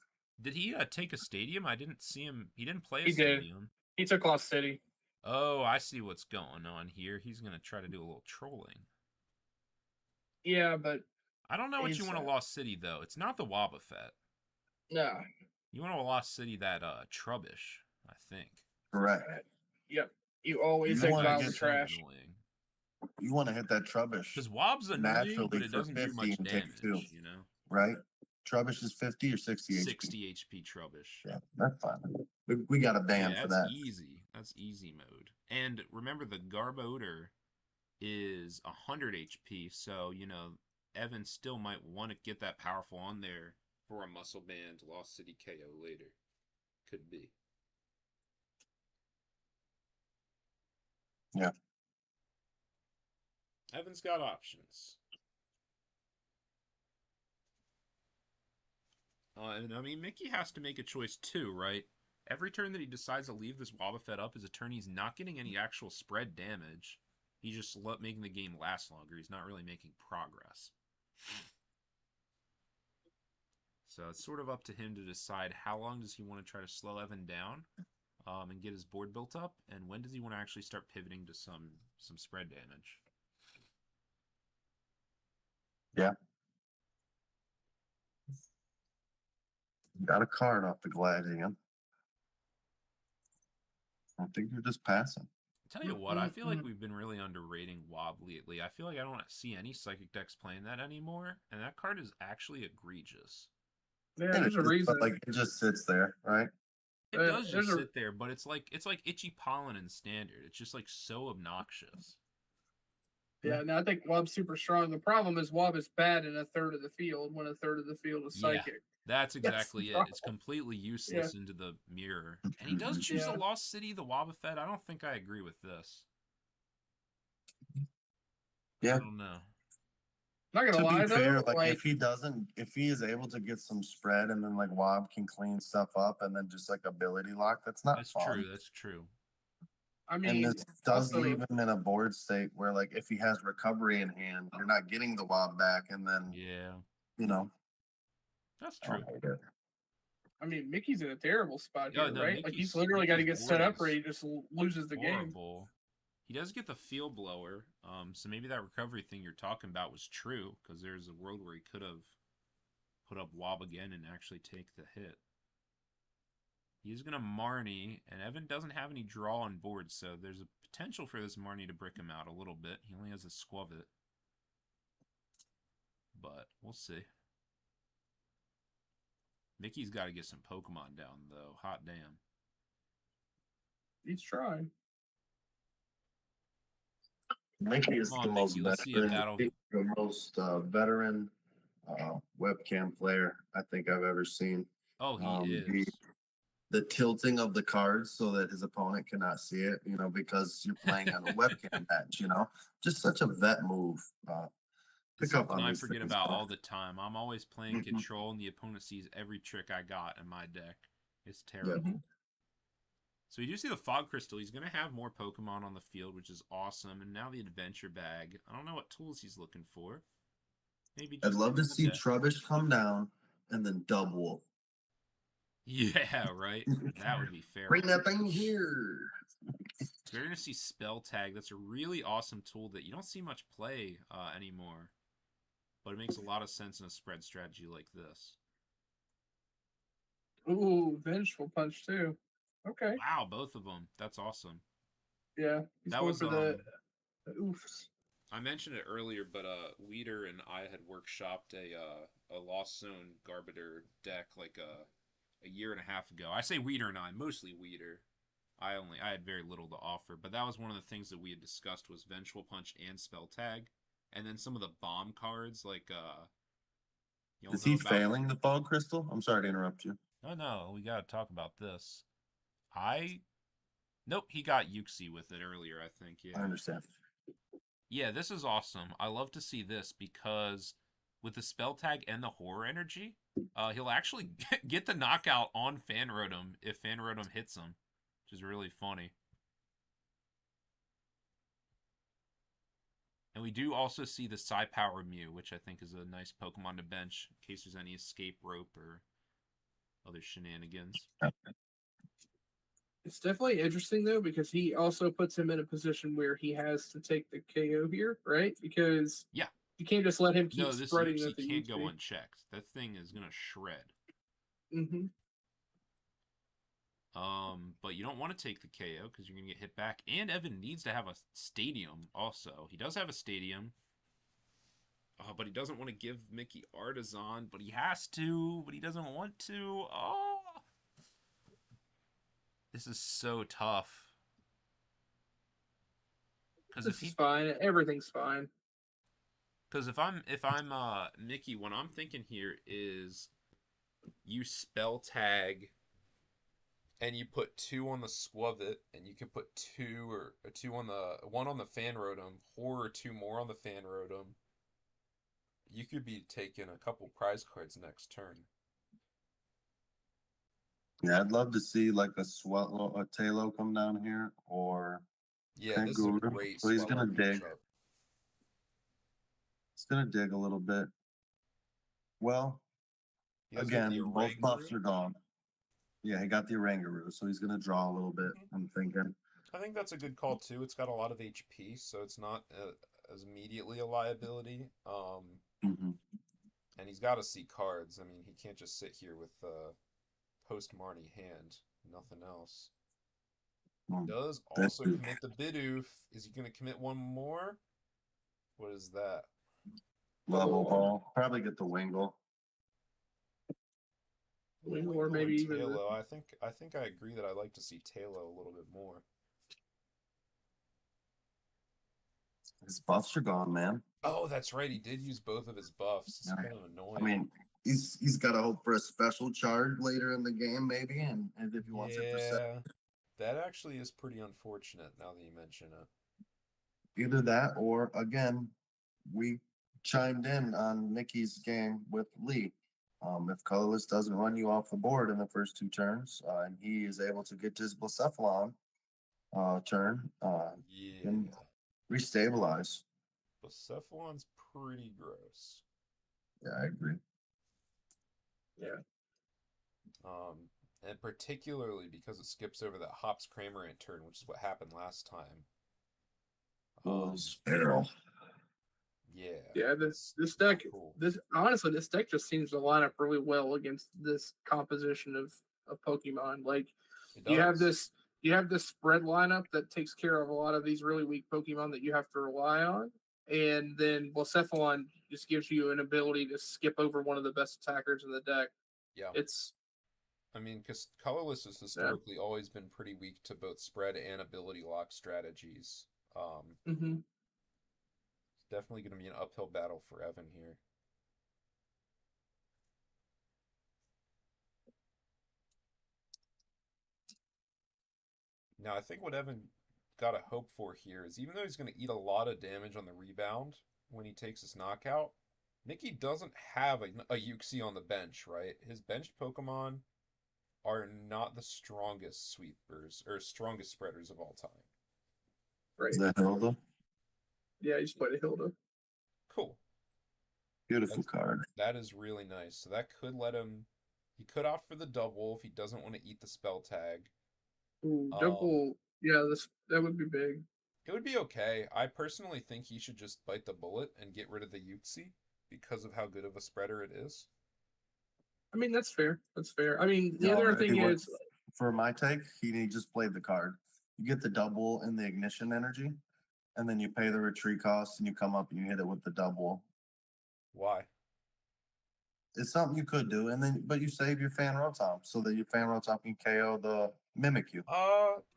Did he take a stadium? I didn't see him. He didn't play a He did. stadium. he took Lost City. Oh, I see what's going on here. He's going to try to do a little trolling. Yeah, but I don't know what you He's, want to Lost City, though. It's not the Wobbuffet. no. You want to Lost City that Trubbish, I think. Correct. Yep. You always You wanna exile get the So trash. annoying. You want to hit that Trubbish, Because Wob's annoying, naturally but it for doesn't do 50 much and take damage, two. you know? right? Trubbish is 50 or 60 HP. 60 HP Trubbish. Yeah, that's fine. We got a ban Yeah, for that's that. easy. That's easy mode. And remember, the Garbodor is 100 HP, so, Evan still might want to get that powerful on there for a Muscle Band Lost City KO later. Could be. Yeah. Evan's got options. And I mean, Mickey has to make a choice too, right? Every turn that he decides to leave this Wobbuffet up is a turn he's not getting any actual spread damage. He's just making the game last longer. He's not really making progress. So it's sort of up to him to decide how long does he want to try to slow Evan down and get his board built up, and when does he want to actually start pivoting to some spread damage. Yeah. Got a card off the Gladian. I think you're just passing. Tell you what, I feel like we've been really underrating Wob lately. I feel like I don't see any Psychic decks playing that anymore, and that card is actually egregious. Yeah, there's a reason. But like it just sits there, right? It does just sit there, but it's like Itchy Pollen in Standard. It's just like so obnoxious. Yeah, and I think Wob's super strong. The problem is Wob is bad in a third of the field when a third of the field is Psychic. Yeah, that's exactly it. It's completely useless into the mirror. And he does choose the Lost City, the Wobbuffet. I don't think I agree with this. Yeah. I don't know. Not gonna lie though, fair, like if he is able to get some spread and then like Wob can clean stuff up and then just like ability lock, that's not fun. That's true. I mean, and this does leave him in a board state where like if he has recovery in hand, you're not getting the Wob back, and then that's true. I mean, Mickey's in a terrible spot here, right? Mickey's, like he's literally got to get set up or he just loses the game. He does get the field blower, so maybe that recovery thing you're talking about was true, because there's a world where he could have put up Wob again and actually take the hit. He's going to Marnie, and Evan doesn't have any draw on board, so there's a potential for this Marnie to brick him out a little bit. He only has a Squavit. But we'll see. Mickey's got to get some Pokemon down, though. Hot damn. He's trying. Mickey is the most veteran webcam player I think I've ever seen. Oh, he is. The tilting of the cards so that his opponent cannot see it, because you're playing on a webcam match, just such a vet move. Pick up on I forget about all the time. I'm always playing control, and the opponent sees every trick I got in my deck. It's terrible. Yeah. So we do see the Fog Crystal. He's going to have more Pokemon on the field, which is awesome. And now the Adventure Bag. I don't know what tools he's looking for. Maybe. I'd love to see Trubbish come down and then Dubwolf. Yeah, right. That would be fair. Bring that thing here. So we're going to see Spell Tag. That's a really awesome tool that you don't see much play anymore. But it makes a lot of sense in a spread strategy like this. Ooh, Vengeful Punch too. Okay. Wow, both of them. That's awesome. Yeah. That was for the oofs. I mentioned it earlier, but Weeder and I had workshopped a Lost Zone Garbiter deck like a year and a half ago. I say Weeder and I, mostly Weeder. I had very little to offer, but that was one of the things that we had discussed was Vengeful Punch and Spell Tag, and then some of the bomb cards like Is he failing the Fog Crystal? I'm sorry to interrupt you. No, we got to talk about this. Nope, he got Yuxi with it earlier, I think. Yeah, I understand. Yeah, this is awesome. I love to see this because with the Spell Tag and the Horror Energy, he'll actually get the knockout on Fanrotom if Fanrotom hits him, which is really funny. And we do also see the Psy Power Mew, which I think is a nice Pokemon to bench in case there's any escape rope or other shenanigans. It's definitely interesting though because he also puts him in a position where he has to take the KO here, right? Because you can't just let him keep spreading. No, this can't go unchecked. That thing is gonna shred. Mm-hmm. But you don't want to take the KO because you're gonna get hit back. And Evan needs to have a stadium also. He does have a stadium. But he doesn't want to give Mickey Artisan, but he has to, but he doesn't want to. Oh. This is so tough. This is fine. Everything's fine. Because if I'm Mickey, what I'm thinking here is you Spell Tag and you put 2 on the Squavit, and you can put 2 or 2 on the 1 on the Fanrotom, or 2 more on the Fanrotom. You could be taking a couple prize cards next turn. Yeah, I'd love to see like a Swellow, a Talo come down here, or Yeah, this is a Kanguru. great So he's Swellow gonna dig. matchup. He's gonna dig a little bit. Well, He does get the again, both buffs Oranguru. are gone. Yeah, he got the Oranguru, so he's gonna draw a little bit. Mhm. I'm thinking. I think that's a good call too. It's got a lot of HP, so it's not as immediately a liability. Hmm. And he's got to see cards. I mean, he can't just sit here with post Marnie hand, nothing else. Does also commit the Bidoof. Is he going to commit one more? What is that? Level ball. Probably get the Wingle. Wingle or Wingull or maybe even the Talo? I think I agree that I like to see Talo a little bit more. His buffs are gone, man. Oh, that's right. He did use both of his buffs. It's Yeah. kind of I annoying. mean, he's got to hope for a special charge later in the game, maybe, and if he wants it for Yeah, that actually is pretty unfortunate now that you mention it. either that or again, we chimed in on Mickey's game with Lee. If colorless doesn't run you off the board in the first two turns, and he is able to get his Blacephalon turn, and Yeah, restabilize. Blacephalon's pretty gross. Yeah, I agree. yeah. And particularly because it skips over that Hops Cramorant turn, which is what happened last time. Was feral. Yeah, Yeah, it's this not deck cool. this honestly this deck just seems to line up really well against this composition of Pokemon. Like It you have does. this you have this spread lineup that takes care of a lot of these really weak Pokemon that you have to rely on. And then Blacephalon just gives you an ability to skip over one of the best attackers in the deck. Yeah. It's I mean, because Colorless has yeah. historically always been pretty weak to both spread and ability lock strategies. Mm-hmm. It's definitely going to be an uphill battle for Evan here. Now, I think what Evan got to hope for here is even though he's going to eat a lot of damage on the rebound when he takes his knockout, Mickey doesn't have a Uxie on the bench, right? His benched Pokemon are not the strongest sweepers or strongest spreaders of all time. Right. Is that Hilda? Yeah, he's played a Hilda. Cool. Beautiful card. That is really nice. So that could let him. He could opt for the double if he doesn't want to eat the spell tag. Ooh, Um, double. Yeah, that would be big. it would be okay. I personally think he should just bite the bullet and get rid of the Uxie because of how good of a spreader it is. I mean, that's fair. That's fair. I mean, the No, other thing is, for my take, he just played the card. You get the double in the ignition energy, and then you pay the retreat cost, and you come up and you hit it with the double. Why? It's something you could do, and then but you save your fan Rotom so that your fan Rotom can KO the Mimikyu.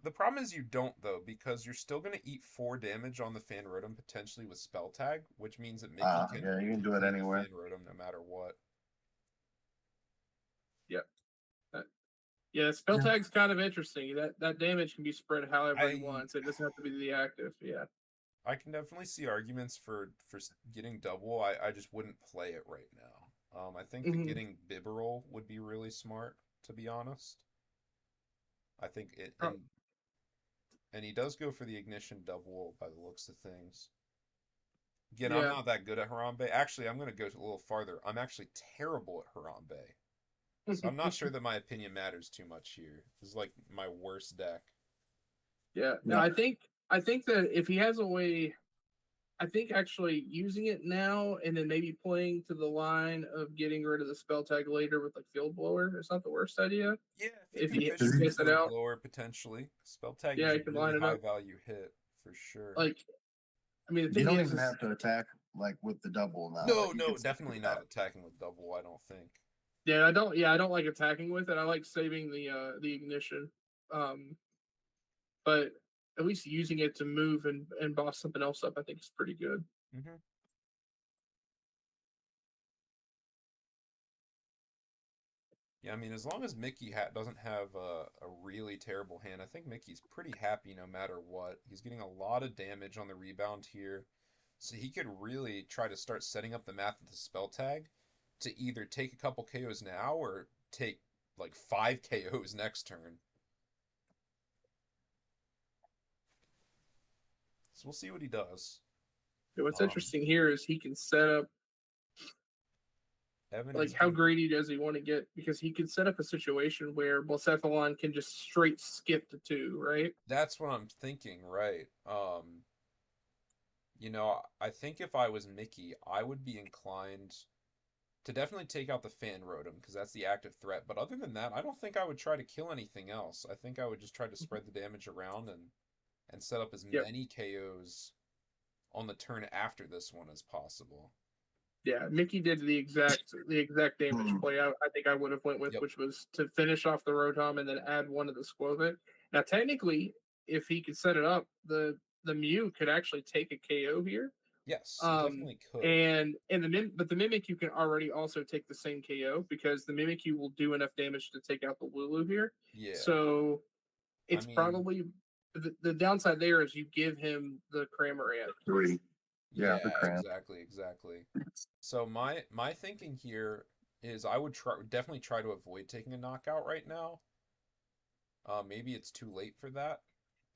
The problem is you don't though, because you're still gonna eat 4 damage on the Fan Rotom potentially with spell tag, which means that Mickey Yeah, you can can do it clean the anywhere. Fan Rotom no matter what. yeah, yeah, spell Yeah. tag's kind of interesting. That damage can be spread however he I wants. It doesn't have to be the active. Yeah. I can definitely see arguments for getting double. I just wouldn't play it right now. I think that Mm-hmm. getting Bibarel would be really smart, to be honest. I think it Oh, and he does go for the ignition double by the looks of things. Again, I'm yeah. not that good at Harambe. Actually, I'm going to go a little farther. I'm actually terrible at Harambe. So I'm not sure that my opinion matters too much here. This is like my worst deck. Yeah. No, I think that if he has a way, I think actually using it now and then maybe playing to the line of getting rid of the spell tag later with like field blower is not the worst idea. Yeah, If if he you fish with gets it Field out, Blower potentially. Spell tag yeah, is a he can really line it high up. value hit for sure. Like, I mean, the You thing don't is, even have to attack like with the double now. No, Like, you no, can still definitely do not that. attacking with double, I don't think. yeah, I don't. Yeah, I don't like attacking with it. I like saving the ignition, but at least using it to move and boss something else up, I think is pretty good. Mm-hmm. Yeah, I mean, as long as Mickey doesn't have a really terrible hand, I think Mickey's pretty happy no matter what. He's getting a lot of damage on the rebound here. So he could really try to start setting up the math with the spell tag to either take a couple KOs now or take like 5 KOs next turn. So we'll see what he does. What's Um, interesting here is he can set up Evan like is how gonna. greedy does he want to get? Because he could set up a situation where Blacephalon can just straight skip to 2, right? That's what I'm thinking, right? I think if I was Mickey, I would be inclined to definitely take out the fan rotom because that's the active threat. But other than that, I don't think I would try to kill anything else. I think I would just try to spread the damage around and set up as Yep. many KOs on the turn after this one as possible. Yeah, Mickey did the exact damage play I think I would have went with, Yep. which was to finish off the Rotom and then add one of the Squovit. Now, technically, if he could set it up, the Mew could actually take a KO here. Yes, he definitely could. But the Mimic you can already also take the same KO because the Mimic you will do enough damage to take out the Wooloo here. Yeah. So I it's mean, probably the downside there is you give him the Cramorant. 3. yeah, the cramp. exactly. So my thinking here is I would definitely try to avoid taking a knockout right now. Maybe it's too late for that,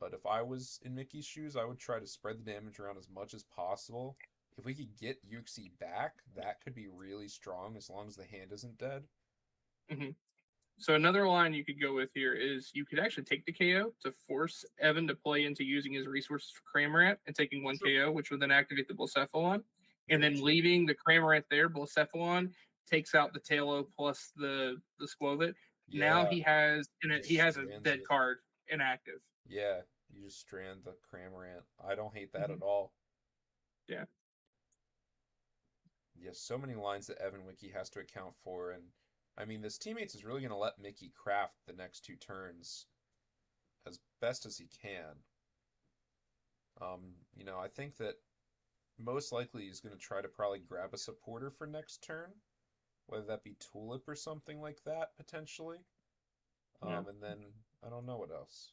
but if I was in Mickey's shoes, I would try to spread the damage around as much as possible. If we could get Yuxi back, that could be really strong as long as the hand isn't dead. Mm-hmm. So another line you could go with here is you could actually take the KO to force Evan to play into using his resources for Cramorant and taking one KO, which would then activate the Blacephalon. And then leaving the Cramorant there, Blacephalon takes out the Tailo plus the Squovit. Now Yeah, he has a strands dead it. card inactive. Yeah, you just strand the Cramorant. I don't hate that Mm-hmm. at all. Yeah. Yes, so many lines that Evan Wiki has to account for, and I mean, this teammates is really going to let Mickey craft the next 2 turns as best as he can. I think that most likely he's going to try to probably grab a supporter for next turn, whether that be Tulip or something like that potentially. Yeah. And then I don't know what else.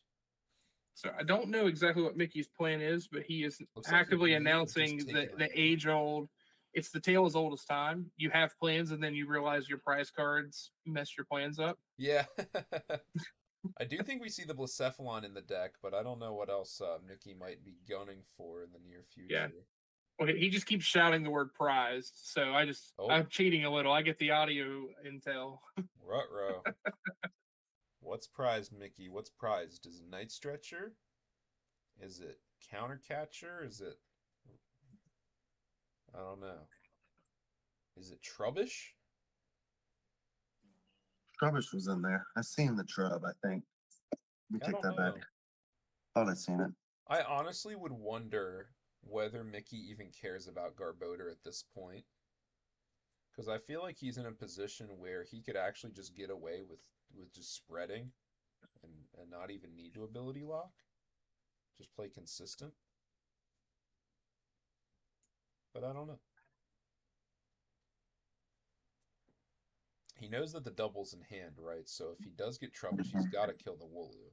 So I don't know exactly what Mickey's plan is, but he is Looks like he actively may have announcing just taken the a age old. It's the tale as old as time. You have plans, and then you realize your prize cards mess your plans up. Yeah. I do think we see the Blacephalon in the deck, but I don't know what else Mickey might be gunning for in the near Yeah. future. Well, he just keeps shouting the word prized. So Oh, I'm cheating a little. I get the audio intel. ruh-roh. What's prized, Mickey? What's prized? Is it Night Stretcher? Is it Counter Catcher? Is it... I don't know. Is it Trubbish? Trubbish was in there. I seen the Trub, I think. Let me I take don't that know. back. Thought I'd seen it. I honestly would wonder whether Mickey even cares about Garbodor at this point. Because I feel like he's in a position where he could actually just get away with just spreading and not even need to ability lock. Just play consistent. But I don't know. He knows that the double's in hand, right? So if he does get Trubbish, he's got to kill the Wooloo.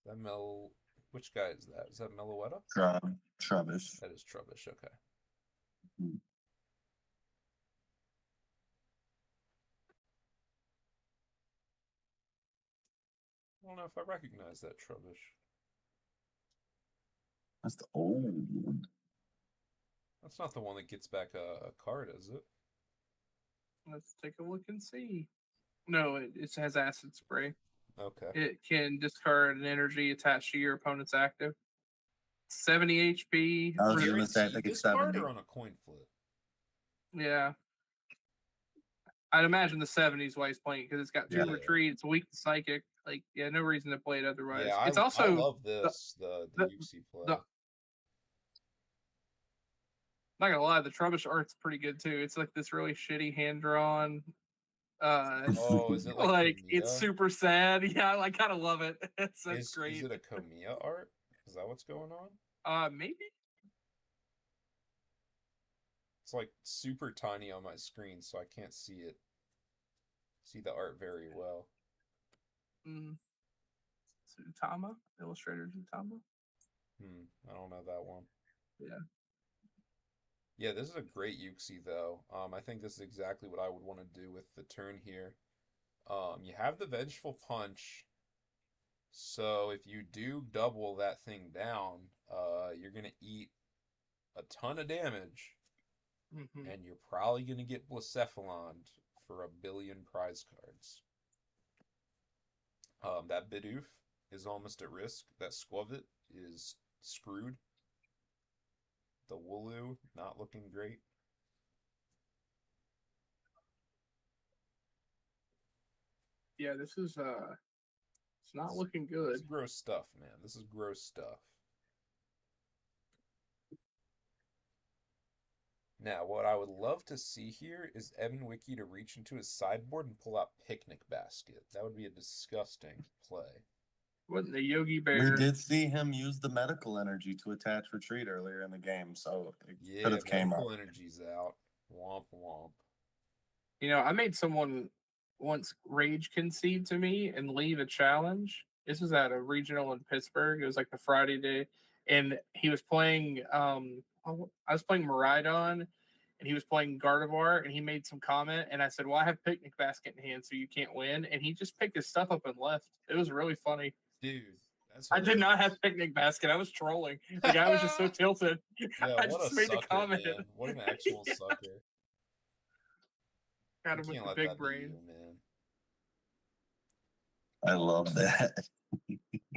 That Mel... Which guy is that? Is that Meloetta? Trubbish. That is Trubbish, okay. I don't know if I recognize that Trubbish. That's the old one. That's not the one that gets back a card, is it? Let's take a look and see. No, it has acid spray. Okay. It can discard an energy attached to your opponent's active. 70 HP. I was gonna say, I Guaranteed think it's this card 70. or on a coin flip? Yeah. I'd imagine the 70s why he's playing because it's got 2 Yeah. retreat, it's weak to psychic. Like, yeah, no reason to play it otherwise. Yeah, It's I also love this, the Yuxi play. Not gonna lie, the Trubbish art's pretty good too. It's like this really shitty hand drawn. Oh, is it like like it's Kamiya? super sad. Yeah, I kind of love it. That's Is great. it a Kamiya art? Is that what's going on? Maybe. It's like super tiny on my screen, so I can't see it. See the art very well. Zutama, illustrator Zutama. I don't know that one. Yeah. Yeah, this is a great Yuxi though. I think this is exactly what I would want to do with the turn here. You have the Vengeful Punch, so if you do double that thing down, you're gonna eat a ton of damage, and you're probably gonna get Blacephalon for 1 billion prize cards. That Bidoof is almost at risk. That Squavit is screwed. The Wooloo not looking great. Yeah, this is it's not looking This good. is gross stuff, man. This is gross stuff. Now, what I would love to see here is Evan Wiki to reach into his sideboard and pull out Picnic Basket. That would be a disgusting play. What the Yogi We Bear? did see him use the medical energy to attach retreat earlier in the game, so it Yeah, could have came up. medical energy's out. Womp womp. You know, I made someone once rage concede to me and leave a challenge. This was at a regional in Pittsburgh. It was like the Friday day, and he was playing. I was playing Maridon, and he was playing Gardevoir, and he made some comment, and I said, "Well, I have Picnic Basket in hand, so you can't win." And he just picked his stuff up and left. It was really funny. Dude, that's I did not hilarious. have Picnic Basket. I was trolling. The guy was just so tilted. Yeah, I what just a made the sucker, comment. man. What an actual sucker. Got You him with can't the let big that be brain. you, man. I love that.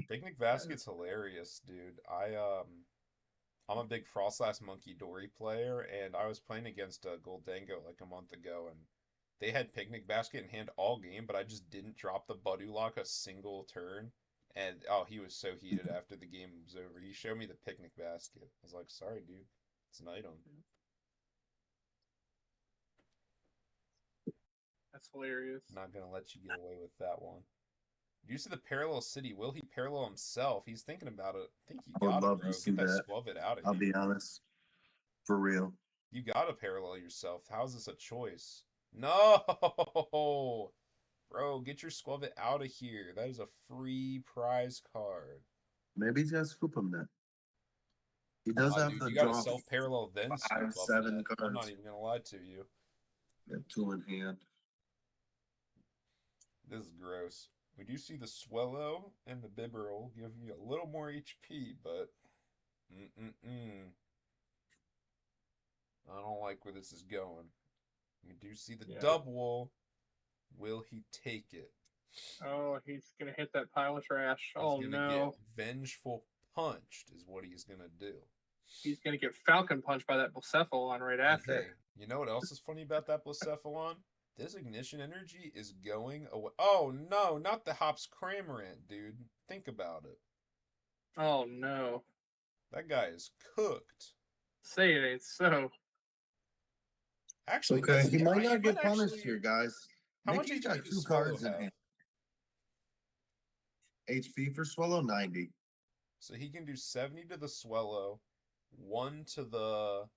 Picnic Basket's hilarious, dude. I'm a big Frostlass Monkey Dory player, and I was playing against Goldango like a month ago, and they had Picnic Basket in hand all game, but I just didn't drop the Budulok a single turn. And oh, he was so heated after the game was over. He showed me the Picnic Basket. I was like, sorry, dude. It's an item. That's hilarious. I'm not gonna let you get away with that one. Do you see the parallel city? Will he parallel himself? He's thinking about it. I think you I would got it, love bro. to see Get that that. Squavit out of I'll here. be honest. For real. You gotta parallel yourself. How's this a choice? No! Bro, get your Squavit out of here. That is a free prize card. Maybe he's got scoop him then. He does Nah, have dude, the you gotta draw self-parallel then scoop 5, up 7 net. I'm not cards. even gonna lie to you. Yeah, 2 in hand. This is gross. We do see the Swellow and the Bibarel give you a little more HP, but I don't like where this is going. We do see the Yeah. double. Will he take it? Oh, he's gonna hit that pile of trash. Oh He's gonna no. get vengeful punched, is what he's gonna do. He's gonna get Falcon punched by that Blacephalon right after. Hey, you know what else is funny about that Blacephalon? This ignition energy is going away. Oh no, not the Hops Cramorant, dude. Think about it. Oh no. That guy is cooked. Say it ain't so. Actually, Okay, he might he not get punished actually- here, guys. How much Mickey's HP got does 2 Swallow cards in have? hand. HP for Swallow 90. So he can do 70 to the Swellow, 1 to the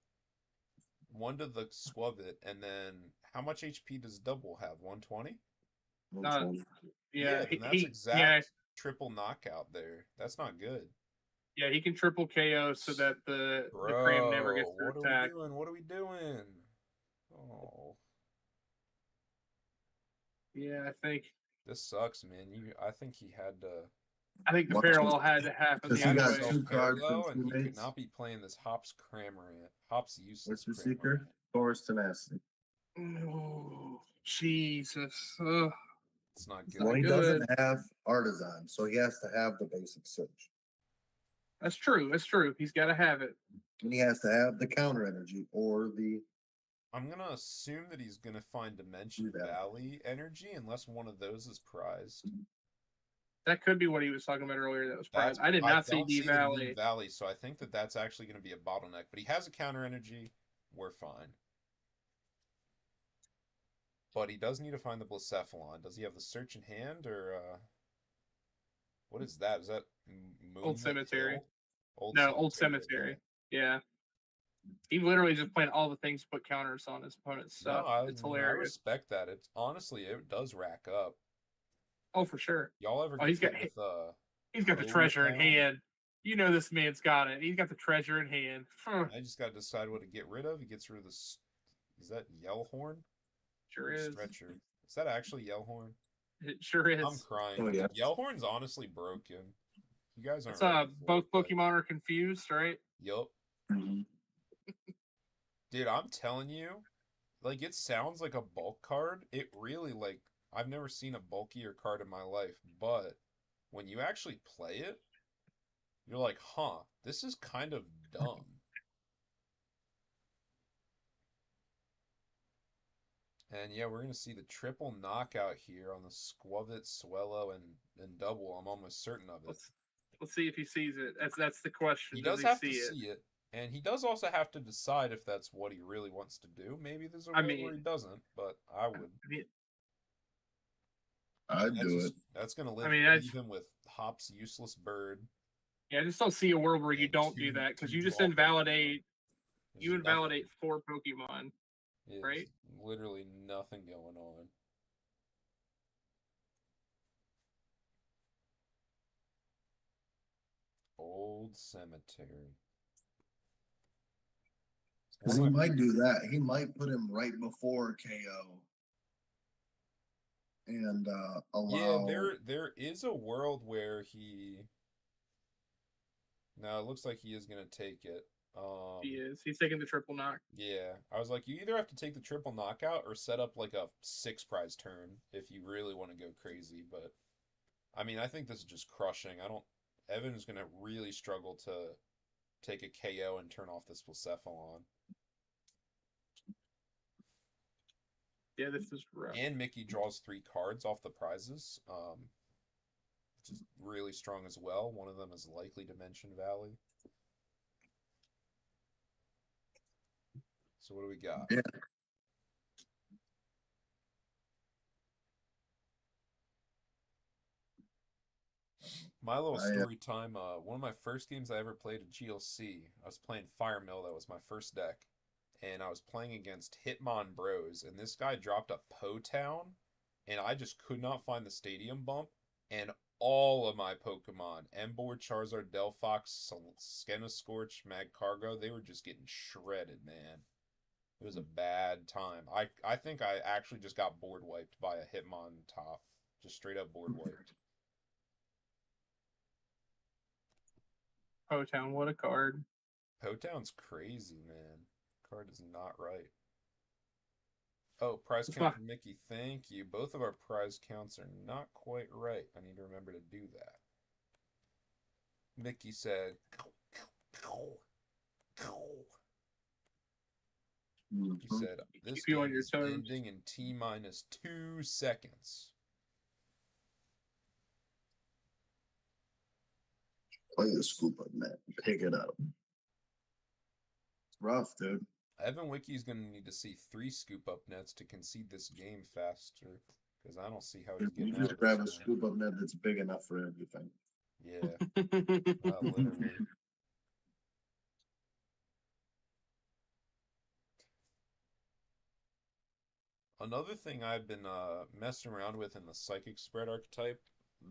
Squavit, and then how much HP does double have? 120? Yeah, then that's he exact triple knockout there. That's not good. yeah, he can triple KO so that the Cram never gets Bro, to what are attack. we doing? What are we doing? Oh, Yeah, I think this sucks, man. I think he had to. the What? parallel had to happen Does the he other got way. 2 cards Parallel, from and he could teammates? not be playing this Hops Cramorant. Hops useless What's your Cramorant. secret? Forest Tenacity. Oh, Jesus. Ugh. It's not It's good. Well, he good. doesn't have Artisan, so he has to have the basic search. That's true. That's true. He's got to have it. And he has to have the counter energy or the. I'm gonna assume that he's gonna find Dimension Yeah. Valley energy unless one of those is prized. That could be what he was talking about earlier. That was prized. I did not see don't D see the Valley. D Valley, so I think that that's actually going to be a bottleneck. But he has a counter energy. We're fine. But he does need to find the Blacephalon. Does he have the search in hand, or what is that? Is that Old Moonlit Cemetery. Hill? No, Old Cemetery. Yeah. He literally just playing all the things to put counters on his opponent's No, stuff. It's I hilarious. respect that. It's honestly, it does rack up. Oh, for sure. Y'all ever Oh, get hit with he's got the treasure in hand. You know this man's got it. He's got the treasure in hand. I just got to decide what to get rid of. He gets rid of this. Is that Yellhorn? Sure is. Stretcher. Is that actually Yellhorn? It sure is. I'm crying. Oh, yeah. Yellhorn's honestly broken. You guys aren't. It's, both Pokemon are confused, right? Yup. Mhm. Dude, I'm telling you, like, it sounds like a bulk card. It really, like, I've never seen a bulkier card in my life, but when you actually play it, you're like, huh, this is kind of dumb. And yeah, we're gonna see the triple knockout here on the Squavit, Swellow, and Double. I'm almost certain of it. Let's see if he sees it. That's the question. He does have to see it, and he does also have to decide if that's what he really wants to do. Maybe there's a world where he doesn't, but I would. I'd do it. That's gonna live even with Hop's useless bird. Yeah, I just don't see a world where you don't do that because you just invalidate. You invalidate 4 Pokemon, right? Literally nothing going on. Old Cemetery. Because he might do that. He might put him right before KO. And allow. Yeah, there is a world where he. No, it looks like he is gonna take it. He is. He's taking the triple knock. Yeah, I was like, you either have to take the triple knockout or set up like a 6 prize turn if you really want to go crazy. But I mean, I think this is just crushing. Evan's gonna really struggle to take a KO and turn off this Blacephalon. Yeah, this is rough. And Mickey draws 3 cards off the prizes, which is really strong as well. One of them is likely Dimension Valley. So what do we got? Yeah. My little story time. One of my first games I ever played at GLC, I was playing Firemill. That was my first deck. And I was playing against Hitmon Bros. And this guy dropped a Po Town. And I just could not find the stadium bump. And all of my Pokemon, Emboar, Charizard, Delphox, Skenoscorch, Magcargo, they were just getting shredded, man. It was a bad time. I think I actually just got board wiped by a Hitmon top. Just straight up board wiped. Po Town, what a card. Po Town's crazy, man. Card is not right. Oh, prize count for Mickey. Thank you. Both of our prize counts are not quite right. I need to remember to do that. Mickey said. He said, this game is ending in T-2 seconds. Play the scoop up net. Pick it up. It's rough, dude. Evan Wiki's going to need to see 3 scoop up nets to concede this game faster. Because I don't see how he's getting out. You just grab a scoop up net that's big enough for everything. Yeah. Literally. Another thing I've been messing around with in the Psychic Spread archetype,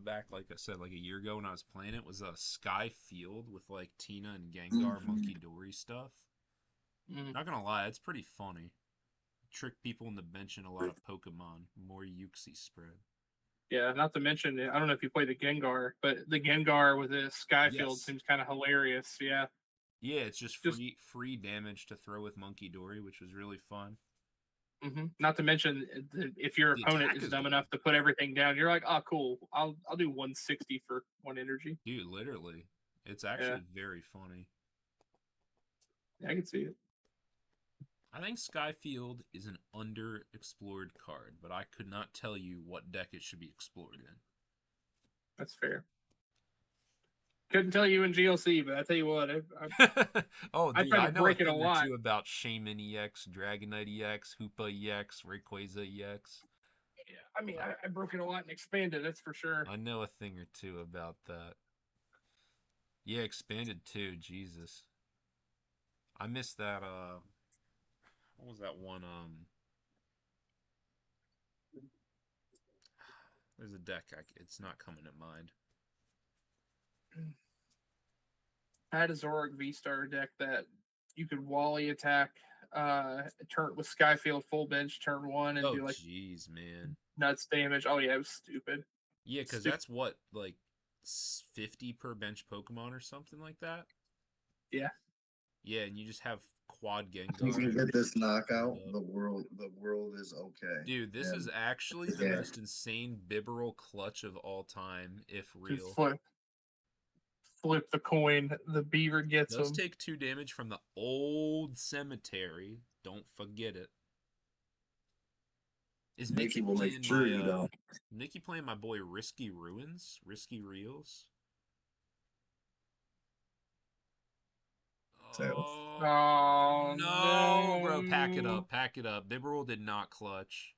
back, like I said, like a year ago when I was playing it, was a Sky Field with like Tina and Gengar Monkey Dory stuff. Not gonna lie, it's pretty funny. Trick people into benching a lot of Pokemon. More Uxie spread. Yeah, not to mention, I don't know if you play the Gengar, but the Gengar with the Sky Field seems kind of hilarious. Yeah. Yeah, it's just free damage to throw with Monkey Dory, which was really fun. Not to mention, if your opponent is dumb enough to put everything down, you're like, oh, cool. I'll do 160 for 1 energy. Dude, literally, it's actually very funny. Yeah, I can see it. I think Skyfield is an underexplored card, but I could not tell you what deck it should be explored in. That's fair. Couldn't tell you in GLC, but I tell you what, I tried to break it a lot. Too about Shaman EX, Dragonite EX, Hoopa EX, Rayquaza EX. Yeah, I mean, I broke it a lot and expanded. That's for sure. I know a thing or two about that. Yeah, expanded too. Jesus. I missed that. What was that one? There's a deck. It's not coming to mind. I had a Zoroark V-Star deck that you could Wally attack turn with Skyfield full bench turn 1 and Oh, do like jeez, man. nuts damage. Oh yeah, it was stupid. Yeah, because Stupid. that's what, like 50 per bench Pokemon or something like that. Yeah. Yeah, and you just have quad You can Gengar. get this knockout. up. The world is okay. Dude, this is And actually the yeah, most insane Bibarel clutch of all time, if To real. flip the coin. The beaver gets Does him. take 2 damage from the old cemetery. Don't forget it. Is Mickey Mickey will make playing sure my you don't. Mickey playing my boy Risky Ruins? Risky Reels? So Oh Oh no, bro! Pack it no. up, pack it up. Bibarel did not clutch.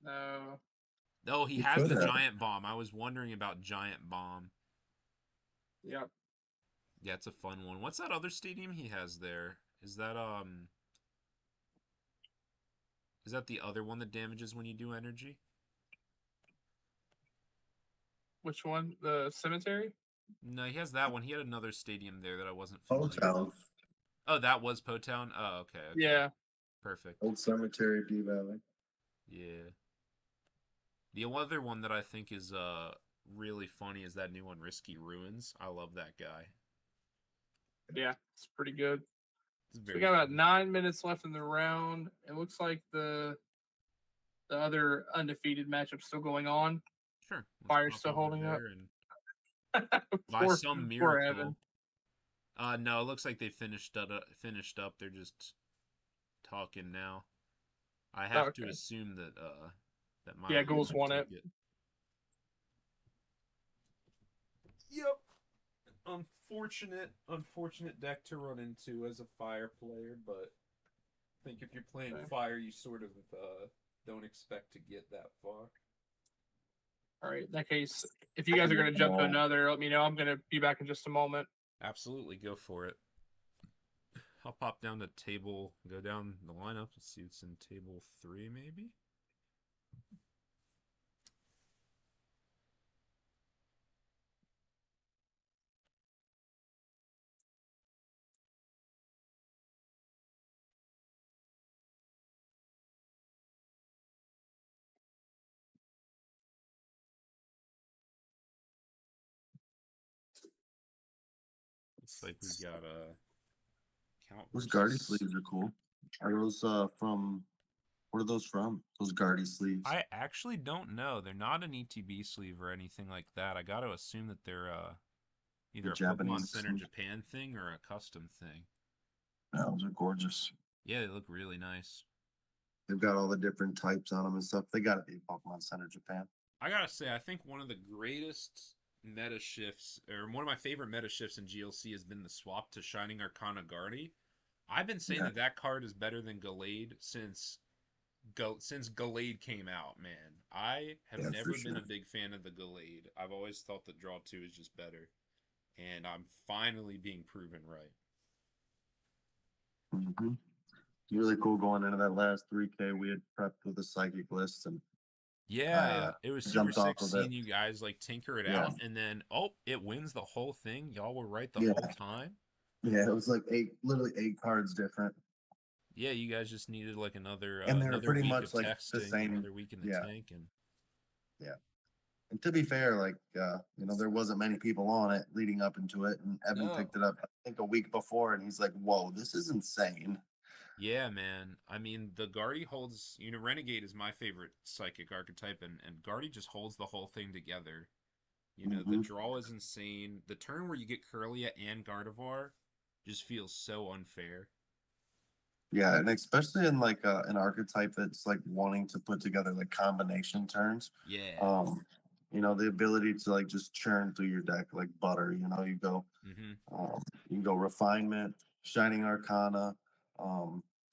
No. Oh, he you has could the have. giant bomb. I was wondering about giant bomb. Yep. Yeah, it's a fun one. What's that other stadium he has there? Is that the other one that damages when you do energy? Which one? The cemetery? No, he has that one. He had another stadium there that I wasn't Old familiar Town, with. Oh, that was Potown? Oh, okay, okay. Yeah. Perfect. Old Cemetery, D Valley. Yeah. The other one that I think is really funny is that new one, Risky Ruins. I love that guy. Yeah. It's pretty good. It's So we very got about funny. 9 minutes left in the round. It looks like the other undefeated matchup still going on. Sure. Let's Fire's pop still over holding up. there and by poor, some poor Evan. miracle. No, it looks like they finished up. They're just talking now. I have to Okay. assume that my Yeah, Ghouls won took it. it. Yep. Unfortunate deck to run into as a fire player, but I think if you're playing Okay. fire, you sort of don't expect to get that far. All right. In that case, if you guys are going to jump to another, let me know. I'm going to be back in just a moment. Absolutely, go for it. I'll pop down to go down the lineup. Let's see, it's in table 3, maybe? Looks like we've got a count Those Guardy versus. sleeves are cool. Are those from? What are those from? Those Guardy sleeves. I actually don't know. They're not an ETB sleeve or anything like that. I got to assume that they're either The a Pokemon Japanese Center sleeve. Japan thing or a custom thing. Yeah, those are gorgeous. Yeah, they look really nice. They've got all the different types on them and stuff. They got to be Pokemon Center Japan. I gotta say, I think one of the greatest meta shifts, or one of my favorite meta shifts in GLC has been the swap to Shining Arcana Guardy. I've been saying Yeah. that card is better than Gallade since Gallade came out, man. I have Yeah, never for been sure. a big fan of the Gallade. I've always thought that Draw 2 is just better. And I'm finally being proven right. Mm-hmm. Really cool going into that last 3K. We had prepped with a psychic list and Yeah, it was super jumped off sick of it. seeing you guys like tinker it Yeah. out, and then it wins the whole thing. Y'all were right the Yeah. whole time. Yeah, it was like literally 8 cards different. Yeah, you guys just needed like another And they were another pretty week much of like the testing, same. another week in the Yeah. tank, and Yeah. And to be fair, like there wasn't many people on it leading up into it, and Evan no. picked it up I think a week before, and he's like, "Whoa, this is insane." Yeah, man. I mean, the Guardy holds. Renegade is my favorite psychic archetype, and Guardy just holds the whole thing together. The Mm-hmm. draw is insane. The turn where you get Curlia and Gardevoir just feels so unfair. Yeah, and especially in like an archetype that's like wanting to put together like combination turns. Yeah. The ability to like just churn through your deck like butter. You go, Mm-hmm. you can go refinement, shining arcana,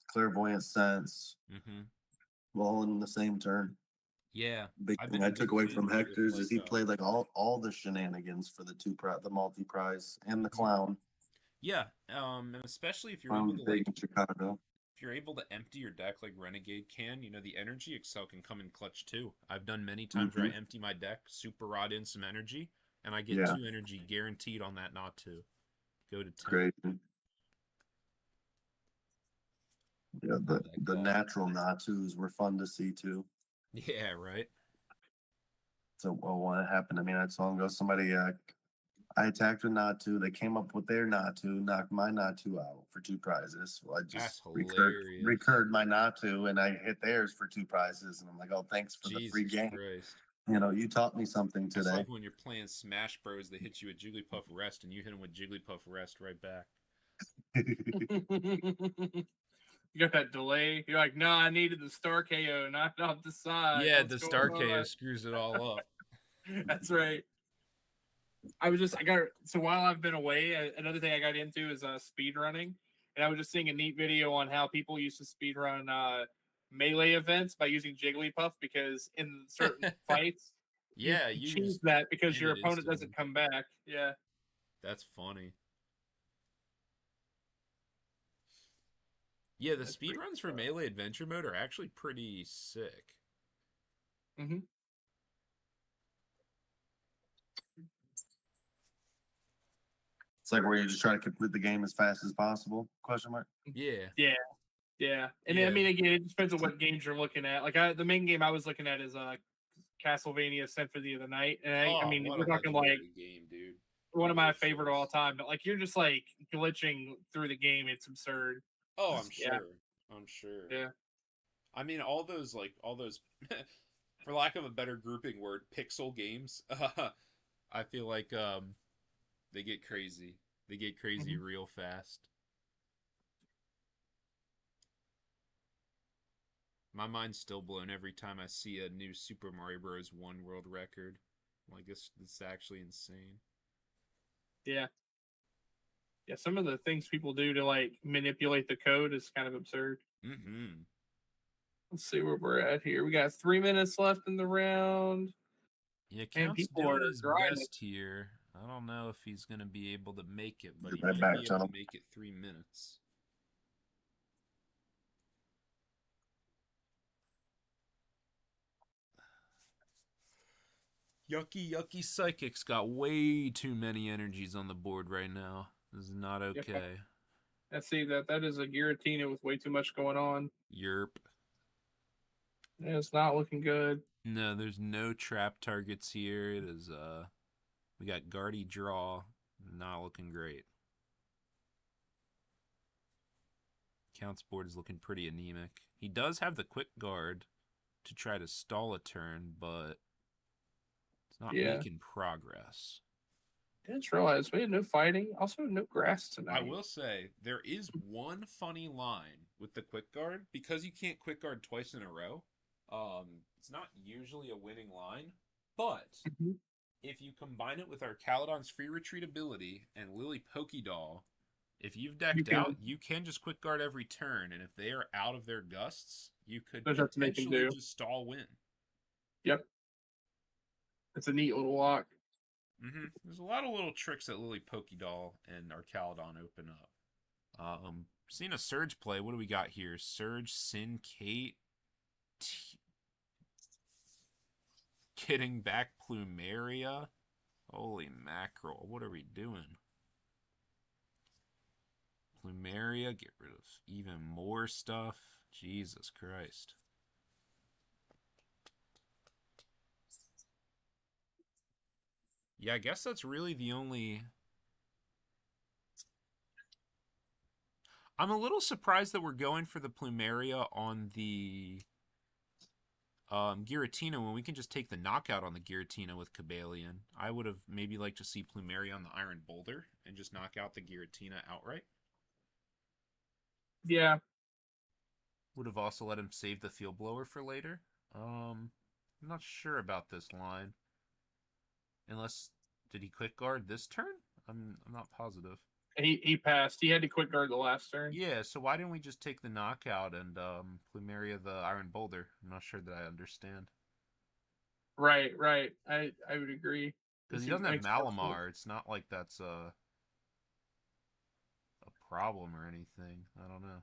clairvoyant sense, Mm-hmm. all in the same turn. Yeah. Big I've thing been I a big took away fan from of it with Hector's is like he played like all the shenanigans for the the multi prize and the Mhm. clown. Yeah, and especially if you're able I'm to big in Chicago. if you're able to empty your deck like Renegade can, the energy Excel can come in clutch too. I've done many times where I Hmm. empty my deck, super rod in some energy, and I get Yeah, 2 energy guaranteed on that not to go to it's 10. crazy. Yeah, Love that the call. natural Natus were fun to see too. Yeah, right. So well, what happened to me not so long ago? Somebody I attacked with Natu. They came up with their Natu, knocked my Natu out for 2 prizes. Well, I That's just hilarious. recurred my Natu and I hit theirs for 2 prizes. And I'm like, oh, thanks for the free Jesus game. Christ. You taught me something That's today. like when you're playing Smash Bros. They hit you with Jigglypuff Rest and you hit them with Jigglypuff Rest right back. You got that delay. You're like, no, I needed the star KO, not off the side. Yeah, What's the going Star KO on? screws it all up. That's right. So while I've been away, another thing I got into is speed running. And I was just seeing a neat video on how people used to speed run melee events by using Jigglypuff because in certain fights, you Yeah, you choose just that because end your it opponent instantly. doesn't come back. Yeah. That's funny. Yeah, the That's pretty speedruns for Melee Adventure Mode are actually pretty sick. hmm It's like where you just try to complete the game as fast as possible? Question mark. Yeah, Yeah. Yeah. And I yeah. mean, again, it depends on what games you're looking at. The main game I was looking at is Castlevania Symphony of the Night. And I Oh, mean, what a we're talking like legendary game, dude. one of my favorite of all Ridiculous. time. But like you're just like glitching through the game. It's absurd. Oh, I'm Yeah, sure. I'm sure. yeah. I mean, all those, for lack of a better grouping word, pixel games. I feel like they get crazy. They get crazy hmm real fast. My mind's still blown every time I see a new Super Mario Bros. One world record. Like this is actually insane. Yeah, yeah. Some of the things people do to like manipulate the code is kind of absurd. Mm-hmm. Let's see where we're at here. We got 3 minutes left in the round, Yeah, and Count's people are doing his grinding. best here. I don't know if he's gonna be able to make it, but Get he that might back be able to channel. make it 3 minutes. Yucky, yucky psychics got way too many energies on the board right now. This is not Yep. okay. I see that is a Giratina with way too much going on. Yerp. Yeah, it's not looking good. No, there's no trap targets here. It is we got Guardy draw. Not looking great. Count's board is looking pretty anemic. He does have the quick guard to try to stall a turn, but it's not Yeah. making progress. I just realized we had no fighting. Also, no grass I tonight. will say there is one funny line with the quick guard because you can't quick guard twice in a row. It's not usually a winning line, but Mhm. if you combine it with our Caledon's free retreat ability and Lily Pokédoll, if you've You decked out, can. you can just quick guard every turn, and if they are out of their gusts, you could There's nothing they can potentially do. just stall win. Yep. It's a neat little lock. There's a lot of little tricks that Lily Pokédoll and our Caledon open up. Seeing a Surge play. What do we got here? Surge, Sin, Kate, getting back Plumeria. Holy mackerel! What are we doing? Plumeria, get rid of even more stuff. Jesus Christ. Yeah, I guess that's really the only. I'm a little surprised that we're going for the Plumeria on the Giratina when we can just take the knockout on the Giratina with Cabalion. I would have maybe liked to see Plumeria on the Iron Boulder and just knock out the Giratina outright. Yeah. Would have also let him save the Field Blower for later. I'm not sure about this line. Unless, did he quick guard this turn? I'm not positive. He passed. He had to quick guard the last turn. Yeah, so why didn't we just take the knockout and Plumeria the Iron Boulder? I'm not sure that I understand. Right, right. I would agree. Because This he doesn't have makes more sense. Malamar. It's not like that's problem or anything. I don't know.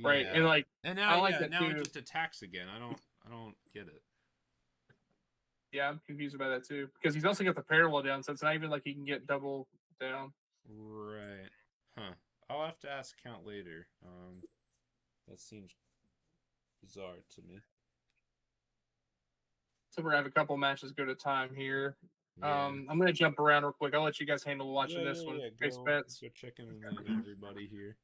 Right. And Yeah. like And now, I like yeah, that now it too. just attacks again. I don't get it. Yeah, I'm confused about that too. Because he's also got the parallel down, so it's not even like he can get double down. Right. Huh. I'll have to ask Count later. That seems bizarre to me. So we're gonna have a couple matches go to time here. Yeah. I'm gonna jump around real quick. I'll let you guys handle watching Yeah, this yeah, one. yeah. Face Go bets. go check in with everybody here.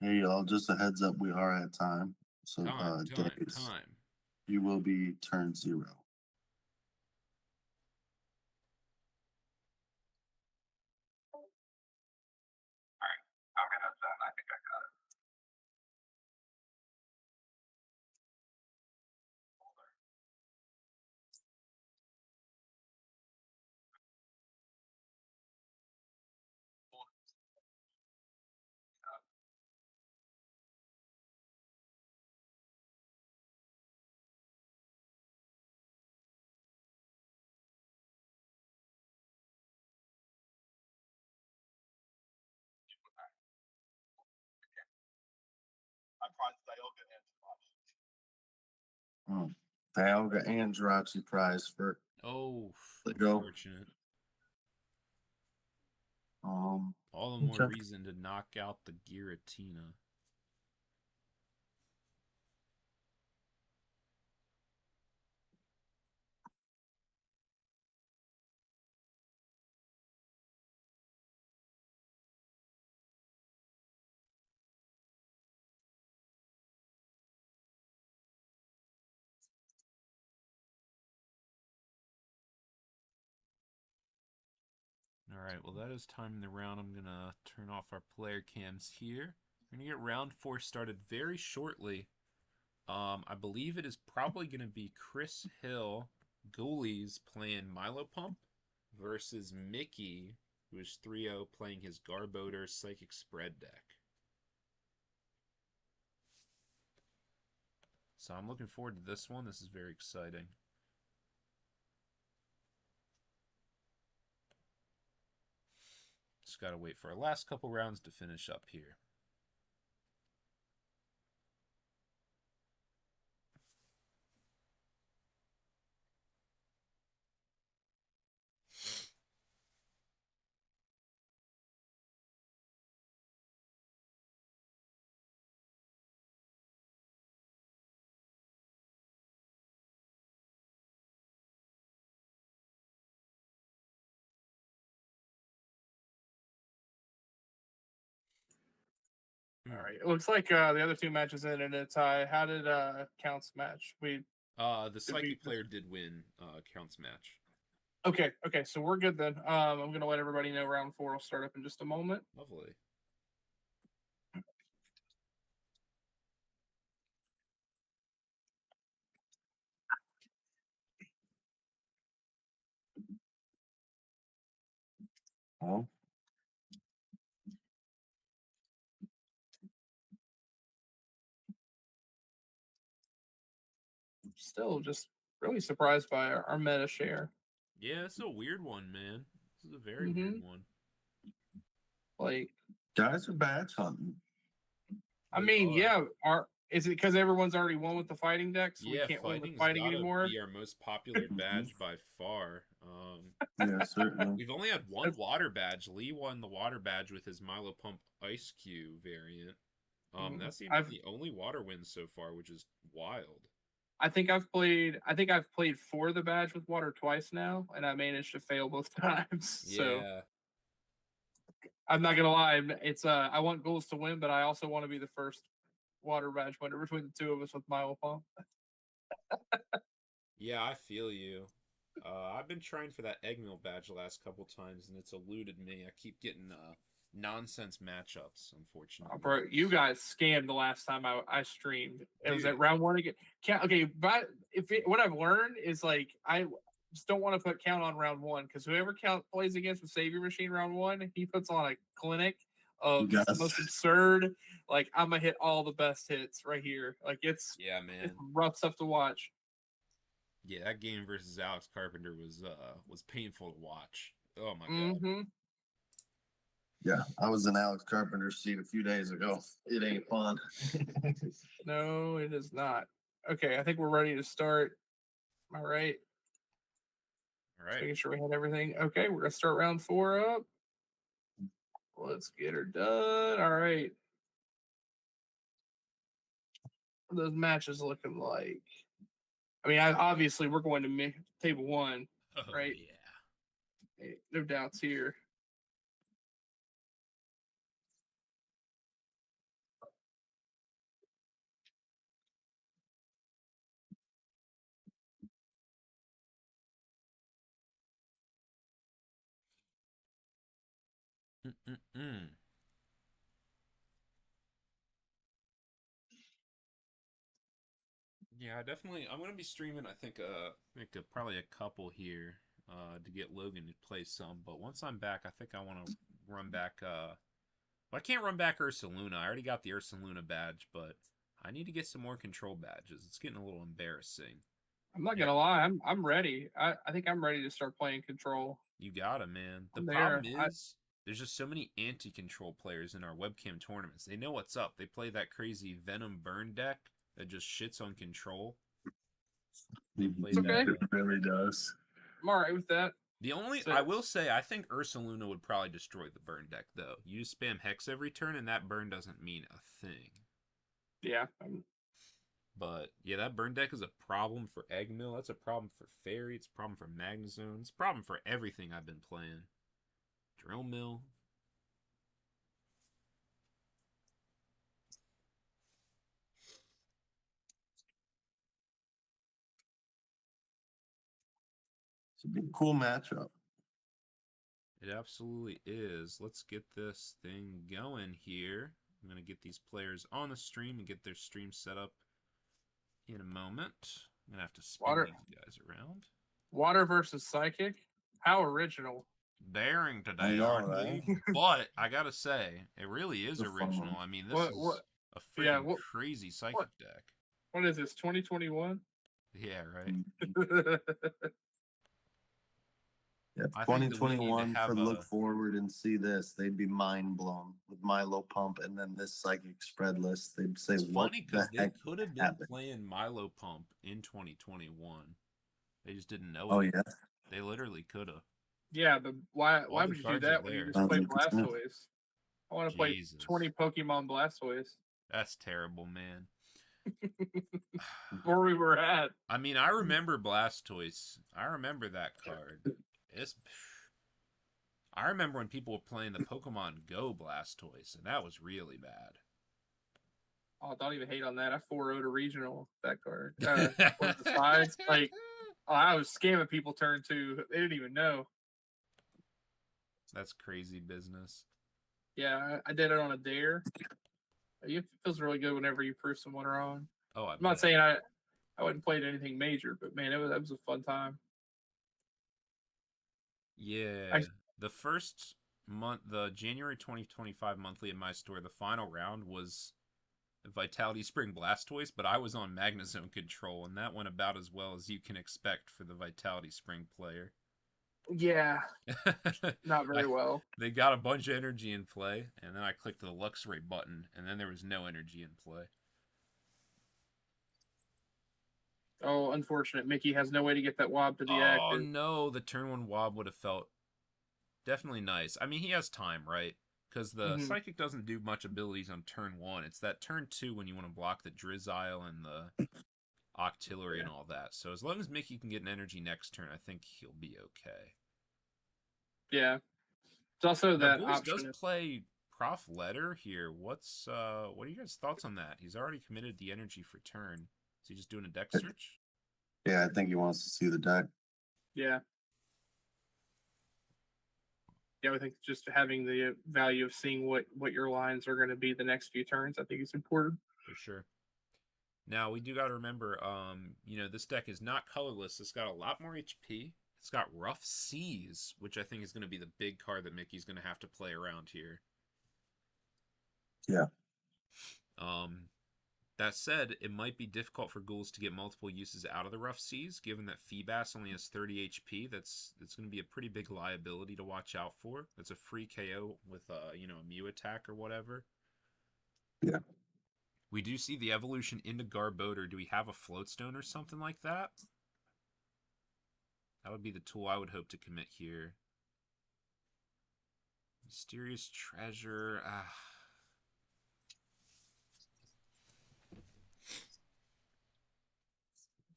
Hey y'all, just a heads up, we are at time. So Time, days, time. you will be turn 0. I'm gonna send. I think I got it. Dialga and Jirachi prize for Oh, the go. unfortunate. Um, All the more okay. reason to knock out the Giratina. All right, well, that is time in the round. I'm going to turn off our player cams here. We're going to get round 4 started very shortly. I believe it is probably going to be Chris Hill, Ghoulies, playing Milo Pump versus Mickey, who is 3-0, playing his Garbodor Psychic Spread deck. So I'm looking forward to this one. This is very exciting. Just got to wait for our last couple rounds to finish up here. All right. It looks like the other two matches ended in a tie. How did counts match? The Psychic player did win Count's match. Okay. So we're good then. I'm gonna let everybody know round 4 will start up in just a moment. Lovely. Oh, Still just really surprised by our meta share. Yeah, it's a weird one, man. This is a very weird Mm-hmm. one. Like, guys are badge hunting. I They mean, are. yeah. Is it because everyone's already won with the fighting deck, so we Yeah, can't win with fighting's fighting gotta anymore? be our most popular badge by far. Yeah, certainly. We've only had one water badge. Lee won the water badge with his Milo Pump Ice Cube variant. That's even I've the only water win so far, which is wild. I think I've played for the badge with water twice now, and I managed to fail both times. So Yeah. I'm not gonna lie, it's I want goals to win, but I also want to be the first water badge winner between the two of us with Mile Pump. Yeah, I feel you. I've been trying for that egg meal badge the last couple times, and it's eluded me. I keep getting nonsense matchups, unfortunately. Bro, you guys scammed the last time I streamed. It was Dude, at round one again. Okay, but what I've learned is like I just don't want to put count on round one because whoever count plays against the Savior Machine round one, he puts on a clinic of just the most Yes. absurd. Like I'm gonna hit all the best hits right here. Like yeah, it's man. rough stuff to watch. Yeah, that game versus Alex Carpenter was painful to watch. Oh my god. Mm-hmm. Yeah, I was in Alex Carpenter's seat a few days ago. It ain't fun. No, it is not. Okay, I think we're ready to start. Am I right? All Just right. making sure we had everything. Okay, we're gonna start round four up. Let's get her done. All right. What are those matches looking like? I mean, obviously we're going to table one, Oh right? yeah. No doubts here. Mm-mm-mm. Yeah, definitely. I'm gonna be streaming. I think probably a couple here, to get Logan to play some. But once I'm back, I think I want to run back. Well, I can't run back Ursa Luna. I already got the Ursa Luna badge, but I need to get some more control badges. It's getting a little embarrassing. I'm not Yeah, gonna lie, I'm ready. I think I'm ready to start playing control. you got it, man. The I'm problem there. is there's just so many anti-control players in our webcam tournaments. They know what's up. They play that crazy Venom Burn deck that just shits on control. They play It's okay. It the really does. I'm all right with that. The only I So will say I think Ursaluna would probably destroy the burn deck though. You just spam hex every turn and that burn doesn't mean a thing. yeah, But yeah, that burn deck is a problem for Eggmill. That's a problem for Fairy. It's a problem for Magnezone. It's a problem for everything I've been playing. Drill Mill. It's a big, cool matchup. It absolutely is. Let's get this thing going here. I'm gonna get these players on the stream and get their stream set up in a moment. I'm gonna have to spin water these guys around. water versus psychic. How original. Bearing I today, know, aren't right? we? But I gotta say, it really is The fun original. one. I mean, this What is a yeah, freaking crazy what psychic deck. what is this? 2021? Yeah, right. Yeah, I think that we need to 2021 have could look a. forward and see this. They'd be mind blown with Milo Pump and then this psychic spread list. They'd say, It's "What funny the because they heck could have been happened?" playing Milo Pump in 2021. They just didn't know Oh it. yeah, They literally could have. Yeah, but why All the would you do cards are that when you there. just play 100%. Blastoise? I want to play Jesus. 20 Pokemon Blastoise. That's terrible, man. Where we were at. I mean, I remember Blastoise. I remember that card. It's I remember when people were playing the Pokemon Go Blastoise, and that was really bad. Oh, don't even hate on that. I 4-0'd a regional that card. With the sides. Like, oh, I was scamming people turn two. They didn't even know. That's crazy business. Yeah, I did it on a dare. It feels really good whenever you prove someone wrong. Oh, I I'm not bet. saying I wouldn't play anything major, but man, it was a fun time. I Yeah. The first month, the January 2025 monthly in my store, the final round was Vitality Spring Blastoise, but I was on Magnezone control, and that went about as well as you can expect for the Vitality Spring player. yeah, not I, very well. they got a bunch of energy in play, and then I clicked the Luxray button, and then there was no energy in play. Oh, unfortunate. Mickey has no way to get that wob to be Oh active. no, the turn one Wob would have felt definitely nice. I mean, he has time, right? Because the Mm-hmm. Psychic doesn't do much abilities on turn one. It's that turn two when you want to block the Drizzile and the Octillery and all that. So as long as Mickey can get an energy next turn, I think he'll be okay. Yeah. It's also Now, that Boys does option. play Prof Letter here. What are you guys' thoughts on that? He's already committed the energy for turn. Is he just doing a deck search? Yeah, I think he wants to see the deck. Yeah. Yeah, I think just having the value of seeing what your lines are going to be the next few turns, I think is important. For sure. Now we do got to remember, this deck is not colorless. It's got a lot more HP. It's got Rough Seas, which I think is going to be the big card that Mickey's going to have to play around here. Yeah. That said, it might be difficult for ghouls to get multiple uses out of the Rough Seas, given that Feebas only has 30 HP. That's going to be a pretty big liability to watch out for. That's a free KO with a Mew attack or whatever. Yeah. We do see the evolution into Garbodor. Do we have a Floatstone or something like that? That would be the tool I would hope to commit here. Mysterious Treasure.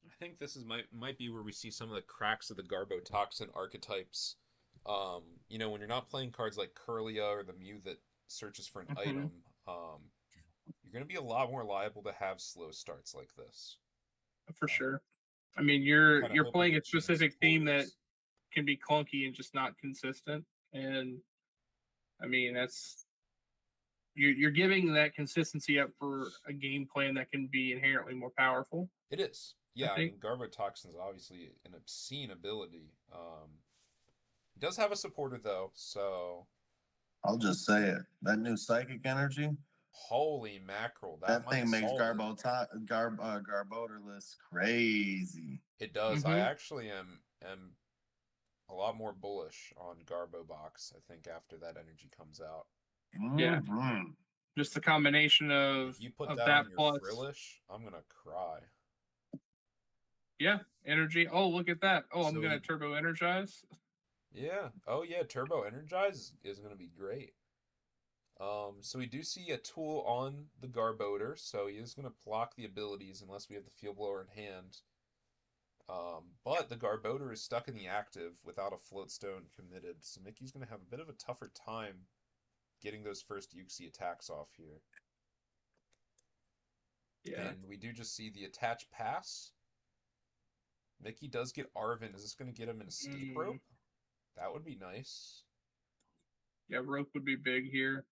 I think this might be where we see some of the cracks of the Garbotoxin archetypes. When you're not playing cards like Curlia or the Mew that searches for an item, you're going to be a lot more liable to have slow starts like this. For sure. I mean, you're playing a that Gene specific theme that supports. can be clunky and just not consistent. And I mean, you're giving that consistency up for a game plan that can be inherently more powerful. It is. Yeah, I think. mean, Garbotoxin is obviously an obscene ability. He does have a supporter, though, so... I'll just say it. That new Psychic Energy, Holy mackerel. that thing makes solve it. Garbodorless crazy. It does. I Mhm. actually am a lot more bullish on Garbobox, I think, after that energy comes out. Yeah. Mhm. Just the combination of If you put of that that on your plus Frillish, I'm going to cry. yeah, energy. Oh, look at that. Oh, I'm So gonna he- turbo energize. Yeah. Oh, yeah. Turbo Energize is going to be great. So we do see a tool on the Garbodor, so he is going to block the abilities unless we have the Field Blower in hand. But the Garbodor is stuck in the active without a Floatstone committed, so Mickey's going to have a bit of a tougher time getting those first Uxie attacks off here. Yeah. And we do just see the attach pass. Mickey does get Arven. Is this going to get him an escape rope? That would be nice. Yeah, rope would be big here.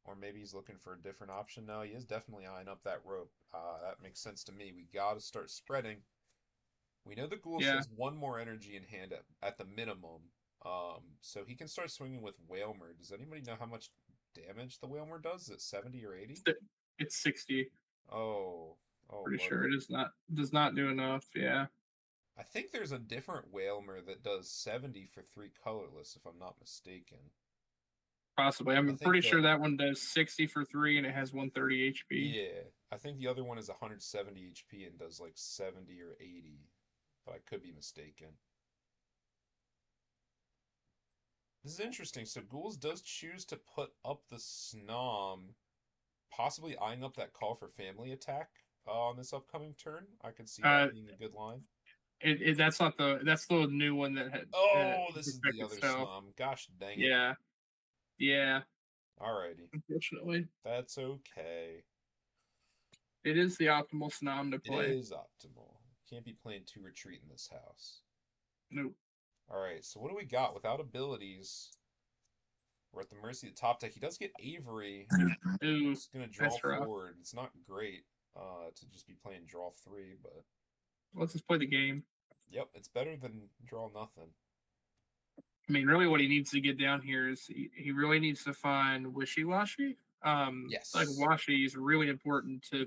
Or maybe he's looking for a different option. No, he is definitely eyeing up that rope. That makes sense to me. We got to start spreading. We know the Ghoul Yeah. has one more energy in hand at the minimum. So he can start swinging with Whalmer. Does anybody know how much damage the Whalmer does? Is it 70 or 80? It's 60. Oh, Pretty buddy. sure it does not do enough. Yeah. I think there's a different Whalmer that does 70 for 3 colorless, if I'm not mistaken. Possibly. I'm think pretty the- sure that one does 60 for 3 and it has 130 HP. Yeah, I think the other one is 170 HP and does like 70 or 80, but I could be mistaken. This is interesting. So Ghouls does choose to put up the Snom, possibly eyeing up that call for family attack on this upcoming turn. I could see that being a good line. That's the new one that had. Oh, this is the other Snom. Gosh dang it. Yeah. Yeah. Alrighty. Unfortunately. That's okay. It is the optimal Snom to play. It is optimal. Can't be playing 2 retreat in this house. Nope. Alright, so what do we got? Without abilities, we're at the mercy of the top deck. He does get Avery. Ooh, He's going to draw that's rough. forward. It's not great to just be playing draw 3, but... Let's just play the game. Yep, it's better than draw nothing. I mean, really what he needs to get down here is he really needs to find Wishy-Washy. Yes. Like Washy is really important to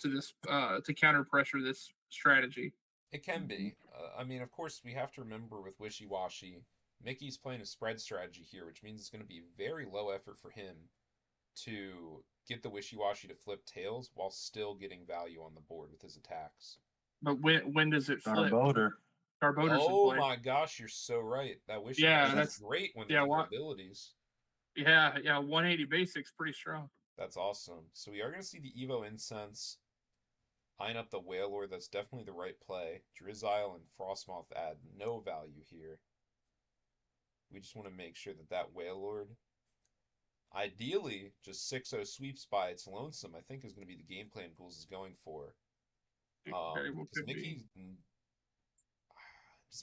this to counter pressure this strategy. It can be. I mean, of course, we have to remember with Wishy-Washy, Mickey's playing a spread strategy here, which means it's going to be very low effort for him to get the Wishy-Washy to flip tails while still getting value on the board with his attacks. But when does it flip? Garbodor's Oh in play. my gosh, you're so right. That Wishy-Washy that's is great when there's no abilities. Yeah, 180 basics, pretty strong. That's awesome. So we are going to see the Evo Incense eyeing up the Whalor. That's definitely the right play. Drizzile and Frostmoth add no value here. We just want to make sure that Whalord Ideally, just 6-0 sweeps by its lonesome, I think is going to be the game plan Ghouls is going for. It very well Does could be.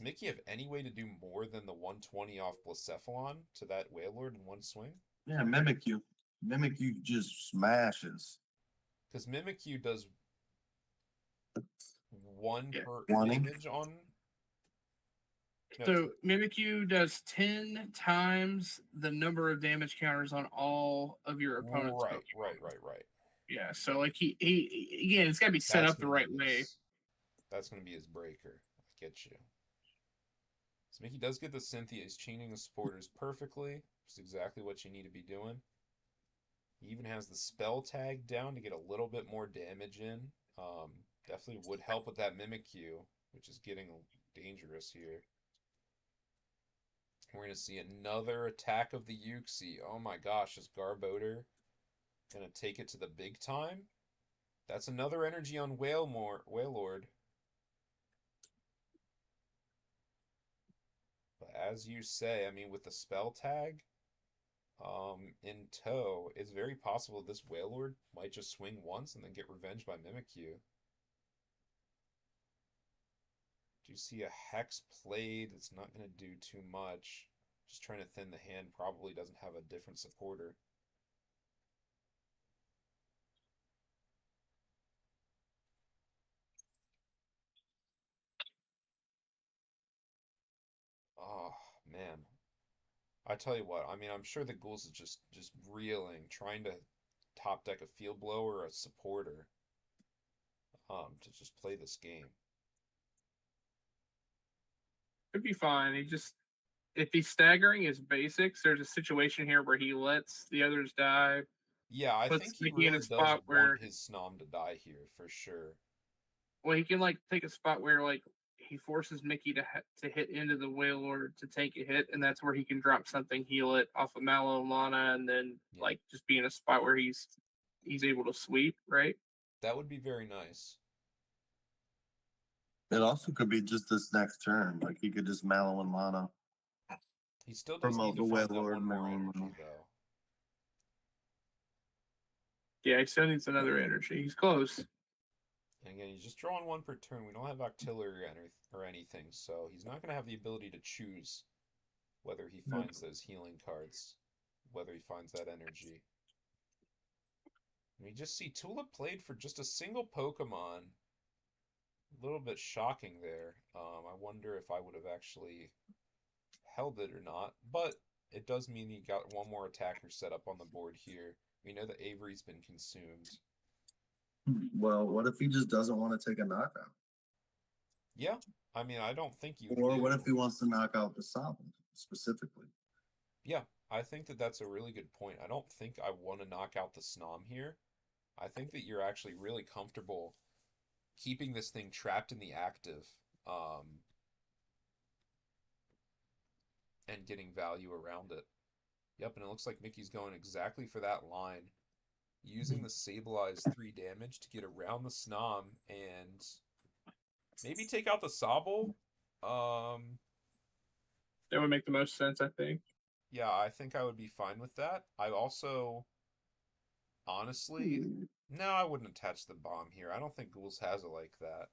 Mickey have any way to do more than the 120 off Blacephalon to that Wailord in one swing? Yeah, Mimikyu. Mimikyu just smashes. Because Mimikyu does one Yeah. per 20. damage on. No, So Mimikyu does 10 times the number of damage counters on all of your opponent's right, Pokemon. right. Yeah, so like he again, it's got to be set That's up the gonna be right way. That's gonna be his breaker. I get you. So Mickey does get the Cynthia. He's chaining the supporters perfectly, which is exactly what you need to be doing. He even has the spell tag down to get a little bit more damage in. Definitely would help with that Mimikyu, which is getting dangerous here. We're going to see another attack of the Uxie. Oh my gosh, is Garbodor going to take it to the big time? That's another energy on Wailord. But as you say, I mean, with the spell tag in tow, it's very possible this Wailord might just swing once and then get revenged by Mimikyu. Do you see a Hex played? It's not going to do too much. Just trying to thin the hand, probably doesn't have a different supporter. Oh, man. I tell you what, I mean, I'm sure the Ghouls is just reeling, trying to top deck a field blower or a supporter, to just play this game. Could be fine. He just if he's staggering his basics, there's a situation here where he lets the others die, Yeah, I puts think he Mickey in a really does spot want where his Snom to die here, for sure. well he can like take a spot where like he forces Mickey to hit into the Wailord to take a hit, and that's where he can drop something, heal it off of Mallow and Lana, and then Yeah, like just be in a spot where he's able to sweep, right? that would be very nice. It also could be just this next turn. Like he could just Mallow and Lana He still does need promote to the find that Wailord one more Maroon. energy, though. Yeah, he still needs another energy. He's close. And again, he's just drawing one per turn. We don't have Octillery or anything, so he's not going to have the ability to choose whether he finds those healing cards, whether he finds that energy. And we just see Tulip played for just a single Pokemon. A little bit shocking there. I wonder if I would have actually held it or not, but it does mean he got one more attacker set up on the board here. We know that Avery's been consumed. Well, what if he just doesn't want to take a knockout? Yeah, I mean, I don't think you Or do. what if he wants to knock out the Sobble specifically? Yeah, I think that that's a really good point. I don't think I want to knock out the Snom here. I think that you're actually really comfortable keeping this thing trapped in the active, and getting value around it. Yep, and it looks like Mickey's going exactly for that line, using the Sableye 3 damage to get around the Snom and maybe take out the Sobble. That would make the most sense, I think. Yeah, I think I would be fine with that. I also, honestly, no, I wouldn't attach the bomb here. I don't think Ghouls has it like that.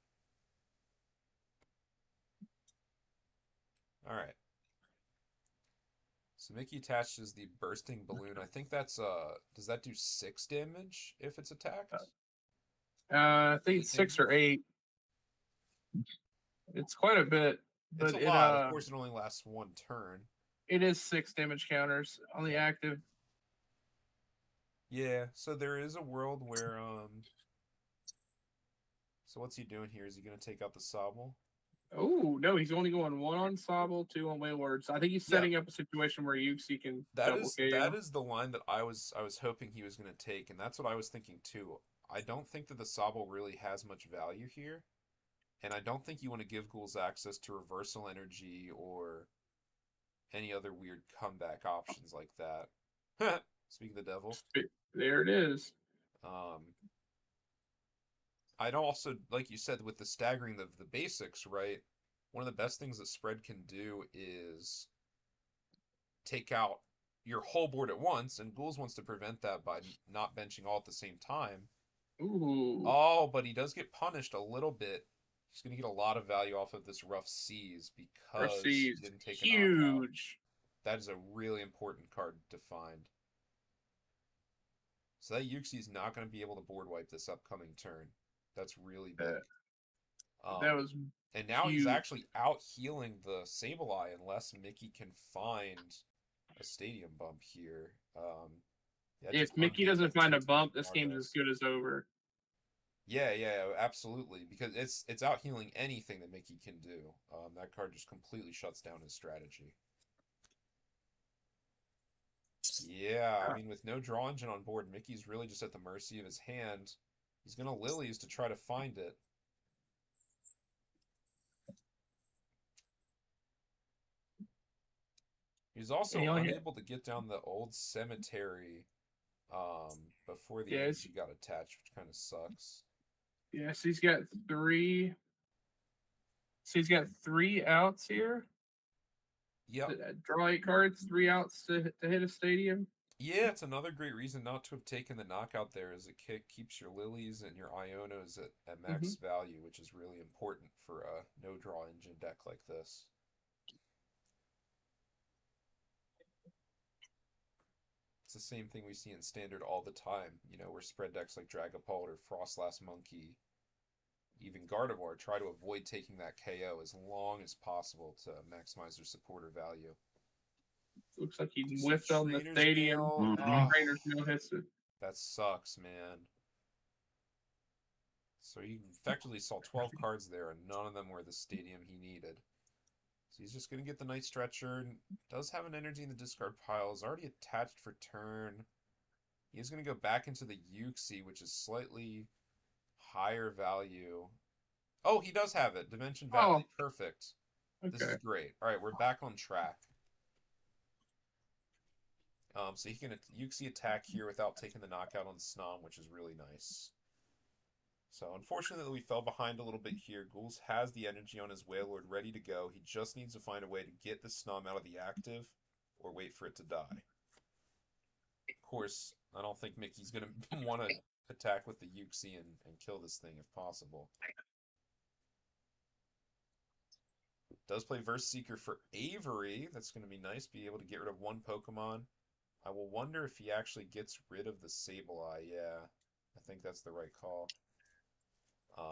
All right. So Mickey attaches the bursting balloon. I think that's does that do 6 damage if it's attacked? I think it's 6 or 8. It's quite a bit, It's but a lot. Of course, it only lasts one turn. it is 6 damage counters on the active. Yeah, so there is a world where so what's he doing here? Is he gonna take out the Sobble? Oh no, he's only going 1 on Sobble, 2 on Wailord. So I think he's setting up a situation where Uxie can double KO. That is the line that I was hoping he was gonna take, and that's what I was thinking too. I don't think that the Sobble really has much value here, and I don't think you want to give Ghouls access to reversal energy or any other weird comeback options like that. Speak of the devil. There it is. I'd also, like you said, with the staggering of the basics, right? One of the best things that spread can do is take out, your whole board at once, and Ghouls wants to prevent that by not benching all at the same time. Ooh. Oh, but he does get punished a little bit. He's going to get a lot of value off of this Rough Seas because he Receives. didn't take a knockout. Huge. That is a really important card to find. So that Yuxi's not going to be able to board wipe this upcoming turn. That's really big. That was and now huge. he's actually out healing the Sableye unless Mickey can find a stadium bump here. If Mickey doesn't find a bump, this game's as good as over. Yeah, absolutely. Because it's out healing anything that Mickey can do. That card just completely shuts down his strategy. Yeah, I mean, with no draw engine on board, Mickey's really just at the mercy of his hand. He's going to Lilies to try to find it. He's also unable to get down the old cemetery before the energy got attached, which kind of sucks. Yeah, so he's got three. So he's got 3 outs here. Yep. Draw 8 cards, 3 outs to hit a stadium. Yeah, it's another great reason not to have taken the knockout there, is it keeps your Lilies and your Ionos at max value, which is really important for a no-draw engine deck like this. It's the same thing we see in Standard all the time, you know, where spread decks like Dragapult or Frostlast Monkey, even Gardevoir, try to avoid taking that KO as long as possible to maximize their supporter value. Looks like he whiffed on the stadium. Trainer's Mill hits it. That sucks, man. So he effectively saw 12 cards there, and none of them were the stadium he needed. So he's just going to get the Night Stretcher. Does have an energy in the discard pile. Is already attached for turn. He's going to go back into the Yuxi, which is slightly higher value. Oh, he does have it. Dimension Valley. Oh. Perfect. Okay. This is great. All right, we're back on track. So he can Yuxi attack here without taking the knockout on Snom, which is really nice. So unfortunately we fell behind a little bit here. Ghouls has the energy on his Wailord ready to go. He just needs to find a way to get the Snom out of the active or wait for it to die. Of course, I don't think Mickey's going to want to attack with the Yuxi and kill this thing if possible. Does play Verse Seeker for Avery. That's going to be nice. Be able to get rid of one Pokemon. I will wonder if he actually gets rid of the Sableye. Yeah, I think that's the right call.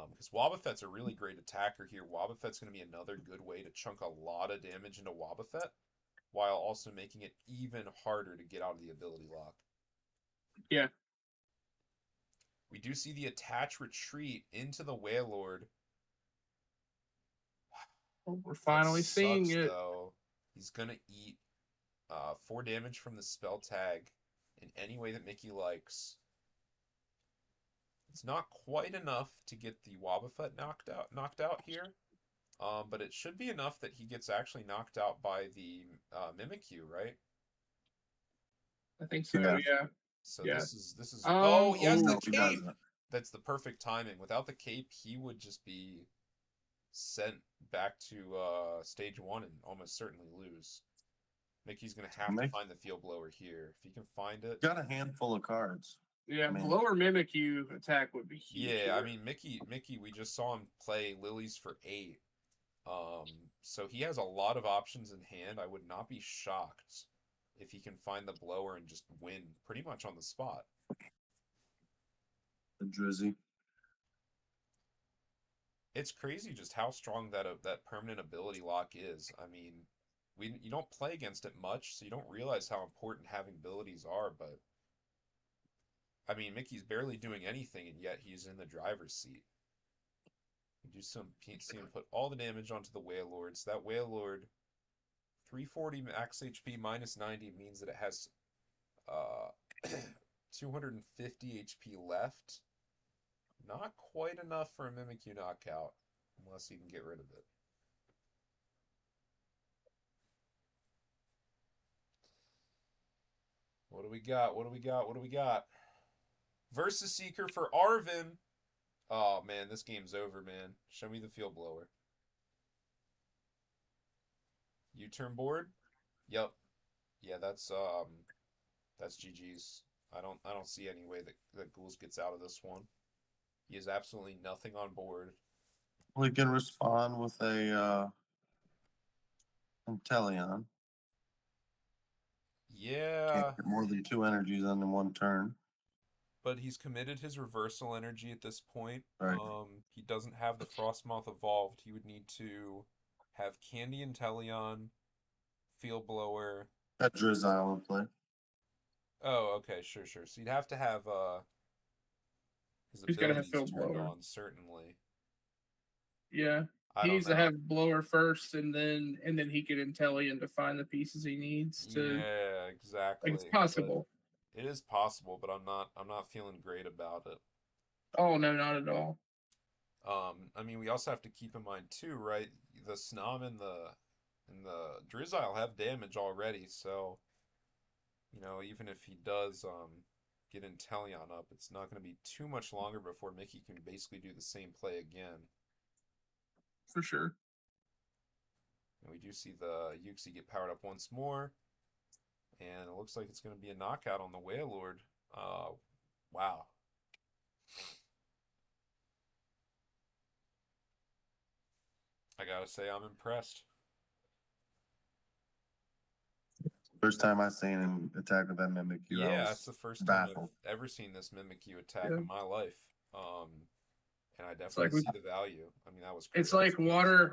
Because Wobbuffet's a really great attacker here. Wobbuffet's going to be another good way to chunk a lot of damage into Wobbuffet, while also making it even harder to get out of the ability lock. Yeah. We do see the attach retreat into the Wailord. We're finally seeing it. Though. He's going to eat 4 damage from the spell tag in any way that Mickey likes. It's not quite enough to get the Wobbuffet knocked out here, but it should be enough that he gets actually knocked out by the Mimikyu, right? I think so. Yeah. So yeah. This is. Oh, he has the cape. That's the perfect timing. Without the cape, he would just be sent back to stage 1 and almost certainly lose. Mickey's gonna have to find the Field Blower here. If he can find it. Got a handful of cards. Yeah, Blower Mimikyu attack would be huge. Yeah, I mean Mickey, we just saw him play Lilies for 8. So he has a lot of options in hand. I would not be shocked if he can find the Blower and just win pretty much on the spot. The Drizzy. It's crazy just how strong that permanent ability lock is. I mean, you don't play against it much, so you don't realize how important having abilities are, but I mean, Mickey's barely doing anything, and yet he's in the driver's seat. You see him put all the damage onto the Wailord. So that Wailord, 340 max HP minus 90 means that it has 250 HP left. Not quite enough for a Mimikyu knockout, unless he can get rid of it. What do we got? What do we got? What do we got? Versus Seeker for Arvin. Oh, man, this game's over, man. Show me the Field Blower. U-turn board? Yep. Yeah, that's GG's. I don't see any way that Ghouls gets out of this one. He has absolutely nothing on board. We can respond with a Inteleon. Can't Yeah, get more than 2 energies on one turn. but he's committed his reversal energy at this point. Right. He doesn't have the Frostmoth evolved. He would need to have Candy Inteleon, Field Blower. That Drizzile in play. Oh, okay, sure, sure. So you'd have to have his He's got to have abilities field turned blower. on, certainly. Yeah. I He don't needs to know. have blower first, and then he can Intellion to find the pieces he needs to. Yeah, Like, it's exactly. But possible. it is possible, but I'm not feeling great about it. Oh no, not at all. I mean, we also have to keep in mind too, right? The Snom and the Drizzile have damage already, so even if he does get Inteleon up, it's not going to be too much longer before Mickey can basically do the same play again. For sure. And we do see the Yuxi get powered up once more, and it looks like it's going to be a knockout on the Wailord. Wow. I gotta say, I'm impressed. First time I seen him attack with that Mimikyu, I Yeah, it's was the first time baffled. I've ever seen this Mimikyu attack Yeah. in my life. And I It's like definitely see the value. I mean, that was it's crazy. like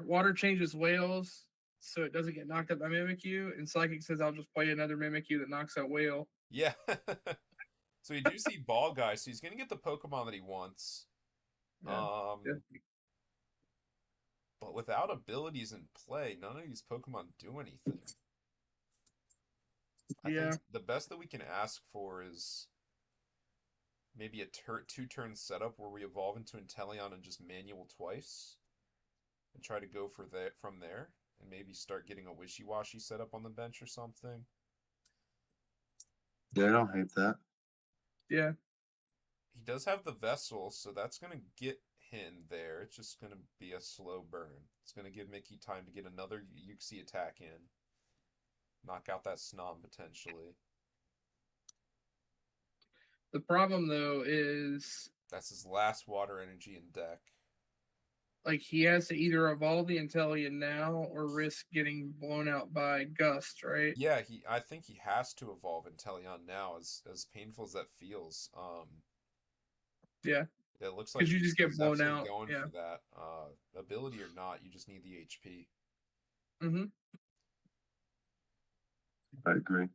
water changes whales, so it doesn't get knocked out by Mimikyu, and Psychic says I'll just play another Mimikyu that knocks out whale. Yeah. So we do see Ball Guy, so he's gonna get the Pokemon that he wants. Yeah. Yeah. But without abilities in play, none of these Pokemon do anything. I think Yeah. the best that we can ask for is maybe a two-turn setup where we evolve into Inteleon and just manual twice and try to go for that from there and maybe start getting a wishy-washy setup on the bench or something. Yeah, I don't hate that. Yeah. He does have the Vessel, so that's going to get him there. It's just going to be a slow burn. It's going to give Mickey time to get another Yuxi attack in. Knock out that Snom potentially. The problem though is That's his last water energy in deck. like he has to either evolve the Intellion now or risk getting blown out by Gust, right? Yeah, I think he has to evolve Inteleon now, as painful as that feels. Yeah. It looks like Because you just get he's blown absolutely out. going Yeah. for that. Ability or not, you just need the HP. Mm-hmm. I agree.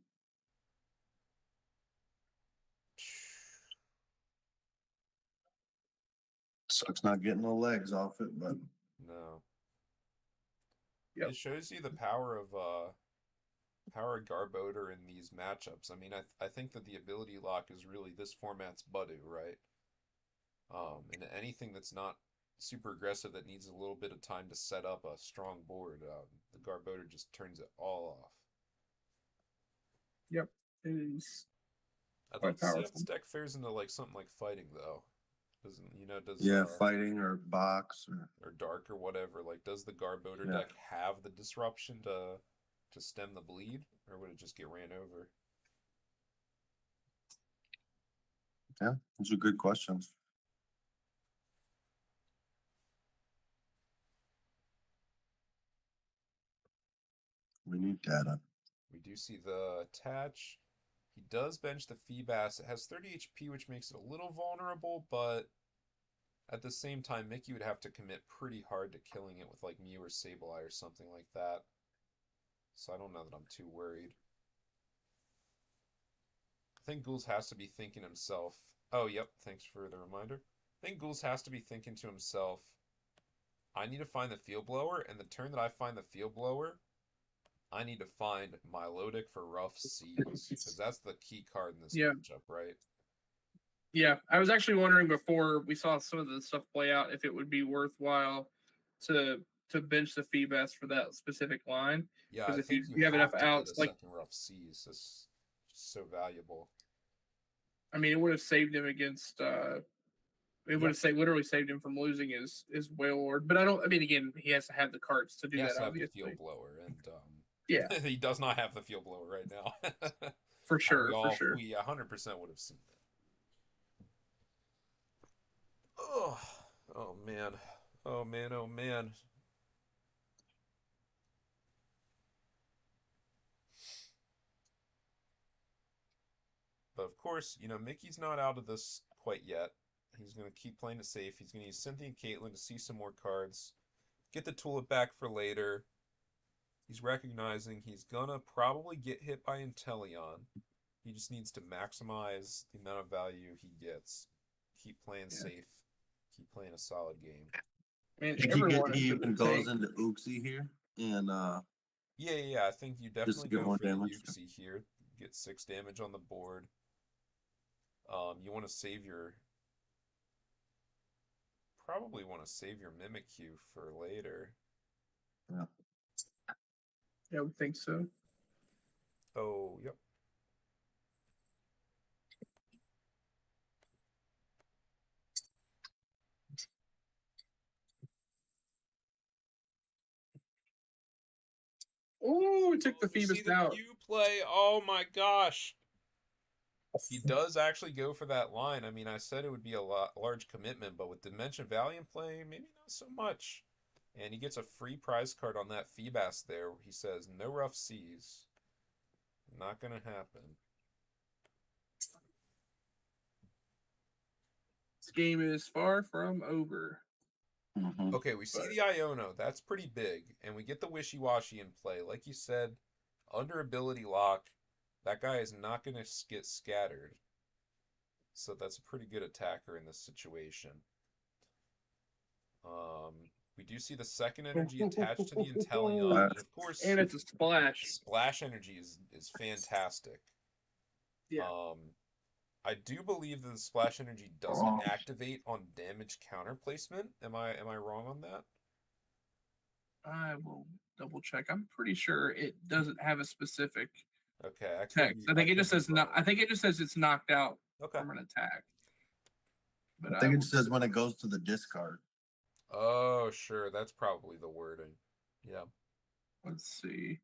Sucks not getting the legs off it, but No. Yep. It shows you the power of Garbodor in these matchups. I mean, I think that the ability lock is really this format's Budu, right? And anything that's not super aggressive that needs a little bit of time to set up a strong board, the Garbodor just turns it all off. Yep. It is I'd like quite to see how this powerful. deck fares into like something like fighting though. Does yeah, fighting or box or dark or whatever, like does the Garbodor Yeah. deck have the disruption to stem the bleed, or would it just get ran over? yeah, those are good questions. We need data. We do see the attach. He does bench the Feebas. It has 30 HP, which makes it a little vulnerable, but at the same time, Mickey would have to commit pretty hard to killing it with like Mew or Sableye or something like that. So I don't know that I'm too worried. I think Ghouls has to be thinking to himself, oh, yep, thanks for the reminder. I think Ghouls has to be thinking to himself, I need to find the Field Blower, and the turn that I find the Field Blower, I need to find Milotic for Rough Seas, because that's the key card in this Yeah. matchup, right? Yeah. I was actually wondering before we saw some of the stuff play out if it would be worthwhile to bench the Feebas for that specific line. Yeah, Because I if you, think you you have enough have to get outs, a like second Rough Seas. It's just so valuable. I mean, it would have saved him against it would have literally saved him from losing his Wailord. But I mean, again, he has to have the carts to do He has that, to have the obviously. Field Blower, and Yeah, He does not have the field blower right now. for sure, for We sure. 100% would have seen that. Oh, oh man, oh man, oh man. But of course, Mickey's not out of this quite yet. He's going to keep playing it safe. He's going to use Cynthia and Caitlyn to see some more cards, get the tulip back for later. He's recognizing he's going to probably get hit by Inteleon. He just needs to maximize the amount of value he gets. Keep playing safe. Keep playing a solid game. I mean, I think everyone he is even goes into Uxie here and Yeah. I think you just to definitely get go more for the damage. Uxie here. Get 6 damage on the board. You want to save your... Probably want to save your Mimikyu for later. Yeah. Yeah, I would think so. Oh, yep. Oh, we took the You see Phoebus the out. Mew play? Oh my gosh. He does actually go for that line. I mean, I said it would be a large commitment, but with Dimension Valiant play, maybe not so much. And he gets a free prize card on that Feebas there. He says, no rough seas. Not going to happen. This game is far from over. Mm-hmm. Okay, we see the Iono. That's pretty big. And we get the Wishy-Washy in play. Like you said, under ability lock, that guy is not going to get scattered. So that's a pretty good attacker in this situation. We do see the second energy attached to the Inteleon. And of course, And it's a splash. splash energy is fantastic. Yeah. I do believe that the splash energy doesn't activate on damage counter placement. Am I wrong on that? I will double check. I'm pretty sure it doesn't have a specific Okay, text. I think it just says not. I think it just says it's knocked out Okay. from an attack. But I think it says when it goes to the discard. Oh, sure. That's probably the wording. Yeah. Let's see.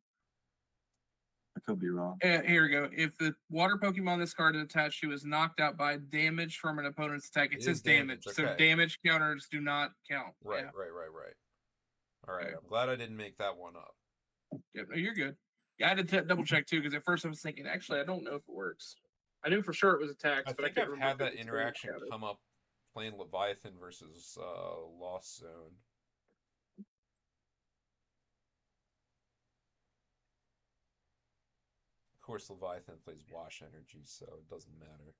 I could be wrong. Here we go. If the water Pokemon this card is attached to is knocked out by damage from an opponent's attack, it says damage. Okay. So damage counters do not count. Right, Yeah. right. All right. Okay. I'm glad I didn't make that one up. Yep, no, you're good. Yeah, I had to double check too because at first I was thinking, actually, I don't know if it works. I knew for sure it was attacks, I but I think can't I've remember had if it that was interaction counted. come up playing Leviathan versus Lost Zone. Of course, Leviathan plays Wash Energy, so it doesn't matter.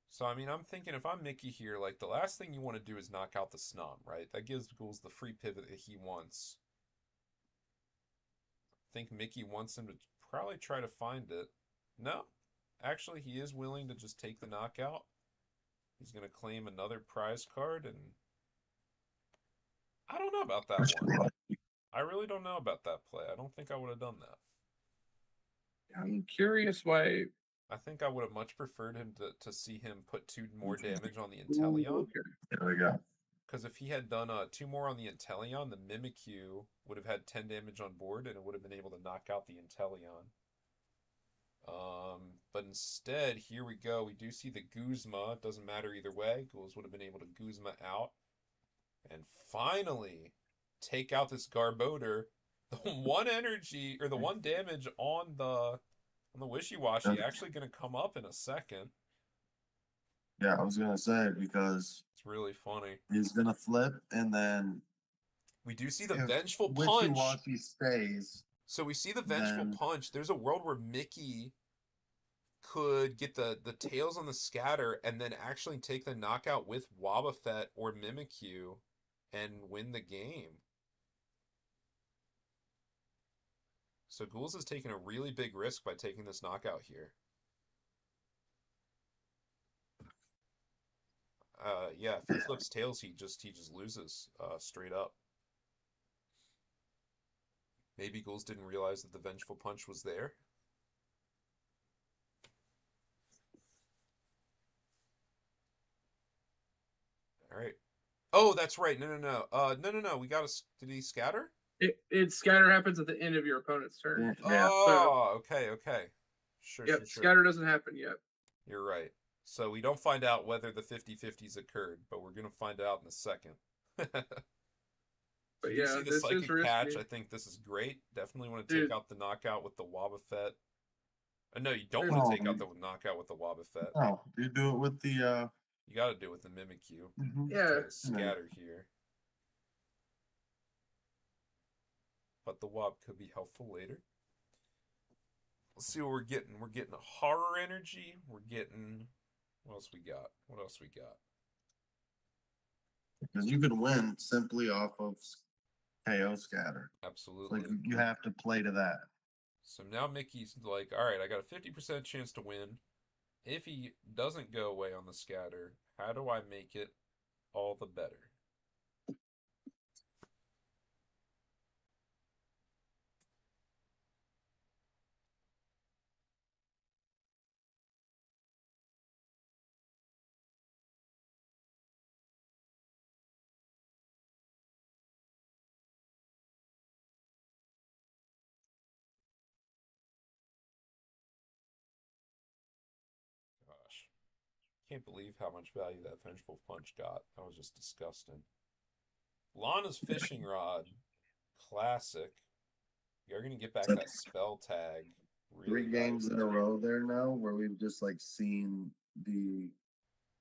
So, I mean, I'm thinking if I'm Mickey here, like, the last thing you want to do is knock out the Snom, right? That gives Ghouls the free pivot that he wants. I think Mickey wants him to probably try to find it. No. Actually, he is willing to just take the knockout. He's going to claim another prize card, and I don't know about that one. I really don't know about that play. I don't think I would have done that. I'm curious why. I think I would have much preferred him to see him put 2 more damage on the Inteleon. Okay. There we go. Because if he had done 2 more on the Inteleon, the Mimikyu would have had 10 damage on board, and it would have been able to knock out the Inteleon. But instead, here we go. We do see the Guzma. It doesn't matter either way. Ghouls would have been able to Guzma out. And finally, take out this Garbodor. The 1 energy, or the 1 damage on the Wishy-Washy actually going to come up in a second. Yeah, I was gonna say because it's really funny. He's gonna flip, and then we do see the Vengeful Punch. Wishy-Washy stays. So we see the Vengeful Punch. There's a world where Mickey could get the tails on the scatter and then actually take the knockout with Wobbuffet or Mimikyu and win the game. So Ghouls is taking a really big risk by taking this knockout here. Yeah, if he flips tails, he just loses straight up. Maybe Ghouls didn't realize that the Vengeful Punch was there. All right. Oh, that's right. No. We got to... Did he scatter? It scatter happens at the end of your opponent's turn. Yeah. Oh, okay. Sure, Yep, sure, sure. scatter doesn't happen yet. You're right. So we don't find out whether the 50-50s occurred, but we're going to find out in a second. But You yeah, see the this is psychic patch. risky. I think this is great. Definitely want to take Dude, out the knockout with the Wobbuffet. No, you don't there's want to Oh, take out the knockout with the Wobbuffet. no, you do it with the You got to do it with the Mimikyu. yeah. Try to scatter here. But the Wob could be helpful later. Let's see what we're getting. We're getting a horror energy. We're getting... What else we got? What else we got? because you can win simply off of KO scatter. Absolutely. Like you have to play to that. So now Mickey's like, all right, I got a 50% chance to win. If he doesn't go away on the scatter, how do I make it all the better? Gosh. Can't believe how much value that Vengeful Punch got. That was just disgusting. Lana's Fishing Rod. Classic. You're going to get back that spell tag. Really 3 games in a row there now where we've just like seen the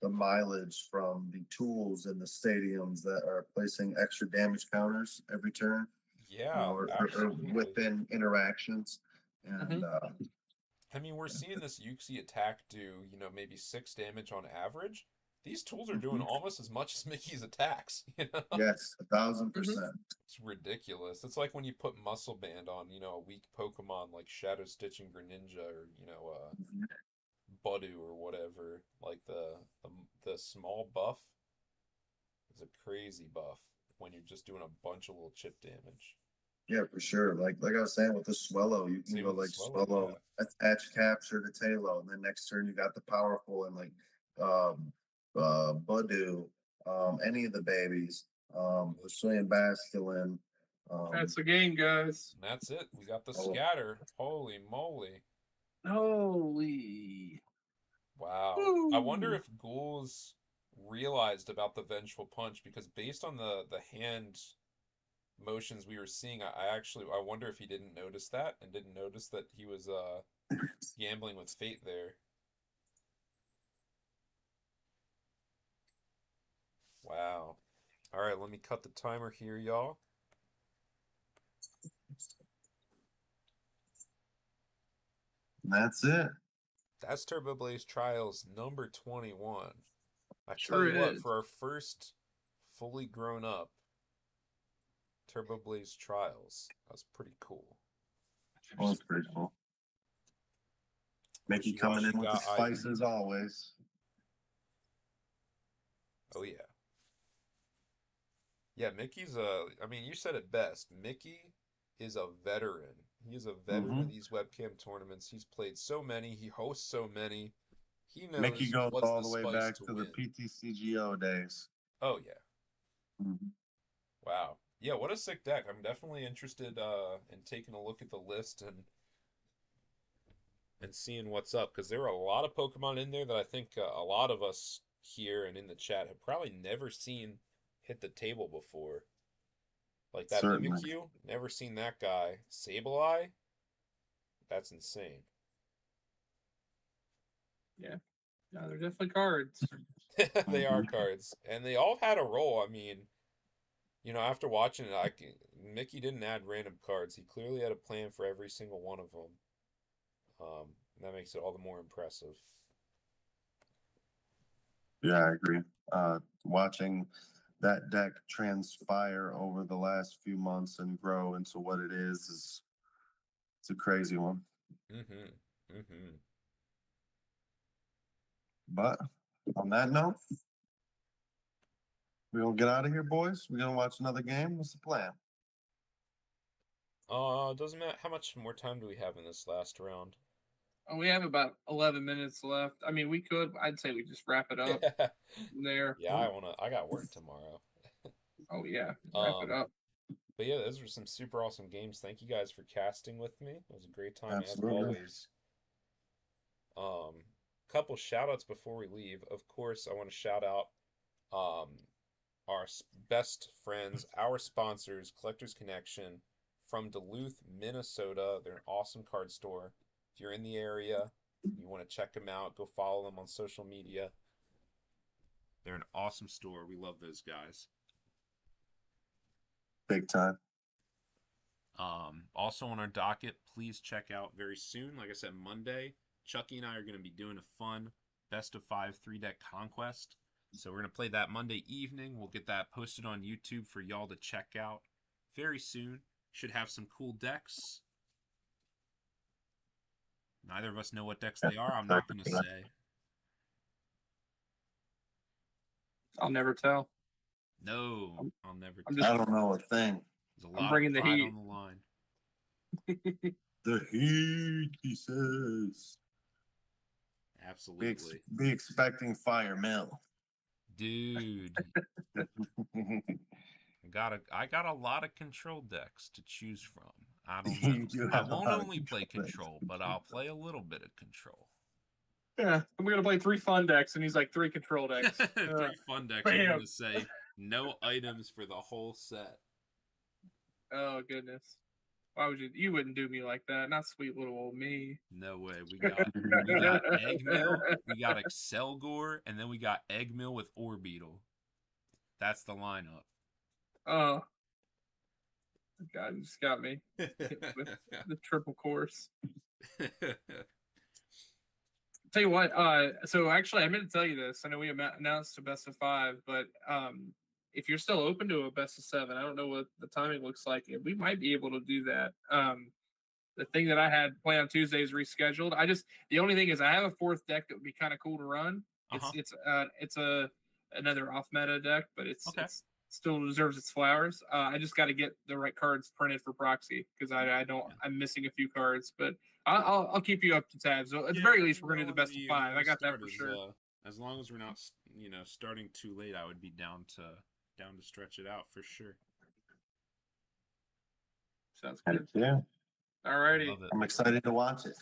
mileage from the tools in the stadiums that are placing extra damage counters every turn. Yeah, Or absolutely. within interactions. And I mean, we're seeing this Yuxi attack do, maybe 6 damage on average. These tools are doing almost as much as Mickey's attacks, yes, 1,000%. It's ridiculous. It's like when you put Muscle Band on, a weak Pokemon like Shadow Stitch and Greninja or, Budu or whatever. Like the small buff is a crazy buff when you're just doing a bunch of little chip damage. Yeah, for sure. Like I was saying with the Swellow, you can Same go with the like Swellow, Swellow, Etch Capture to Tailo, and then next turn you got the powerful and like Budu, any of the babies, Brazilian Basculin. That's the game, guys. And that's it. We got the Oh. scatter. Holy moly. Holy. Wow. Woo. I wonder if Ghouls realized about the Vengeful Punch because based on the hand motions we were seeing, I wonder if he didn't notice that and didn't notice that he was gambling with fate there. Wow. All right, let me cut the timer here, y'all. That's it. That's Turboblaze Trials number 21. I Sure tell you what, is. for our first fully grown up Turboblaze Trials, that's pretty cool. Oh, that's pretty cool. Mickey Wishy-washy coming in with the got spice Ivy. as always. Oh yeah. Yeah, Mickey's I mean, you said it best. Mickey is a veteran. He is a veteran of these webcam tournaments. He's played so many. He hosts so many. He knows Mickey goes what's all the the way spice back to to win. the PTCGO days. Oh yeah. Wow. Yeah, what a sick deck. I'm definitely interested in taking a look at the list and seeing what's up because there are a lot of Pokemon in there that I think a lot of us here and in the chat have probably never seen hit the table before. Like that Certainly. Mimikyu, never seen that guy. Sableye, that's insane. Yeah. No, they're definitely cards. They are cards, and they all had a role. I mean, after watching it, Mickey didn't add random cards. He clearly had a plan for every single one of them. That makes it all the more impressive. Yeah, I agree. Watching that deck transpire over the last few months and grow into what it is it's a crazy one. But on that note, we gonna get out of here, boys. We gonna watch another game. What's the plan? Doesn't matter. How much more time do we have in this last round? Oh, we have about 11 minutes left. I mean, I'd say we just wrap it up there. Yeah, I got work tomorrow. Oh, yeah. Wrap it up. But yeah, those were some super awesome games. Thank you guys for casting with me. It was a great time as Absolutely. always. Couple shout outs before we leave. Of course, I want to shout out um our best friends, our sponsors, Collectors Connection from Duluth, Minnesota. They're an awesome card store. If you're in the area, you want to check them out, go follow them on social media. They're an awesome store. We love those guys. Big time. Also on our docket, please check out very soon. Like I said, Monday, Chucky and I are going to be doing a fun best of 5 3-deck conquest. So we're going to play that Monday evening. We'll get that posted on YouTube for y'all to check out very soon. Should have some cool decks. Neither of us know what decks they are. I'm not going to say. I'll never tell. No, I'll never I'm tell. just- I don't know a thing. There's a I'm lot bringing of the pride heat. on the line. The heat, he says. Absolutely. Be expecting fire mill. Dude, I got a lot of control decks to choose from. I don't You know. do I have a won't lot of only play control decks. control, but I'll play a little bit of control. Yeah, I'm gonna play 3 fun decks, and he's like 3 control decks. 3 fun decks. I'm going to say no items for the whole set. Oh goodness, why would you? You wouldn't do me like that. Not sweet little old me. No way. We got Eggmill, we got Excelgor, and then we got Eggmill with Orbeetle. That's the lineup. Oh God, you just got me with the triple course. Tell you what, so actually I meant to tell you this. I know we announced a best of 5, but if you're still open to a best of 7, I don't know what the timing looks like. We might be able to do that. The thing that I had planned on Tuesday is rescheduled. The only thing is I have a 4th deck that would be kind of cool to run. It's another off meta deck, but it's still deserves its flowers. I just got to get the right cards printed for proxy because I'm missing a few cards, but I'll keep you up to tabs. So at the very least, we're gonna do the best of 5. I got that for sure. As long as we're not, starting too late, I would be down to stretch it out for sure. Sounds good. Yeah. Alrighty. I'm excited to watch it.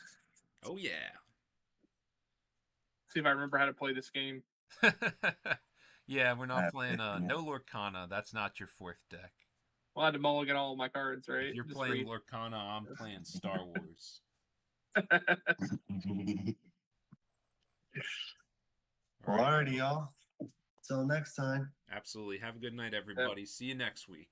Oh yeah. See if I remember how to play this game. Yeah, we're not playing no Lorcana. That's not your 4th deck. Well, I had to mulligan all of my cards, right? If you're playing Lorcana, I'm playing Star Wars. Alrighty, y'all. Till next time. Absolutely. Have a good night, everybody. See you next week.